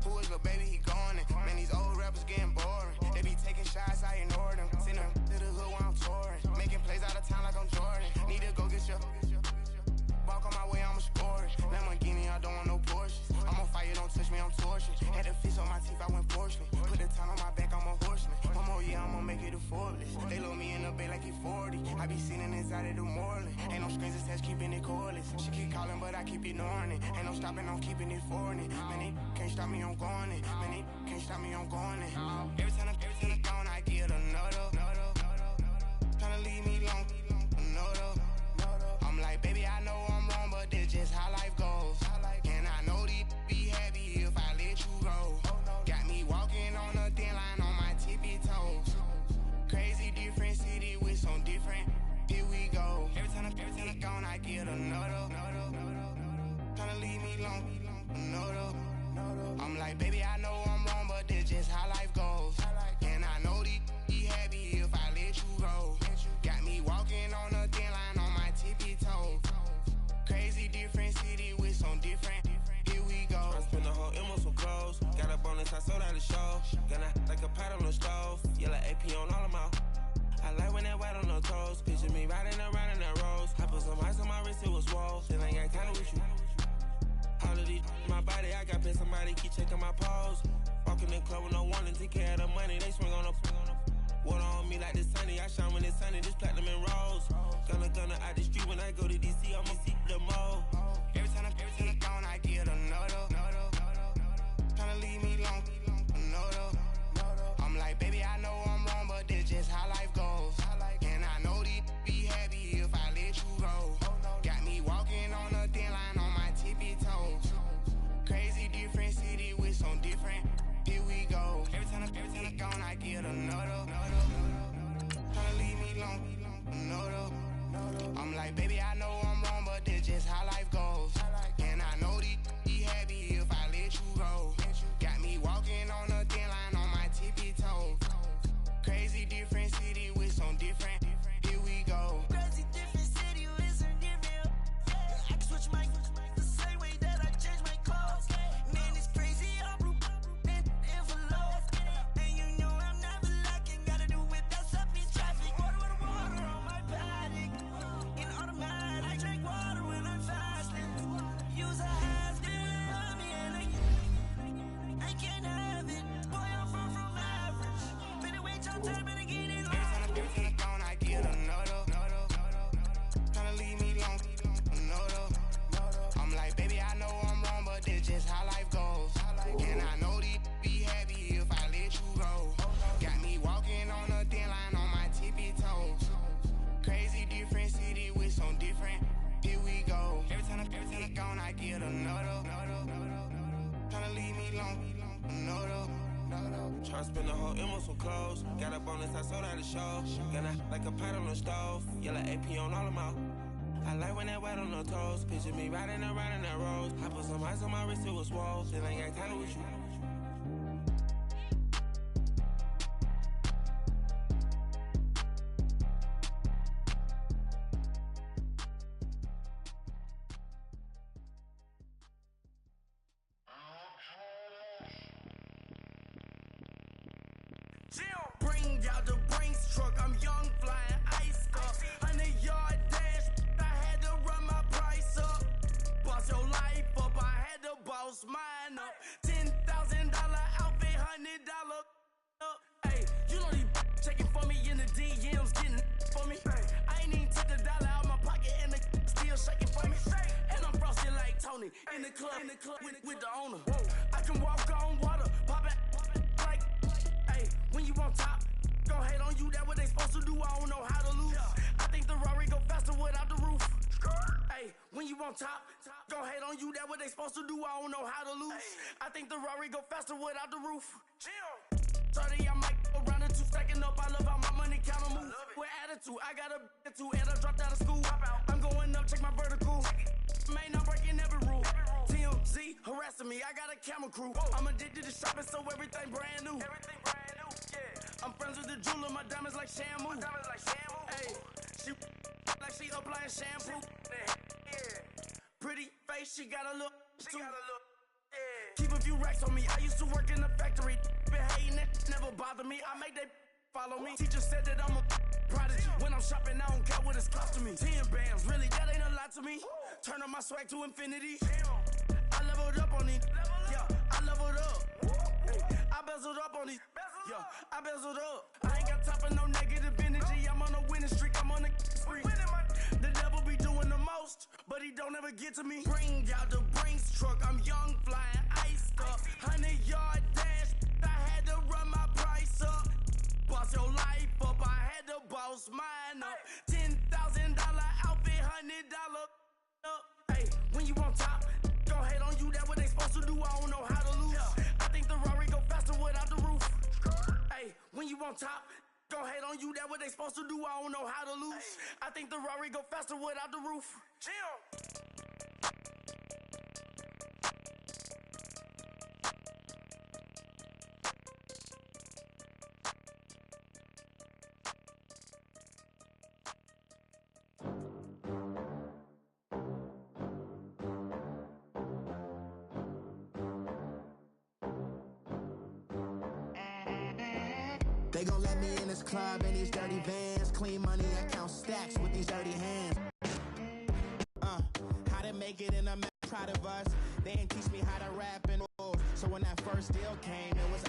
Speaker 1: Who is the baby? He going in. Man, these old rappers getting boring. They be taking shots, I ignore them. Send them to the hood while I'm touring. Making plays out of town like I'm Jordan. Need to go get your. Walk on my way, I'ma score it. Lamborghini, I don't want no Porsches. I'm on fire, don't touch me, I'm torching. Had the fish on my teeth, I went porcelain. Put the town on my back, I'm a horseman. One more year, I'ma make it a Forbes. They load me in the bay like he 40. I be seen inside of the Moreland. Ain't no strings attached, keeping it cordless. She keep calling, but I keep ignoring it. Ain't no stopping, I'm keeping it foreign. Man, they can't stop me, I'm going it. Man, they can't stop me, I'm going it. Every time I'm gone, I get another. Tryna leave me long, another. I'm like, baby, I know I'm wrong, but that's just how life goes. And I know these be happy if I let you go. Got me walking on a thin line on my tippy toes. Crazy different city with some different. Here we go. Every time I'm gone, I get another. Tryna leave me long, another. I'm like, baby, I know I'm wrong, but that's just how life goes. And I know these be happy if I let you go. Got me walking on a thin line on my tippy toes. Crazy different city with some different. Here we go.
Speaker 12: I spent the whole M on some clothes. Got up on this, I sold out the show. Gonna like a pot on the stove. Yellow AP on all of my. I like when that white on the toes. Picture me riding around in that rose. I put some ice on my wrist, it was swole. Then I got kinda with you. All of these my body, I got paid somebody keep checking my pose. Walking in the club with no warning, take care of the money. They swing on the. Water on me like the sunny, I shine when it's sunny, this platinum and rose. Gonna out the street when I go to DC, I'ma see the mall.
Speaker 1: Every time I'm gone, I get another. Tryna leave me long, another. I'm like, baby, I know I'm wrong, but that's just how life goes. And I know these be happy if I let you go. Got me walking on a thin line on my tippy toes. Crazy different city with some different. Here we go. Every time I'm gone, I get another. Tryna leave me long, another. I'm like, baby, I know I'm wrong, but that's just how life goes. And I know these be happy if I let you go. Got me walking on a thin line on my tippy toes. Crazy different city with some different. Here we go.
Speaker 5: Crazy different city with some different. I can switch my the same way that I change my clothes. Man, it's crazy. I'm blue and envelope. And you know I'm never lacking. Gotta do it. That's up in traffic. Water on my paddock. In automatic. I drink water when I'm fasting. Use a half on me and I can't have it. Boy, I'm far from average. Better wait your time and get in line.
Speaker 1: Every time I'm gone, I get another. Tryna leave me long, another. I'm like, baby, I know I'm wrong, but that's just how life goes. And I know these be happy if I let you go. Got me walking on a thin line on my tippy toes. Crazy different city with some different. Here we go. Every time I'm gone, I get another. Tryna leave me long, another.
Speaker 12: Tryna spend the whole M on some clothes. Got up on this, I sold out the show. Gonna like a pot on the stove. Yellow AP on all of my. I like when that white on the toes. Picture me riding around in that rose. I put some ice on my wrist, it was swole. Then I got kinda with you.
Speaker 5: Bring out the Brinks truck, I'm young, flying ice up. 100-yard dash, I had to run my price up. Boss your life up, I had to boss mine up. $10,000 outfit, $100 up. Hey, you know these checking for me in the DMs, getting for me. I ain't even took $1 out my pocket and the still shaking for me. And I'm frosted like Tony in the club with the owner. I can walk on water, pop it like, hey, when you on top, gon' hate on you, that what they supposed to do, I don't know how to lose. I think the Rari go faster without the roof. Hey, when you on top, gon' hate on you, that what they supposed to do, I don't know how to lose. I think the Rari go faster without the roof. 30, I might go round the two, stacking up, I love how my money count on move. With attitude, I got a attitude, and I dropped out of school. I'm going up, check my vertical. Man, I'm breaking every rule. TMZ harassing me, I got a camera crew. I'm addicted to shopping, so everything brand new. I'm friends with the jeweler, my diamonds like shampoo. Hey, she like she applying shampoo. Pretty face, she got a look too. Keep a few racks on me, I used to work in the factory. Been hating it, never bother me, I make they follow me. Teacher said that I'm a prodigy. When I'm shopping, I don't care what it's costing me. 10 bands, really, that ain't a lot to me. Turn on my swag to infinity. I leveled up on these, yeah, I leveled up. I bezeled up on these, yeah, I bezeled up. I ain't got time for no negative energy, I'm on a winning streak, I'm on a spree. The devil be doing the most, but he don't ever get to me. Bring out the Brinks truck, I'm young, flying iced up. 100-yard dash, I had to run my price up. Boss your life up, I had to boss mine up. $10,000 outfit, $100 up. Hey, when you on top, gon' hate on you, that what they supposed to do, I don't know how to lose. I think the Rari go faster without the roof. Hey, when you on top, gon' hate on you, that what they supposed to do, I don't know how to lose. I think the Rari go faster without the roof.
Speaker 13: They gon' let me in this club in these dirty vans. Clean money, I count stacks with these dirty hands. How to make it in a mess, proud of us. They ain't teach me how to rap and all. So when that first deal came, it was